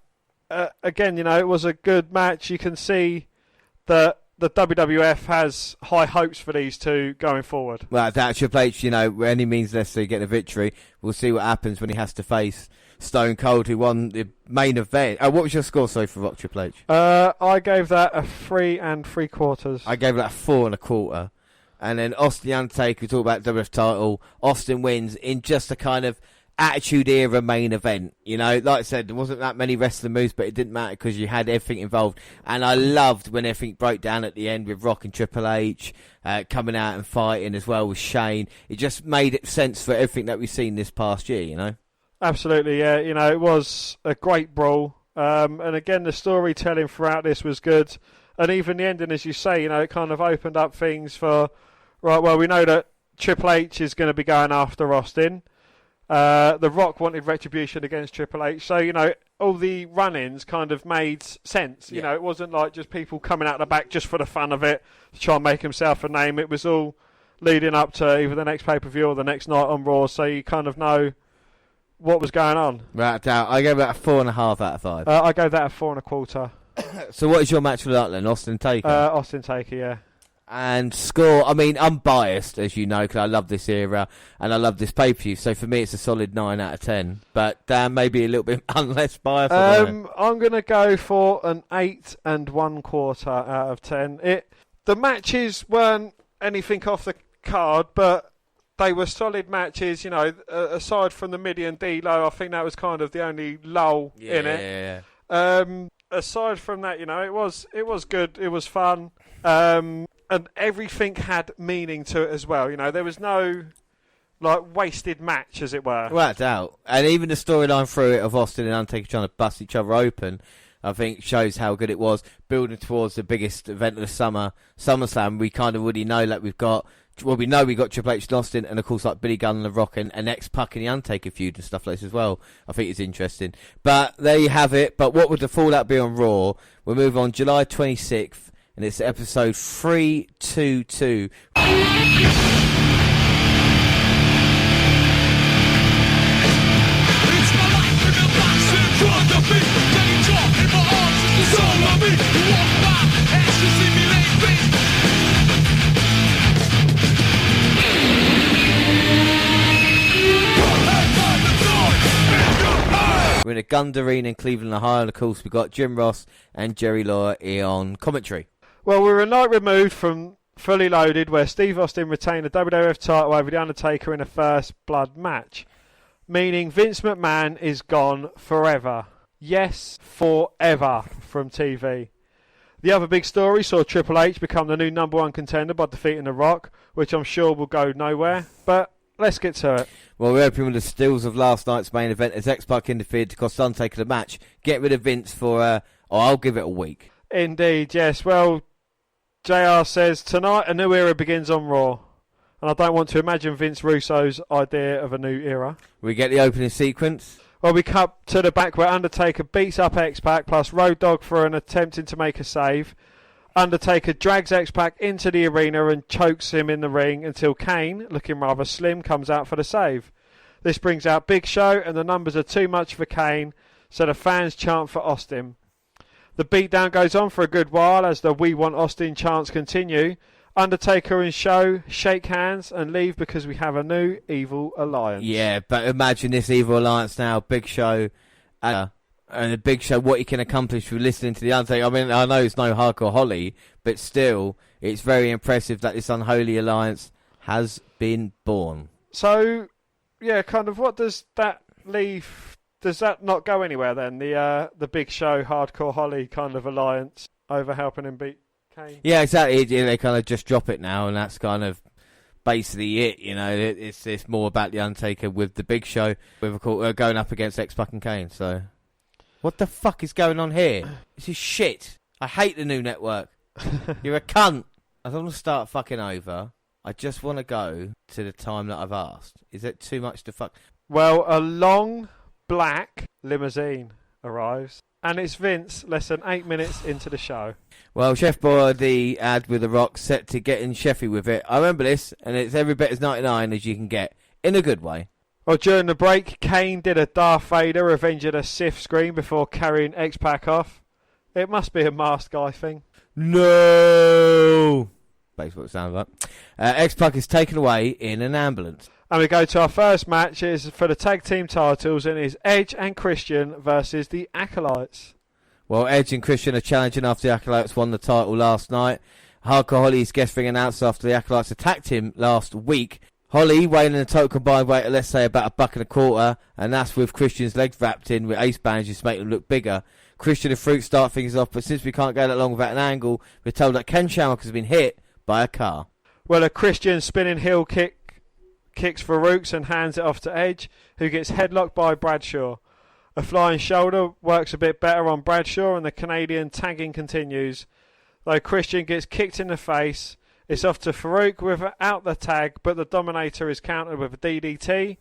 again, it was a good match. You can see that the WWF has high hopes for these two going forward. Well, that Triple H, any means necessary to get a victory. We'll see what happens when he has to face Stone Cold, who won the main event. What was your score, sorry, for Rock Triple H? I gave that a 3 3/4. I gave that a 4 1/4. And then Austin the Undertaker, we talk about WWF title. Austin wins in just a kind of Attitude Era main event. You know, like I said, there wasn't that many wrestling moves, but it didn't matter because you had everything involved. And I loved when everything broke down at the end with Rock and Triple H coming out and fighting as well with Shane. It just made sense for everything that we've seen this past year, you know? Absolutely, yeah. You know, it was a great brawl. And again, the storytelling throughout this was good. And even the ending, as you say, you know, it kind of opened up things for, right, well, we know that Triple H is going to be going after Austin. The Rock wanted retribution against Triple H. So, you know, all the run-ins kind of made sense. You know, it wasn't like just people coming out the back just for the fun of it to try and make himself a name. It was all leading up to either the next pay-per-view or the next night on Raw. So you kind of know what was going on. Right, I gave that a 4.5 out of 5. I gave that a 4 1/4. So what is your match for that then? Austin Taker? Austin Taker, yeah. And score, I mean, I'm biased, as you know, because I love this era and I love this pay-per-view. So for me, it's a solid 9 out of 10. But Dan may be a little bit less biased. I'm going to go for an 8 1/4 out of 10. The matches weren't anything off the card, but they were solid matches. You know, aside from the midi and D-Lo, I think that was kind of the only lull in it. Aside from that, you know, it was good. It was fun. And everything had meaning to it as well. You know, there was no like wasted match, as it were. Without doubt. And even the storyline through it of Austin and Undertaker trying to bust each other open, I think shows how good it was. Building towards the biggest event of the summer, SummerSlam, we kind of already know that we got Triple H and Austin, and of course like Billy Gunn and The Rock and X-Pac and the Undertaker feud and stuff like this as well. I think it's interesting. But there you have it. But what would the fallout be on Raw? We'll move on July 26th. And it's episode 322. We're in a Gund Arena in Cleveland, Ohio, and of course we've got Jim Ross and Jerry Lawler on commentary. Well, we're a night removed from Fully Loaded, where Steve Austin retained the WWF title over The Undertaker in a first blood match, meaning Vince McMahon is gone forever. Yes, forever from TV. The other big story saw Triple H become the new #1 contender by defeating The Rock, which I'm sure will go nowhere, but let's get to it. Well, we open with the stills of last night's main event as X-Pac interfered to cost Undertaker the match. Get rid of Vince for, I'll give it a week. Indeed, yes. Well, JR says, tonight a new era begins on Raw. And I don't want to imagine Vince Russo's idea of a new era. We get the opening sequence. Well, we cut to the back where Undertaker beats up X-Pac plus Road Dogg for an attempting to make a save. Undertaker drags X-Pac into the arena and chokes him in the ring until Kane, looking rather slim, comes out for the save. This brings out Big Show and the numbers are too much for Kane, so the fans chant for Austin. The beatdown goes on for a good while as the We Want Austin chants continue. Undertaker and Show shake hands and leave because we have a new evil alliance. Yeah, but imagine this evil alliance now. Big Show and the Big Show, what he can accomplish with listening to the Undertaker. I mean, I know it's no Hardcore Holly, but still, it's very impressive that this unholy alliance has been born. So, yeah, kind of what does that leave? Does that not go anywhere then? The Big Show, Hardcore Holly kind of alliance over helping him beat Kane? Yeah, exactly. They kind of just drop it now, and that's kind of basically it. You know, it's more about the Undertaker with the Big Show, with going up against X-Pac and Kane. So, what the fuck is going on here? This is shit. I hate the new network. You're a cunt. I don't want to start fucking over. I just want to go to the time that I've asked. Is it too much to fuck? Well, a long black limousine arrives, and it's Vince less than 8 minutes into the show. Well, Chef Boyardee ad with The Rock set to get in Sheffy with it. I remember this, and it's every bit as 99 as you can get, in a good way. Well, during the break, Kane did a Darth Vader avenging a Sith scream before carrying X-Pac off. It must be a masked guy thing. No! Basically what it sounds like. X-Pac is taken away in an ambulance. And we go to our first match. It is for the tag team titles, and it is Edge and Christian versus the Acolytes. Well, Edge and Christian are challenging after the Acolytes won the title last night. Hardcore Holly's guest ring announced after the Acolytes attacked him last week. Holly weighing in a total combined weight of, let's say, about $1.25, and that's with Christian's legs wrapped in with ace bandages to make them look bigger. Christian and Fruit start things off, but since we can't go that long without an angle, we're told that Ken Shamrock has been hit by a car. Well, a Christian spinning heel kicks Farouk's and hands it off to Edge, who gets headlocked by Bradshaw. A flying shoulder works a bit better on Bradshaw, and the Canadian tagging continues. Though Christian gets kicked in the face, it's off to Farouk without the tag, but the Dominator is countered with a DDT.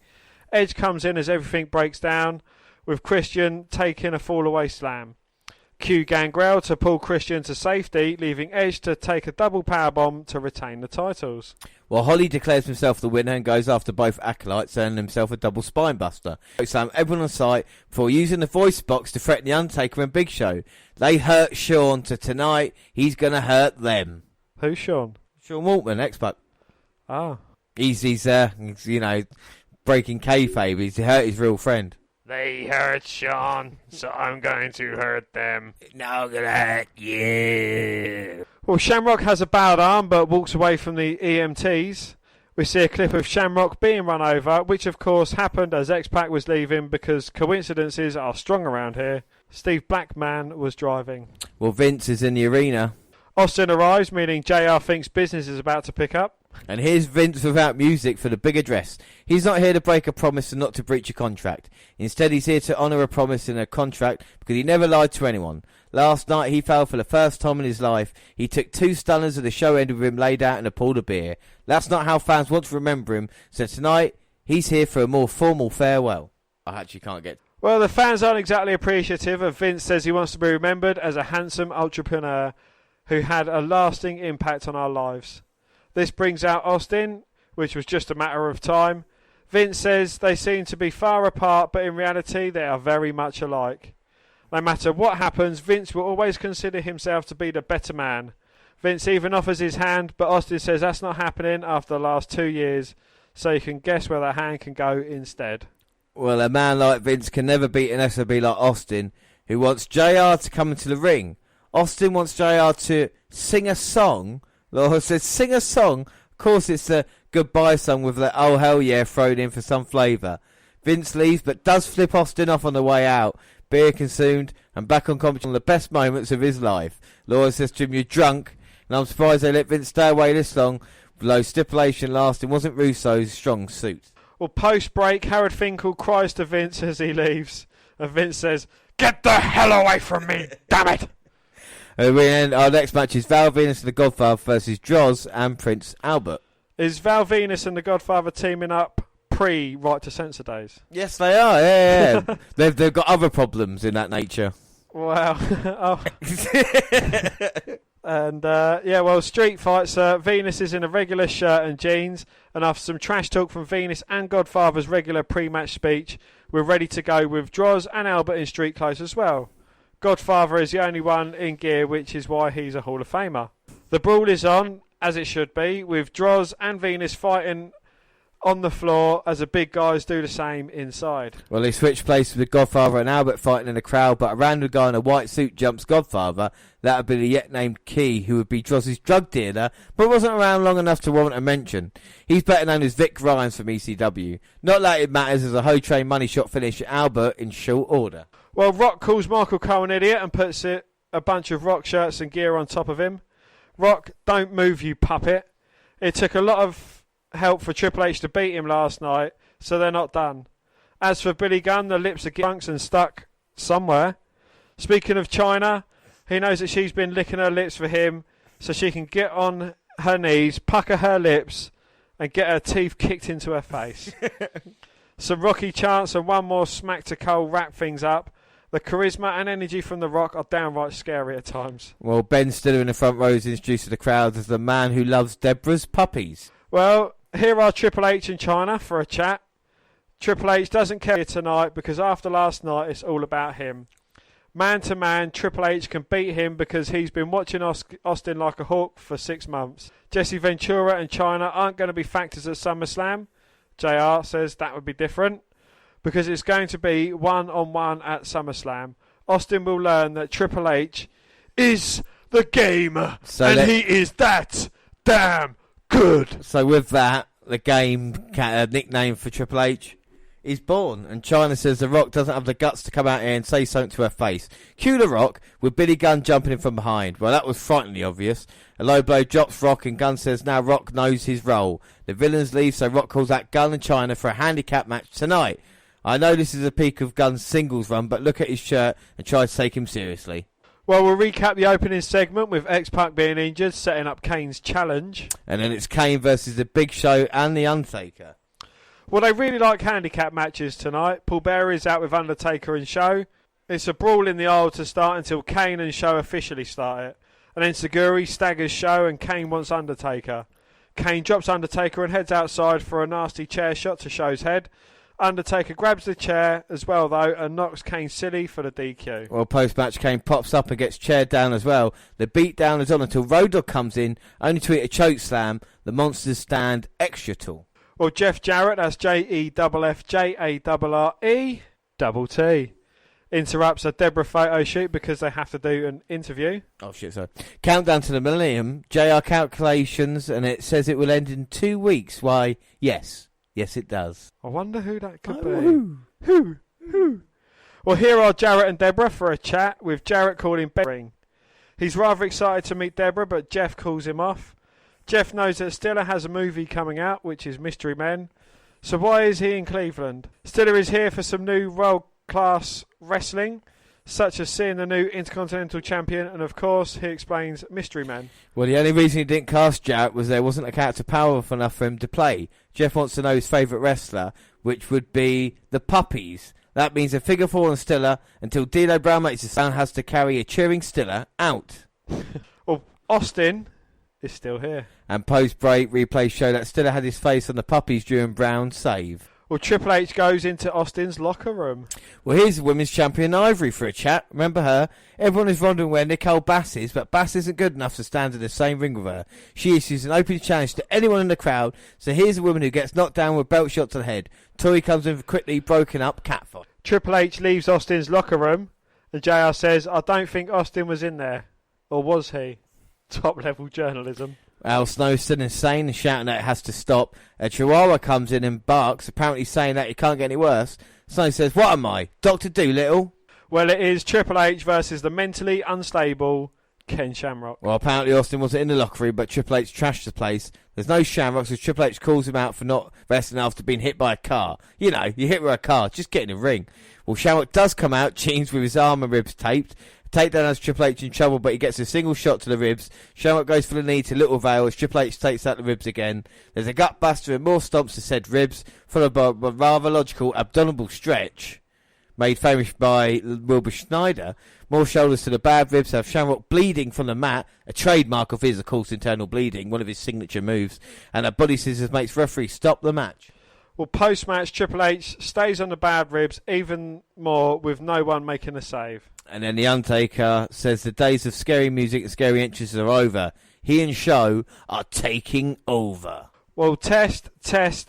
Edge comes in as everything breaks down, with Christian taking a fall-away slam. Cue Gangrel to pull Christian to safety, leaving Edge to take a double powerbomb to retain the titles. Well, Holly declares himself the winner and goes after both Acolytes, earning himself a double spinebuster. Slam everyone on site before using the voice box to threaten The Undertaker and Big Show. They hurt Sean, so tonight he's going to hurt them. Who's Sean? Sean Waltman, X-Pac. Ah. He's breaking kayfabe. He's hurt his real friend. They hurt Sean, so I'm going to hurt them. Now I'm going to hurt you. Well, Shamrock has a bowed arm but walks away from the EMTs. We see a clip of Shamrock being run over, which of course happened as X-Pac was leaving because coincidences are strong around here. Steve Blackman was driving. Well, Vince is in the arena. Austin arrives, meaning JR thinks business is about to pick up. And here's Vince without music for the big address. He's not here to break a promise and not to breach a contract. Instead, he's here to honour a promise in a contract because he never lied to anyone. Last night, he fell for the first time in his life. He took 2 stunners and the show ended with him laid out in a pool of beer. That's not how fans want to remember him. So tonight, he's here for a more formal farewell. I actually can't get... Well, the fans aren't exactly appreciative of Vince says he wants to be remembered as a handsome entrepreneur who had a lasting impact on our lives. This brings out Austin, which was just a matter of time. Vince says they seem to be far apart, but in reality they are very much alike. No matter what happens, Vince will always consider himself to be the better man. Vince even offers his hand, but Austin says that's not happening after the last 2 years, so you can guess where the hand can go instead. Well, a man like Vince can never beat an SOB like Austin, who wants JR to come into the ring. Austin wants JR to sing a song. Laura says, sing a song. Of course, it's the goodbye song with the oh hell yeah thrown in for some flavour. Vince leaves, but does flip Austin off on the way out. Beer consumed and back on commentary on the best moments of his life. Laura says to him, you're drunk. And I'm surprised they let Vince stay away this long. Below stipulation lasting wasn't Russo's strong suit. Well, post-break, Howard Finkel cries to Vince as he leaves. And Vince says, get the hell away from me, damn it! Our next match is Val Venus and the Godfather versus Droz and Prince Albert. Is Val Venus and the Godfather teaming up pre-Right to Censor days? Yes, they are. Yeah. they've got other problems in that nature. Wow. Oh. And street fights. Venus is in a regular shirt and jeans, and after some trash talk from Venus and Godfather's regular pre-match speech, we're ready to go with Droz and Albert in street clothes as well. Godfather is the only one in gear, which is why he's a Hall of Famer. The brawl is on, as it should be, with Droz and Venus fighting on the floor as the big guys do the same inside. Well, they switch places with Godfather and Albert fighting in the crowd, but a random guy in a white suit jumps Godfather. That would be the yet-named Key, who would be Droz's drug dealer, but wasn't around long enough to warrant a mention. He's better known as Vic Grimes from ECW. Not that it matters as a Ho Train money shot finished Albert in short order. Well, Rock calls Michael Cole an idiot and puts a bunch of Rock shirts and gear on top of him. Rock, don't move, you puppet. It took a lot of help for Triple H to beat him last night, so they're not done. As for Billy Gunn, the lips are drunks and stuck somewhere. Speaking of China, he knows that she's been licking her lips for him, so she can get on her knees, pucker her lips, and get her teeth kicked into her face. Some Rocky chants and one more smack to Cole wrap things up. The charisma and energy from The Rock are downright scary at times. Well, Ben Stiller in the front row is introduced to the crowd as the man who loves Deborah's puppies. Well, here are Triple H and China for a chat. Triple H doesn't care tonight because after last night it's all about him. Man to man, Triple H can beat him because he's been watching Austin like a hawk for 6 months. Jesse Ventura and China aren't going to be factors at SummerSlam. JR says that would be different because it's going to be one-on-one at SummerSlam. Austin will learn that Triple H is the game, he is that damn good. So with that, the game nickname for Triple H is born, and China says The Rock doesn't have the guts to come out here and say something to her face. Cue The Rock with Billy Gunn jumping in from behind. Well, that was frighteningly obvious. A low blow drops Rock, and Gunn says now Rock knows his role. The villains leave, so Rock calls out Gunn and China for a handicap match tonight. I know this is a peak of Gunn's singles run, but look at his shirt and try to take him seriously. Well, we'll recap the opening segment with X-Pac being injured, setting up Kane's challenge. And then it's Kane versus The Big Show and The Undertaker. Well, they really like handicap matches tonight. Paul Bearer is out with Undertaker and Show. It's a brawl in the aisle to start until Kane and Show officially start it. And then Seguri staggers Show and Kane wants Undertaker. Kane drops Undertaker and heads outside for a nasty chair shot to Show's head. Undertaker grabs the chair as well, though, and knocks Kane silly for the DQ. Well, post-match, Kane pops up and gets chaired down as well. The beatdown is on until Road Dogg comes in, only to hit a choke slam. The Monsters stand extra tall. Well, Jeff Jarrett, that's JEFFJARRE, double T, interrupts a Deborah photo shoot because they have to do an interview. Oh, shit, sorry. Countdown to the millennium, JR calculations, and it says it will end in 2 weeks. Why, yes. Yes, it does. I wonder who that could be. Who? Well, here are Jarrett and Deborah for a chat, with Jarrett calling Ring. He's rather excited to meet Deborah, but Jeff calls him off. Jeff knows that Stiller has a movie coming out, which is Mystery Men. So why is he in Cleveland? Stiller is here for some new world-class wrestling, such as seeing the new Intercontinental Champion, and of course, he explains Mystery Men. Well, the only reason he didn't cast Jarrett was there wasn't a character powerful enough for him to play. Jeff wants to know his favourite wrestler, which would be the Puppies. That means a figure four on Stiller until D'Lo Brown makes a sound, has to carry a cheering Stiller out. Well, Austin is still here. And post-break replays show that Stiller had his face on the Puppies during Brown's save. Well, Triple H goes into Austin's locker room. Well, here's the women's champion Ivory for a chat. Remember her? Everyone is wondering where Nicole Bass is, but Bass isn't good enough to stand in the same ring with her. She issues an open challenge to anyone in the crowd, so here's a woman who gets knocked down with belt shot to the head. Tori comes in for quickly broken up catfight. Triple H leaves Austin's locker room, and JR says, I don't think Austin was in there. Or was he? Top-level journalism. Al Snow's still insane and shouting that it has to stop. A Chihuahua comes in and barks, apparently saying that it can't get any worse. Snow says, what am I, Dr. Doolittle? Well, it is Triple H versus the mentally unstable Ken Shamrock. Well, apparently Austin wasn't in the locker room, but Triple H trashed the place. There's no Shamrock, so Triple H calls him out for not wrestling after being hit by a car. You know, you hit with a car, just get in the ring. Well, Shamrock does come out, jeans with his arm and ribs taped. Takedown has Triple H in trouble, but he gets a single shot to the ribs. Shamrock goes for the knee to Little Vale as Triple H takes out the ribs again. There's a gut buster and more stomps to said ribs, followed by a rather logical abdominal stretch, made famous by Wilbur Schneider. More shoulders to the bad ribs have Shamrock bleeding from the mat, a trademark of his, of course, internal bleeding, one of his signature moves, and a body scissors makes referee stop the match. Well, post-match, Triple H stays on the bad ribs even more with no one making a save. And then The Undertaker says the days of scary music and scary entrances are over. He and Show are taking over. Well, Test,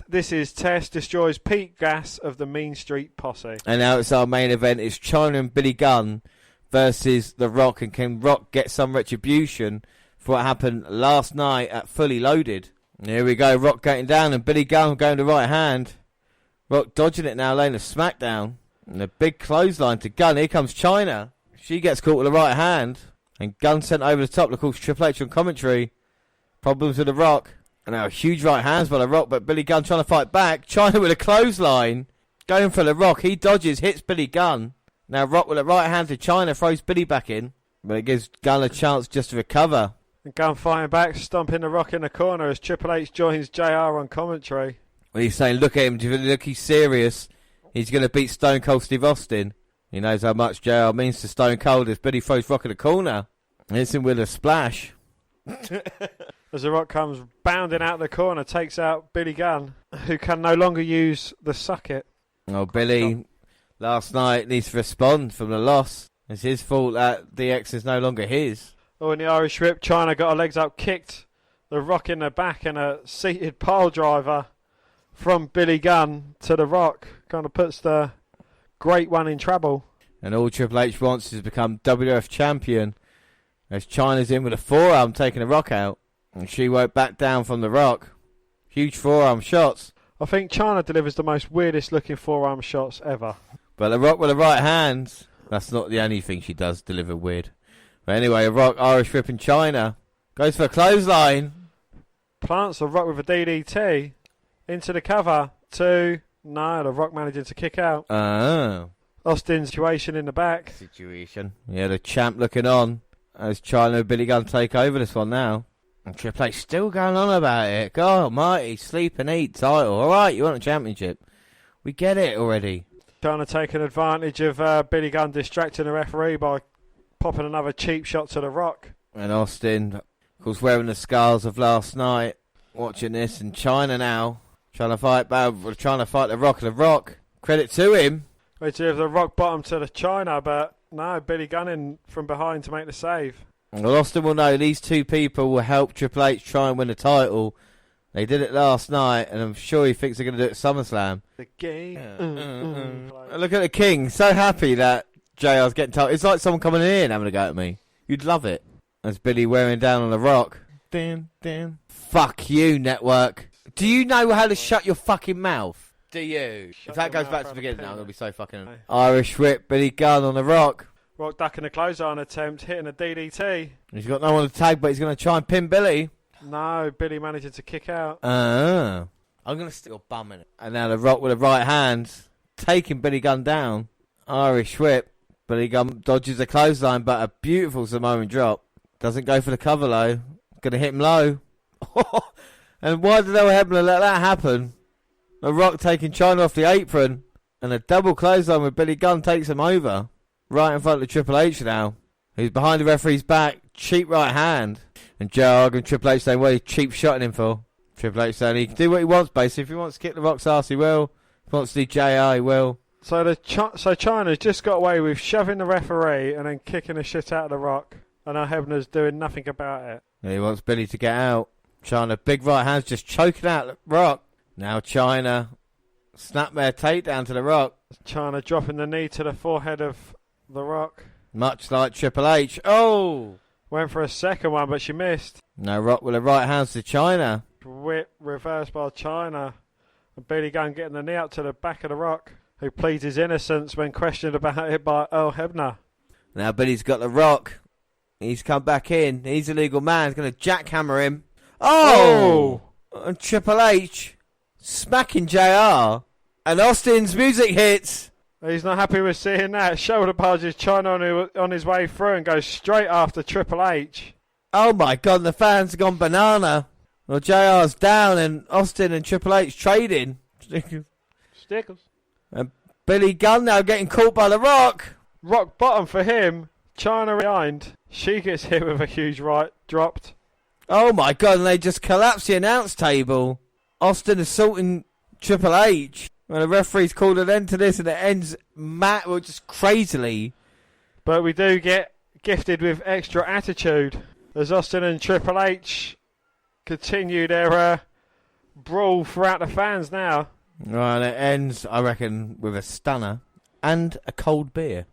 this is Test, destroys Pete Gas of the Mean Street Posse. And now it's our main event. It's China and Billy Gunn versus The Rock. And can Rock get some retribution for what happened last night at Fully Loaded? And here we go, Rock getting down and Billy Gunn going to right hand. Rock dodging it now, laying a smackdown. And a big clothesline to Gunn. Here comes China. She gets caught with the right hand. And Gunn sent over the top. Of course, Triple H on commentary. Problems with The Rock. And now huge right hands by The Rock. But Billy Gunn trying to fight back. China with a clothesline. Going for The Rock. He dodges, hits Billy Gunn. Now Rock with a right hand to China. Throws Billy back in. But it gives Gunn a chance just to recover. And Gunn fighting back. Stomping The Rock in the corner as Triple H joins JR on commentary. Well, he's saying, look at him. Look, he's serious. He's going to beat Stone Cold Steve Austin. He knows how much JR means to Stone Cold as Billy throws Rock in the corner. Hits him with a splash. As The Rock comes bounding out the corner, takes out Billy Gunn, who can no longer use the suck it. Oh, Billy, last night needs to respond from the loss. It's his fault that DX is no longer his. Oh, in the Irish Whip, China got her legs up, kicked The Rock in the back and a seated pile driver from Billy Gunn to The Rock. Kind of puts the Great One in trouble. And all Triple H wants is to become WWF champion. As Chyna's in with a forearm taking The Rock out. And she won't back down from The Rock. Huge forearm shots. I think Chyna delivers the most weirdest looking forearm shots ever. But The Rock with the right hands. That's not the only thing she does deliver weird. But anyway, The Rock Irish whipping Chyna. Goes for a clothesline. Plants The Rock with a DDT. Into the cover. 2. No, The Rock managing to kick out. Oh. Austin's situation in the back. Yeah, the champ looking on. As Chyna and Billy Gunn take over this one now. And Triple H still going on about it. God almighty, sleep and eat title. Alright, you want a championship. We get it already. Trying to take an advantage of Billy Gunn distracting the referee by popping another cheap shot to The Rock. And Austin, of course, wearing the scars of last night. Watching this. And Chyna now. Trying to fight The Rock. The Rock, credit to him. Which is The Rock bottom to the Chyna, but no, Billy Gunn in from behind to make the save. Well, Austin will know these two people will help Triple H try and win the title. They did it last night, and I'm sure he thinks they're going to do it at SummerSlam. The game. Look at the King, so happy that JR's getting title. It's like someone coming in and having a go at me. You'd love it. As Billy wearing down on The Rock. Damn. Fuck you, network. Do you know how to shut your fucking mouth? Do you? If that goes back to the beginning now, I'm going to be so fucking... Irish whip, Billy Gunn on The Rock. Rock ducking a clothesline attempt, hitting a DDT. He's got no one to tag, but he's going to try and pin Billy. No, Billy managing to kick out. I'm going to stick your bum in it. And now The Rock with the right hand, taking Billy Gunn down. Irish whip. Billy Gunn dodges a clothesline, but a beautiful Samoan drop. Doesn't go for the cover low. Going to hit him low. And why did Earl Hebner let that happen? The Rock taking Chyna off the apron. And a double clothesline with Billy Gunn takes him over. Right in front of Triple H now. Who's behind the referee's back. Cheap right hand. And JR and Triple H saying, what are you cheap shotting him for? Triple H saying he can do what he wants, basically. If he wants to kick The Rock's ass, he will. If he wants to do JR, he will. So Chyna's just got away with shoving the referee and then kicking the shit out of The Rock. And now Hebner's doing nothing about it. And he wants Billy to get out. Chyna, big right hands just choking out The Rock. Now Chyna, snapmare takedown to The Rock. Chyna dropping the knee to the forehead of The Rock. Much like Triple H. Oh! Went for a second one, but she missed. Now Rock with the right hands to Chyna. Whip reversed by Chyna. And Billy Gunn getting the knee up to the back of The Rock, who pleads his innocence when questioned about it by Earl Hebner. Now Billy's got The Rock. He's come back in. He's a legal man. He's going to jackhammer him. Oh! And Triple H smacking JR. And Austin's music hits. He's not happy with seeing that. Shoulder barges Chyna on his way through and goes straight after Triple H. Oh my God, the fans have gone banana. Well, JR's down and Austin and Triple H trading. Stickers. And Billy Gunn now getting caught by The Rock. Rock bottom for him. Chyna behind. She gets hit with a huge right dropped. Oh my God, and they just collapse the announce table. Austin assaulting Triple H. Well, the referee's called an end to this, and it ends just crazily. But we do get gifted with extra attitude as Austin and Triple H continue their brawl throughout the fans now. Right, it ends, I reckon, with a stunner and a cold beer.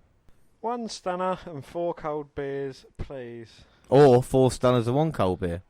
1 stunner and 4 cold beers, please. Or 4 stunners and 1 cold beer.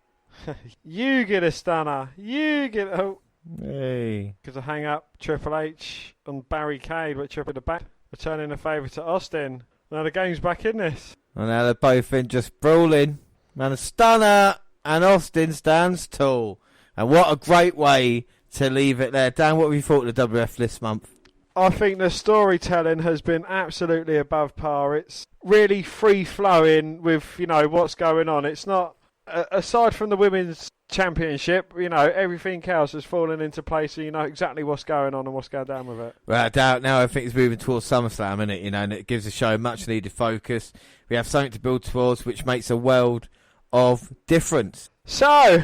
You get a stunner. You get... Oh. Hey. Because I hang up Triple H and Barricade, which up at the back, returning the favour to Austin. Now the game's back in this. And now they're both in just brawling. And a stunner, and Austin stands tall. And what a great way to leave it there. Dan, what have you thought of the WF this month? I think the storytelling has been absolutely above par. It's really free-flowing with, what's going on. It's not, aside from the women's championship, everything else has fallen into place, so you know exactly what's going on and what's going down with it. Without doubt, now I think it's moving towards SummerSlam, isn't it? And it gives the show much needed focus. We have something to build towards, which makes a world of difference. So,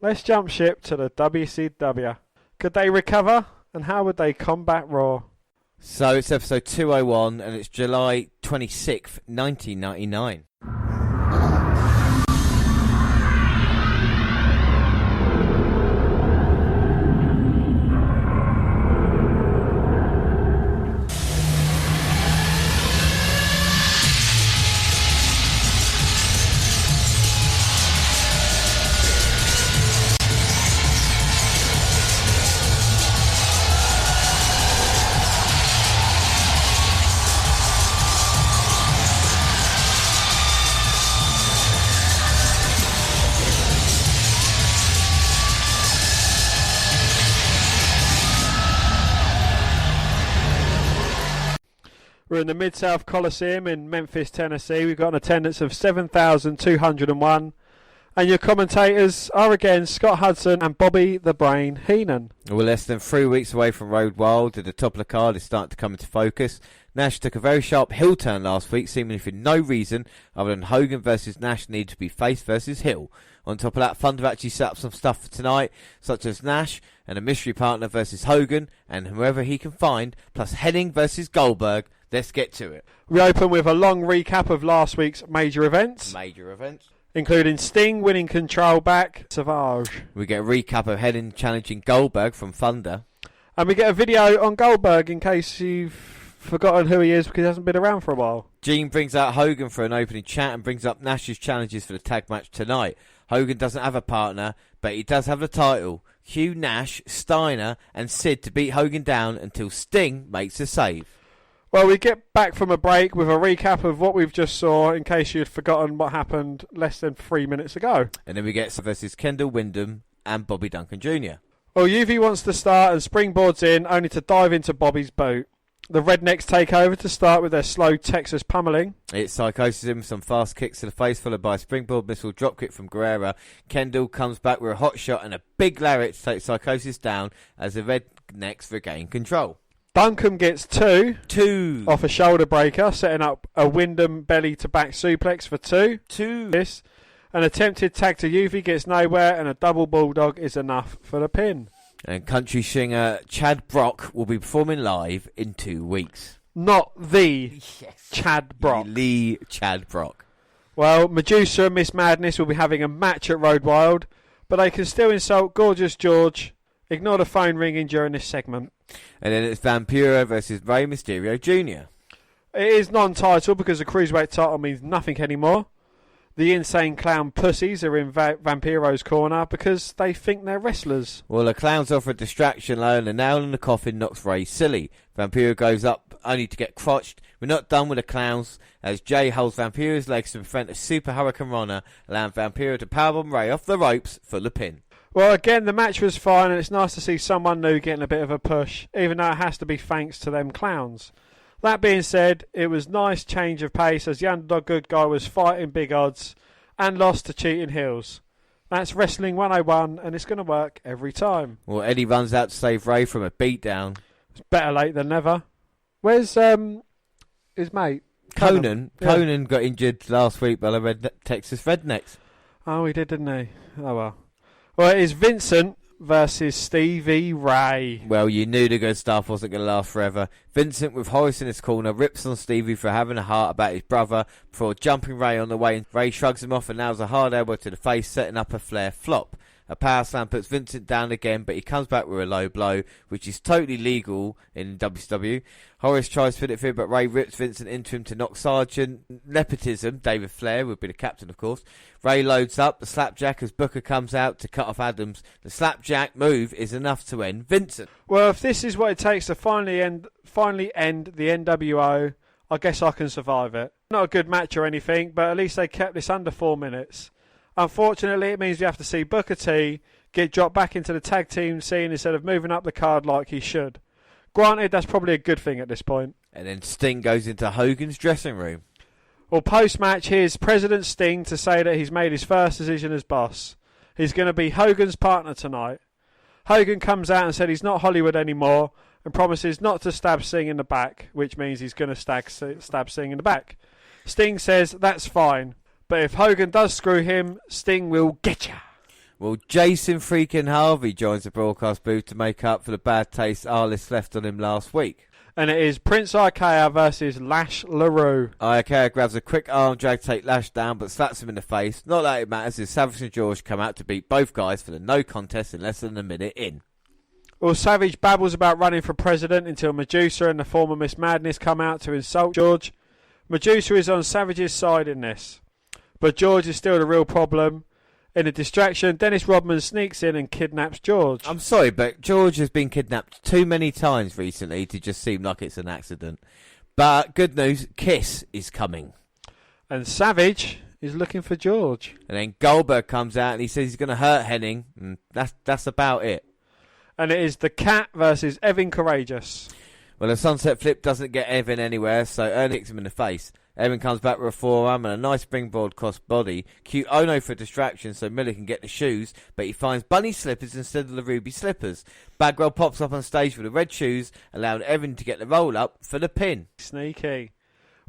let's jump ship to the WCW. Could they recover, and how would they combat Raw? So it's episode 201, and it's July 26th, 1999. We're in the Mid-South Coliseum in Memphis, Tennessee. We've got an attendance of 7,201. And your commentators are again Scott Hudson and Bobby the Brain Heenan. We're less than 3 weeks away from Road Wild, and the top of the card is starting to come into focus. Nash took a very sharp heel turn last week, seemingly for no reason other than Hogan versus Nash needed to be face versus heel. On top of that, Thunder actually set up some stuff for tonight, such as Nash and a mystery partner versus Hogan and whoever he can find, plus Hennig versus Goldberg. Let's get to it. We open with a long recap of last week's major events. Including Sting winning control back, Savage. We get a recap of Hennig challenging Goldberg from Thunder. And we get a video on Goldberg in case you've forgotten who he is because he hasn't been around for a while. Gene brings out Hogan for an opening chat and brings up Nash's challenges for the tag match tonight. Hogan doesn't have a partner, but he does have the title. Cue Nash, Steiner and Sid to beat Hogan down until Sting makes a save. Well, we get back from a break with a recap of what we've just saw in case you'd forgotten what happened less than 3 minutes ago. And then we get versus Kendall Windham and Bobby Duncan Jr. Well, UV wants to start and springboards in only to dive into Bobby's boot. The Rednecks take over to start with their slow Texas pummeling. It psychoses him with some fast kicks to the face, followed by a springboard missile dropkick from Guerrera. Kendall comes back with a hot shot and a big lariat to take Psychosis down as the Rednecks regain control. Buncombe gets two off a shoulder breaker, setting up a Windham belly to back suplex for two. This, an attempted tag to UV gets nowhere, and a double bulldog is enough for the pin. And country singer Chad Brock will be performing live in 2 weeks. Not the Chad Brock. Lee Chad Brock. Well, Medusa and Miss Madness will be having a match at Road Wild, but they can still insult Gorgeous George. Ignore the phone ringing during this segment. And then it's Vampiro versus Rey Mysterio Jr. It is non-title because the Cruiserweight title means nothing anymore. The insane clown pussies are in Vampiro's corner because they think they're wrestlers. Well, the clowns offer a distraction low and the nail in the coffin knocks Rey silly. Vampiro goes up only to get crotched. We're not done with the clowns as Jay holds Vampiro's legs to prevent a Super Hurricane Runner, allowing Vampiro to powerbomb Rey off the ropes for the pin. Well, again, the match was fine, and it's nice to see someone new getting a bit of a push, even though it has to be thanks to them clowns. That being said, it was nice change of pace as the underdog good guy was fighting big odds and lost to cheating heels. That's Wrestling 101, and it's going to work every time. Well, Eddie runs out to save Rey from a beatdown. It's better late than never. Where's his mate? Conan. Yeah. Conan got injured last week by the Texas Rednecks. Oh, he did, didn't he? Oh, well. Well, it is Vincent versus Stevie Ray. Well, you knew the good stuff wasn't going to last forever. Vincent, with Horace in his corner, rips on Stevie for having a heart about his brother before jumping Ray on the way. Ray shrugs him off and nails a hard elbow to the face, setting up a Flair flop. A power slam puts Vincent down again, but he comes back with a low blow, which is totally legal in WCW. Horace tries to fit it through, but Ray rips Vincent into him to knock Sergeant Nepotism, David Flair, would be the captain, of course. Ray loads up the slapjack as Booker comes out to cut off Adams. The slapjack move is enough to end Vincent. Well, if this is what it takes to finally end the NWO, I guess I can survive it. Not a good match or anything, but at least they kept this under 4 minutes. Unfortunately, it means we have to see Booker T get dropped back into the tag team scene instead of moving up the card like he should. Granted, that's probably a good thing at this point. And then Sting goes into Hogan's dressing room. Well, post-match, here's President Sting to say that he's made his first decision as boss. He's going to be Hogan's partner tonight. Hogan comes out and said he's not Hollywood anymore and promises not to stab Sting in the back, which means he's going to stab Sting in the back. Sting says that's fine. But if Hogan does screw him, Sting will get ya. Well, Jason freaking Harvey joins the broadcast booth to make up for the bad taste Arliss left on him last week. And it is Prince Ikea versus Lash LaRue. Ikea grabs a quick arm drag to take Lash down, but slaps him in the face. Not that it matters as Savage and George come out to beat both guys for the no contest in less than a minute in. Well, Savage babbles about running for president until Medusa and the former Miss Madness come out to insult George. Medusa is on Savage's side in this. But George is still the real problem. In a distraction, Dennis Rodman sneaks in and kidnaps George. I'm sorry, but George has been kidnapped too many times recently to just seem like it's an accident. But good news, Kiss is coming. And Savage is looking for George. And then Goldberg comes out and he says he's going to hurt Hennig. And that's about it. And it is the Cat versus Evan Courageous. Well, the sunset flip doesn't get Evan anywhere, so Ernie kicks him in the face. Evan comes back with a forearm and a nice springboard cross body. Cute Ono for distraction so Miller can get the shoes, but he finds bunny slippers instead of the ruby slippers. Bagwell pops up on stage with the red shoes, allowing Evan to get the roll up for the pin. Sneaky.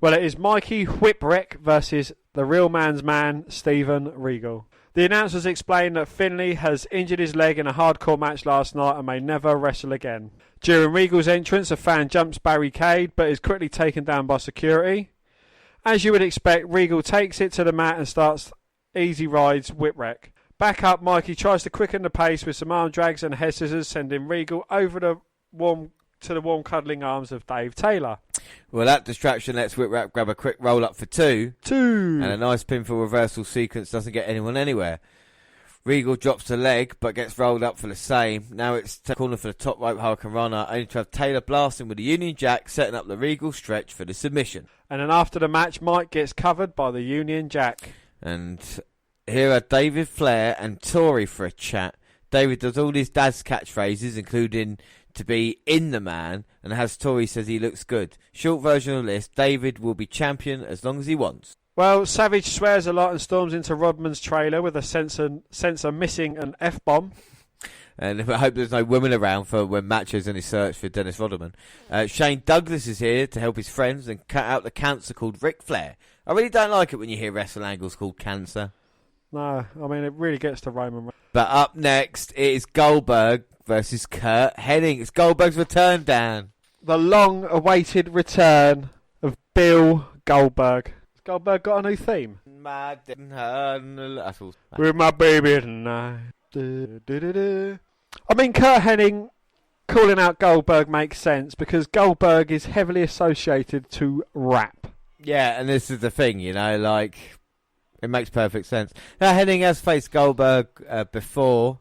Well, it is Mikey Whipwreck versus the real man's man, Steven Regal. The announcers explained that Finlay has injured his leg in a hardcore match last night and may never wrestle again. During Regal's entrance, a fan jumps barricade but is quickly taken down by security. As you would expect, Regal takes it to the mat and starts easy rides Whipwreck. Back up, Mikey tries to quicken the pace with some arm drags and head scissors, sending Regal over the warm cuddling arms of Dave Taylor. Well, that distraction lets Whipwreck grab a quick roll up for two. And a nice pinfall reversal sequence doesn't get anyone anywhere. Regal drops the leg but gets rolled up for the same. Now it's corner for the top rope Hurricane Runner, only to have Taylor blasting with the Union Jack, setting up the Regal stretch for the submission. And then after the match, Mike gets covered by the Union Jack. And here are David Flair and Tori for a chat. David does all his dad's catchphrases, including to be in the man, and as Tori says he looks good. Short version of this, David will be champion as long as he wants. Well, Savage swears a lot and storms into Rodman's trailer with a sensor missing an F-bomb. And I hope there's no women around for when matches in his search for Dennis Rodman. Shane Douglas is here to help his friends and cut out the cancer called Ric Flair. I really don't like it when you hear wrestle angles called cancer. No, I mean, it really gets to Roman. But up next, it is Goldberg versus Kurt Hennig. It's Goldberg's return, Dan. The long-awaited return of Bill Goldberg. Has Goldberg got a new theme? With my baby tonight. I mean, Kurt Hennig calling out Goldberg makes sense because Goldberg is heavily associated to rap. Yeah, and this is the thing, you know, like, it makes perfect sense. Now, Hennig has faced Goldberg before,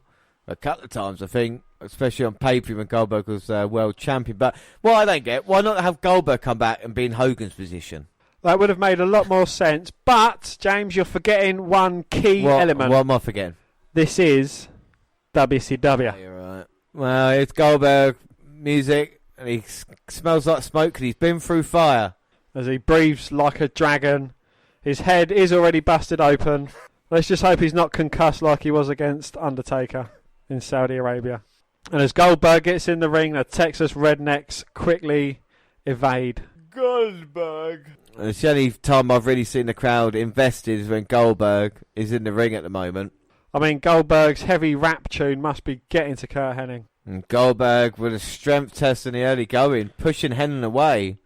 a couple of times, I think, especially on pay-per-view when Goldberg was world champion. But what I don't get, why not have Goldberg come back and be in Hogan's position? That would have made a lot more sense. But, James, you're forgetting one key element. What am I forgetting? This is WCW. Oh, you're right. Well, it's Goldberg music, and he smells like smoke because he's been through fire. As he breathes like a dragon. His head is already busted open. Let's just hope he's not concussed like he was against Undertaker in Saudi Arabia. And as Goldberg gets in the ring, the Texas Rednecks quickly evade. Goldberg. And it's the only time I've really seen the crowd invested is when Goldberg is in the ring at the moment. I mean, Goldberg's heavy rap tune must be getting to Kurt Hennig. And Goldberg with a strength test in the early going, pushing Hennig away.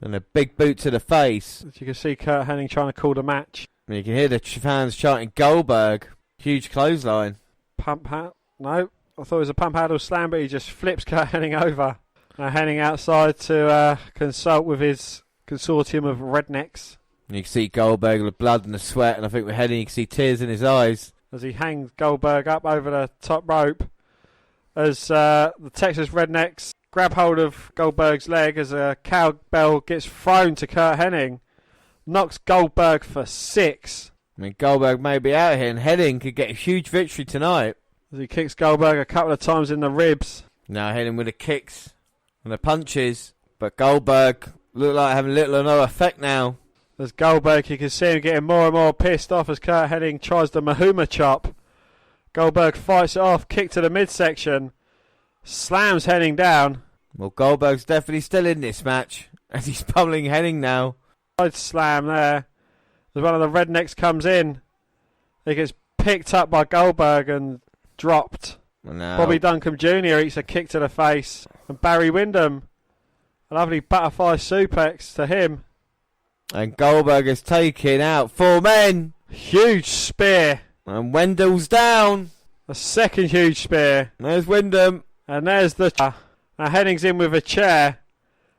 And a big boot to the face. As you can see Kurt Hennig trying to call the match. And you can hear the fans chanting Goldberg. Huge clothesline. Pump hat? No. I thought it was a pump handle slam, but he just flips Kurt Hennig over. Now Hennig outside to consult with his consortium of rednecks. And you can see Goldberg with the blood and the sweat, and I think with Hennig you can see tears in his eyes. As he hangs Goldberg up over the top rope. As the Texas Rednecks grab hold of Goldberg's leg as a cowbell gets thrown to Kurt Hennig. Knocks Goldberg for 6. I mean, Goldberg may be out here, and Hennig could get a huge victory tonight. As he kicks Goldberg a couple of times in the ribs. Now Hennig with the kicks and the punches. But Goldberg look like having little or no effect now. As Goldberg, you can see him getting more and more pissed off as Kurt Hennig tries the Mahuma chop. Goldberg fights it off, kick to the midsection. Slams Hennig down. Well, Goldberg's definitely still in this match. As he's pummeling Hennig now. Side slam there. As one of the rednecks comes in. He gets picked up by Goldberg and dropped. No. Bobby Duncombe Jr. eats a kick to the face. And Barry Windham. A lovely butterfly suplex to him. And Goldberg is taking out 4 men. Huge spear. And Wendell's down. A second huge spear. There's Windham. And there's the... Now Hennig's in with a chair.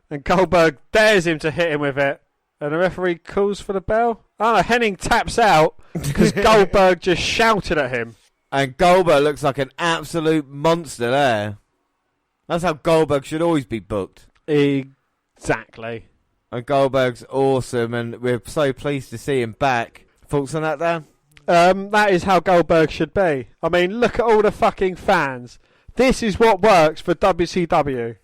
And Goldberg dares him to hit him with it. And the referee calls for the bell. Oh no, Hennig taps out because Goldberg just shouted at him. And Goldberg looks like an absolute monster there. That's how Goldberg should always be booked. Exactly. And Goldberg's awesome, and we're so pleased to see him back. Thoughts on that, Dan? That is how Goldberg should be. I mean, look at all the fucking fans. This is what works for WCW.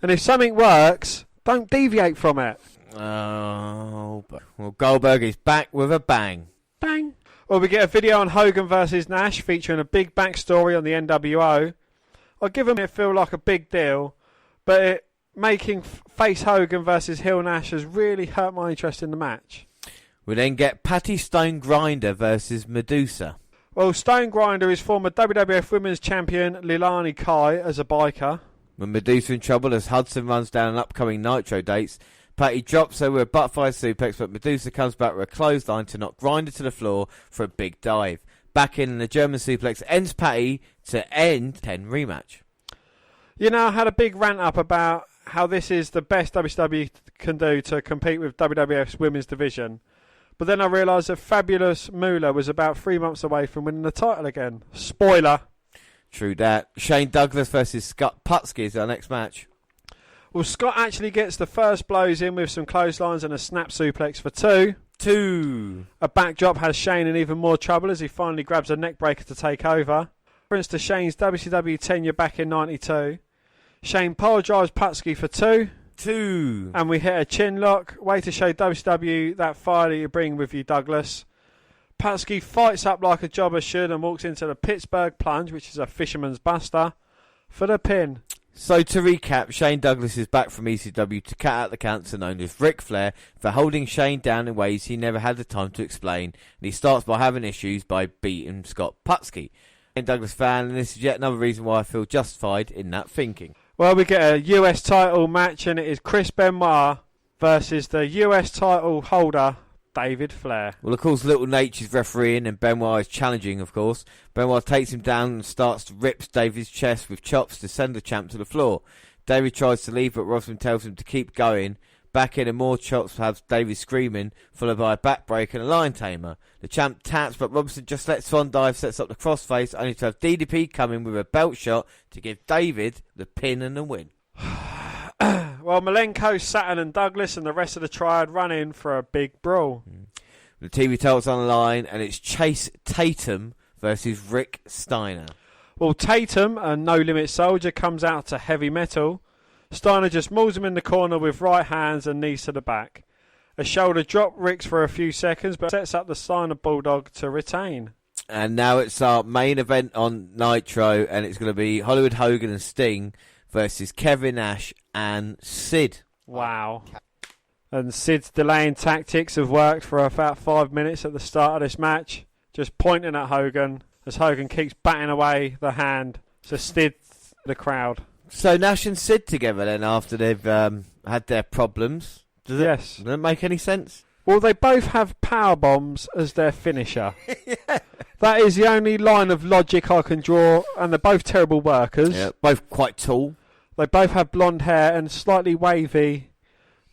And if something works, don't deviate from it. Oh, well, Goldberg is back with a bang. Bang. Well, we get a video on Hogan versus Nash featuring a big backstory on the NWO. I'll give him it feel like a big deal, but making face Hogan versus heel Nash has really hurt my interest in the match. We then get Patty Stone Grinder versus Medusa. Well, Stone Grinder is former WWF Women's Champion Leilani Kai as a biker. When Medusa in trouble as Hudson runs down an upcoming Nitro dates, Patty drops her with a butt-fire suplex, but Medusa comes back with a clothesline to knock Grinder to the floor for a big dive. Back in, and the German suplex ends Patty to end 10 rematch. You know, I had a big rant up about how this is the best WCW can do to compete with WWF's women's division. But then I realised that Fabulous Moolah was about 3 months away from winning the title again. Spoiler. True that. Shane Douglas versus Scott Putski is our next match. Well, Scott actually gets the first blows in with some clotheslines and a snap suplex for 2. A backdrop has Shane in even more trouble as he finally grabs a neck breaker to take over. Reference to Shane's WCW tenure back in 92. Shane pole drives Putski for 2. And we hit a chin lock. Way to show WCW that fire that you bring with you, Douglas. Putski fights up like a jobber should and walks into the Pittsburgh Plunge, which is a fisherman's buster, for the pin. So to recap, Shane Douglas is back from ECW to cut out the cancer known as Ric Flair for holding Shane down in ways he never had the time to explain, and he starts by having issues by beating Scott Putski. Shane Douglas fan, and this is yet another reason why I feel justified in that thinking. Well, we get a US title match, and it is Chris Benoit versus the US title holder, David Flair. Well, of course, Little Nate is refereeing and Benoit is challenging, of course. Benoit takes him down and starts to rip David's chest with chops to send the champ to the floor. David tries to leave, but Robson tells him to keep going. Back in and more chops have David screaming, followed by a backbreaker and a lion tamer. The champ taps, but Robson just lets Swan Dive, sets up the crossface, only to have DDP come in with a belt shot to give David the pin and the win. Well, Malenko, Saturn and Douglas and the rest of the triad run in for a big brawl. The TV title's on the line, and it's Chase Tatum versus Rick Steiner. Well, Tatum, a no-limit soldier, comes out to heavy metal. Steiner just mauls him in the corner with right hands and knees to the back. A shoulder drop Rick's for a few seconds, but sets up the Steiner Bulldog to retain. And now it's our main event on Nitro, and it's going to be Hollywood Hogan and Sting versus Kevin Nash and Sid. Wow. And Sid's delaying tactics have worked for about 5 minutes at the start of this match, just pointing at Hogan as Hogan keeps batting away the hand to Sid the crowd. So Nash and Sid together then after they've had their problems. Does it make any sense? Well, they both have power bombs as their finisher. Yeah. That is the only line of logic I can draw, and they're both terrible workers. Yeah, both quite tall. They both have blonde hair and slightly wavy,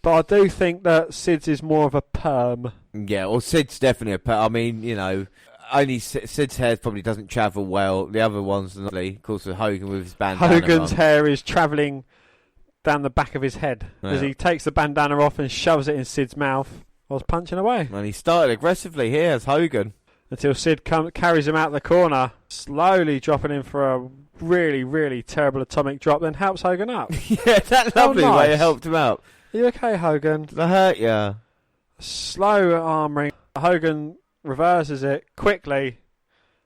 but I do think that Sid's is more of a perm. Yeah, well, Sid's definitely a perm. I mean, you know, only Sid's hair probably doesn't travel well. The other ones, of course, with Hogan with his bandana Hogan's on. hair is travelling down the back of his head as he takes the bandana off and shoves it in Sid's mouth whilst punching away. And he started aggressively here as Hogan. Until Sid carries him out the corner, slowly dropping him for a really, really terrible atomic drop, then helps Hogan up. Yeah, that lovely way it helped him out. Are you okay, Hogan? Did I hurt you? Slow arm ring. Hogan reverses it quickly,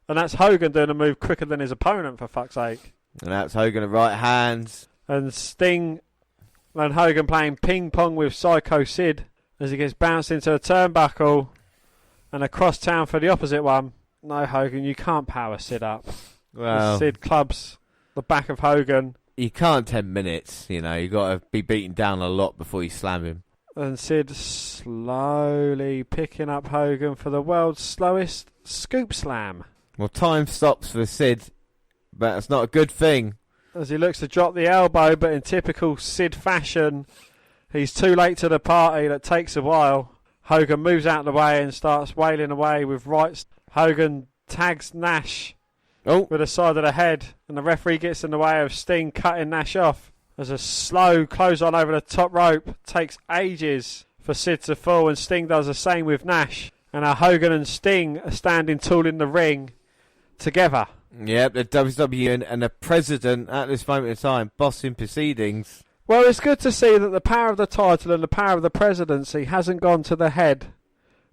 and that's Hogan doing a move quicker than his opponent, for fuck's sake. And that's Hogan at right hands. And Sting and Hogan playing ping pong with Psycho Sid as he gets bounced into a turnbuckle and across town for the opposite one. No, Hogan, you can't power Sid up. Well, Sid clubs the back of Hogan. You can't 10 minutes, you know. You got to be beaten down a lot before you slam him. And Sid slowly picking up Hogan for the world's slowest scoop slam. Well, time stops for Sid, but it's not a good thing. As he looks to drop the elbow, but in typical Sid fashion, he's too late to the party. That takes a while. Hogan moves out of the way and starts wailing away with rights. Hogan tags Nash with the side of the head, and the referee gets in the way of Sting cutting Nash off. There's a slow clothesline over the top rope. Takes ages for Sid to fall, and Sting does the same with Nash. And now Hogan and Sting are standing tall in the ring together. Yep, the WCW and the president at this moment in time bossing proceedings. Well, it's good to see that the power of the title and the power of the presidency hasn't gone to the head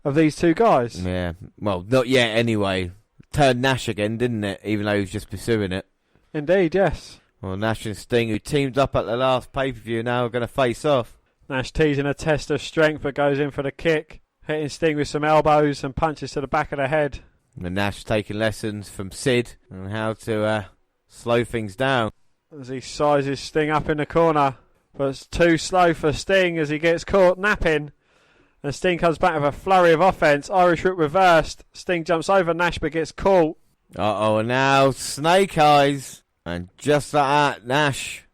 of these two guys. Yeah, well, not yet anyway. Turned Nash again, didn't it? Even though he was just pursuing it. Indeed, yes. Well, Nash and Sting, who teamed up at the last pay-per-view, now are going to face off. Nash teasing a test of strength, but goes in for the kick, hitting Sting with some elbows and punches to the back of the head. And Nash taking lessons from Sid on how to slow things down. As he sizes Sting up in the corner, but it's too slow for Sting as he gets caught napping. And Sting comes back with a flurry of offense. Irish whip reversed. Sting jumps over Nash but gets caught. Uh-oh, and now Snake Eyes. And just like that, Nash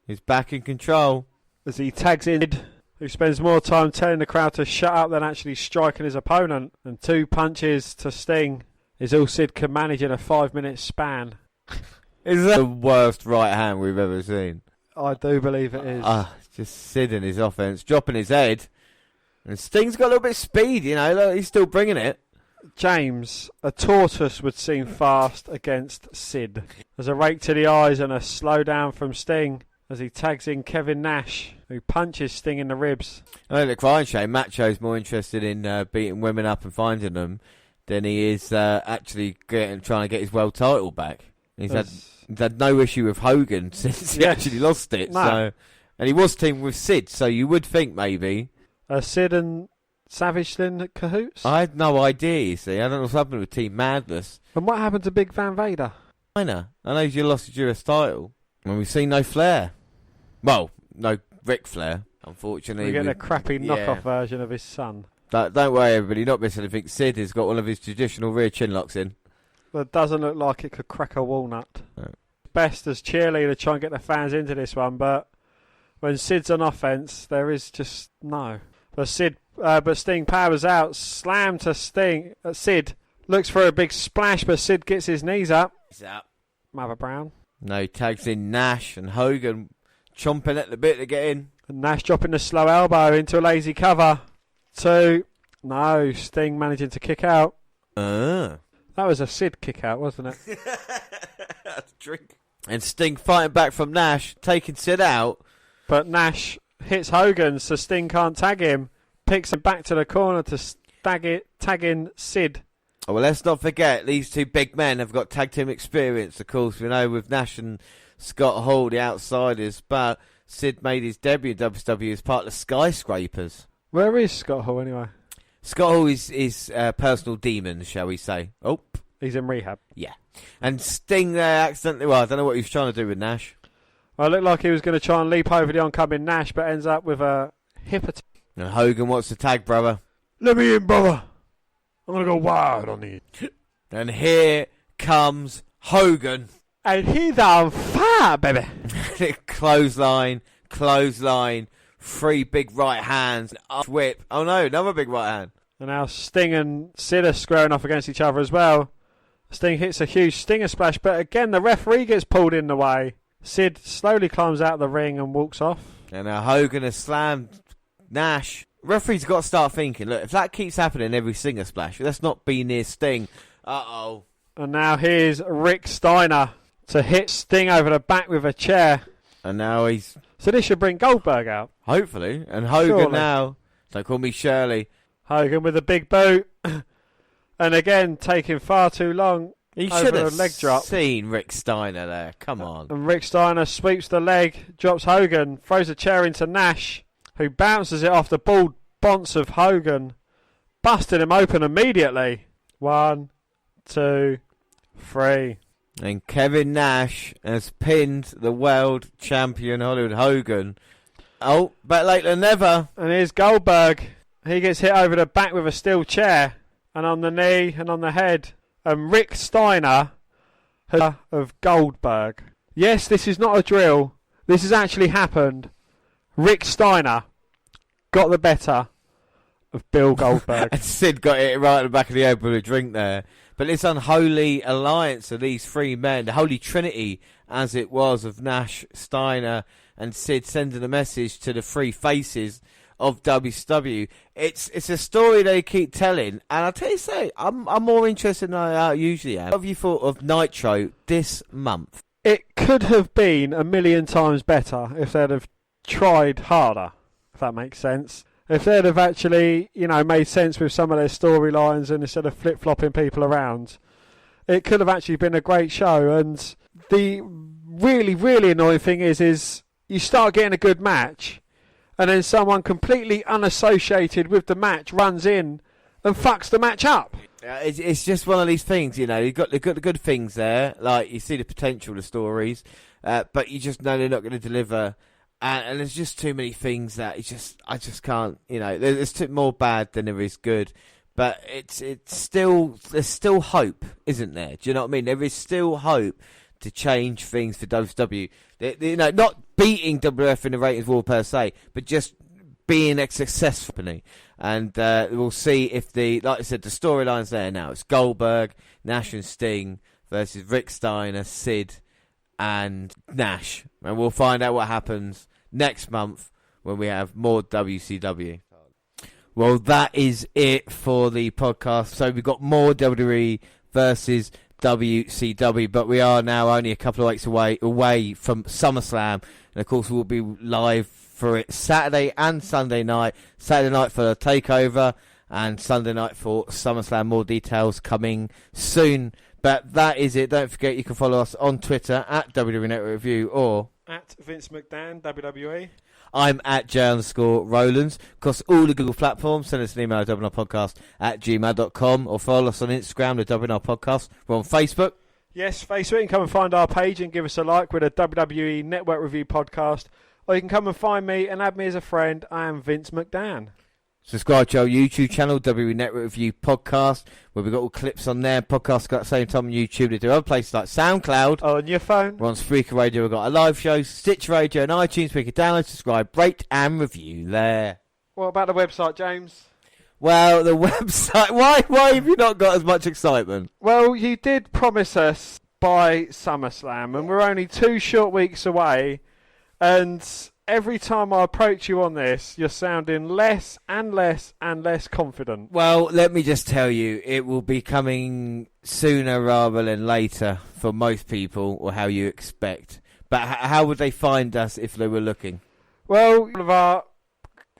is back in control. As he tags in, who spends more time telling the crowd to shut up than actually striking his opponent. And 2 punches to Sting is all Sid can manage in a 5-minute span. Is that the worst right hand we've ever seen? I do believe it is. Just Sid in his offense, dropping his head. And Sting's got a little bit of speed, you know, look, he's still bringing it. James, a tortoise would seem fast against Sid. There's a rake to the eyes and a slow down from Sting as he tags in Kevin Nash, who punches Sting in the ribs. I think the crying shame, Macho's more interested in beating women up and finding them than he is actually trying to get his world title back. He's had no issue with Hogan since he actually lost it. No. So, and he was teamed with Sid, so you would think maybe. Sid and Savage Slim cahoots? I had no idea, you see. I don't know what's happened with Team Madness. And what happened to Big Van Vader? I know you lost the US title. And we've seen no Flair. Well, no Ric Flair, unfortunately. We're getting a crappy knockoff version of his son. Don't worry, everybody. Not missing anything. Sid has got one of his traditional rear chin locks in. That doesn't look like it could crack a walnut. No. Best as cheerleader to try and get the fans into this one, but when Sid's on offense, there is just no. But Sting powers out, slam to Sting. Sid looks for a big splash, but Sid gets his knees up. He's up. Mother Brown. No, he tags in Nash and Hogan chomping at the bit to get in. And Nash dropping the slow elbow into a lazy cover. 2. No, Sting managing to kick out. That was a Sid kick out, wasn't it? That's a drink. And Sting fighting back from Nash, taking Sid out. But Nash hits Hogan, so Sting can't tag him. Picks him back to the corner to tag in Sid. Oh, well, let's not forget, these two big men have got tag team experience, of course, we know, with Nash and Scott Hall, the outsiders. But Sid made his debut in WCW as part of the Skyscrapers. Where is Scott Hall, anyway? Scott Hall is personal demon, shall we say. Oh. He's in rehab. Yeah. And Sting there accidentally, well, I don't know what he was trying to do with Nash. Well, it looked like he was going to try and leap over the oncoming Nash, but ends up with a hip attack. And Hogan wants to tag, brother. Let me in, brother. I'm going to go wild on you. And here comes Hogan. And he's on fire, baby. Clothesline. 3 big right hands. Up whip. Oh no, another big right hand. And now Sting and Sid are squaring off against each other as well. Sting hits a huge Stinger splash, but again the referee gets pulled in the way. Sid slowly climbs out of the ring and walks off. And now Hogan has slammed Nash. Referee's got to start thinking, look, if that keeps happening every Stinger splash, let's not be near Sting. Uh-oh. And now here's Rick Steiner to hit Sting over the back with a chair. And now he's... So this should bring Goldberg out. Hopefully. And Hogan Surely. now... Don't call me Shirley. Hogan with a big boot. And again, taking far too long. He over should have a leg drop. seen Rick Steiner there. Come on. And Rick Steiner sweeps the leg, drops Hogan, throws a chair into Nash, who bounces it off the bald bonce of Hogan, busting him open immediately. 1, 2, 3. And Kevin Nash has pinned the world champion Hollywood Hogan. Oh, better late than never. And here's Goldberg. He gets hit over the back with a steel chair, and on the knee and on the head. And Rick Steiner of Goldberg. Yes, this is not a drill. This has actually happened. Rick Steiner got the better of Bill Goldberg. And Sid got it right at the back of the head with a drink there. But this unholy alliance of these 3 men, the holy trinity as it was of Nash, Steiner and Sid, sending a message to the 3 faces of WCW. It's a story they keep telling, and I'll tell you so, I'm more interested than I usually am. What have you thought of Nitro this month? It could have been a million times better if they'd have tried harder, if that makes sense. If they'd have actually, made sense with some of their storylines and instead of flip-flopping people around, it could have actually been a great show. And the really, really annoying thing is you start getting a good match and then someone completely unassociated with the match runs in and fucks the match up. It's just one of these things, you've got the good things there, like you see the potential of stories, but you just know they're not going to deliver. And there's just too many things that I just can't. There's more bad than there is good. But there's still hope, isn't there? Do you know what I mean? There is still hope to change things for WCW. Not beating WWF in the ratings war per se, but just being a successful company. And we'll see if like I said, the storyline's there now. It's Goldberg, Nash and Sting versus Rick Steiner, Sid, and Nash. And we'll find out what happens next month when we have more WCW. Well, that is it for the podcast. So we've got more WWE versus WCW, but we are now only a couple of weeks away from SummerSlam. And of course, we'll be live for it Saturday and Sunday night. Saturday night for the TakeOver and Sunday night for SummerSlam. More details coming soon. But that is it. Don't forget you can follow us on Twitter at WWE Network Review or at Vince McDan, WWE. I'm at J_Rollins. Across all the Google platforms, send us an email at WNRpodcast@gmail.com or follow us on Instagram, the WNR Podcast. We're on Facebook. Yes, Facebook. You can come and find our page and give us a like with a WWE Network Review podcast. Or you can come and find me and add me as a friend. I am Vince McDan. Subscribe to our YouTube channel, WWE Network Review Podcast, where we've got all clips on there. Podcasts got at the same time on YouTube. They do other places like SoundCloud. On your phone. We're on Spreaker Radio. We've got a live show, Stitch Radio and iTunes. We can download, subscribe, rate and review there. What about the website, James? Well, the website... Why have you not got as much excitement? Well, you did promise us by SummerSlam, and we're only 2 short weeks away, and every time I approach you on this, you're sounding less and less and less confident. Well, let me just tell you, it will be coming sooner rather than later for most people, or how you expect. But how would they find us if they were looking? Well, all of our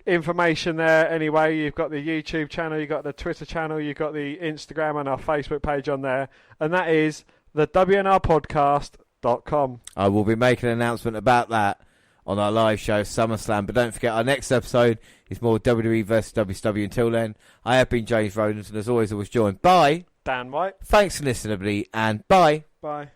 information there anyway. You've got the YouTube channel, you've got the Twitter channel, you've got the Instagram and our Facebook page on there, and that is the WNRpodcast.com. I will be making an announcement about that on our live show SummerSlam, but don't forget our next episode is more WWE versus WCW. Until then, I have been James Rodens, and as always I was joined by Dan White. Thanks for listening everybody, and bye. Bye.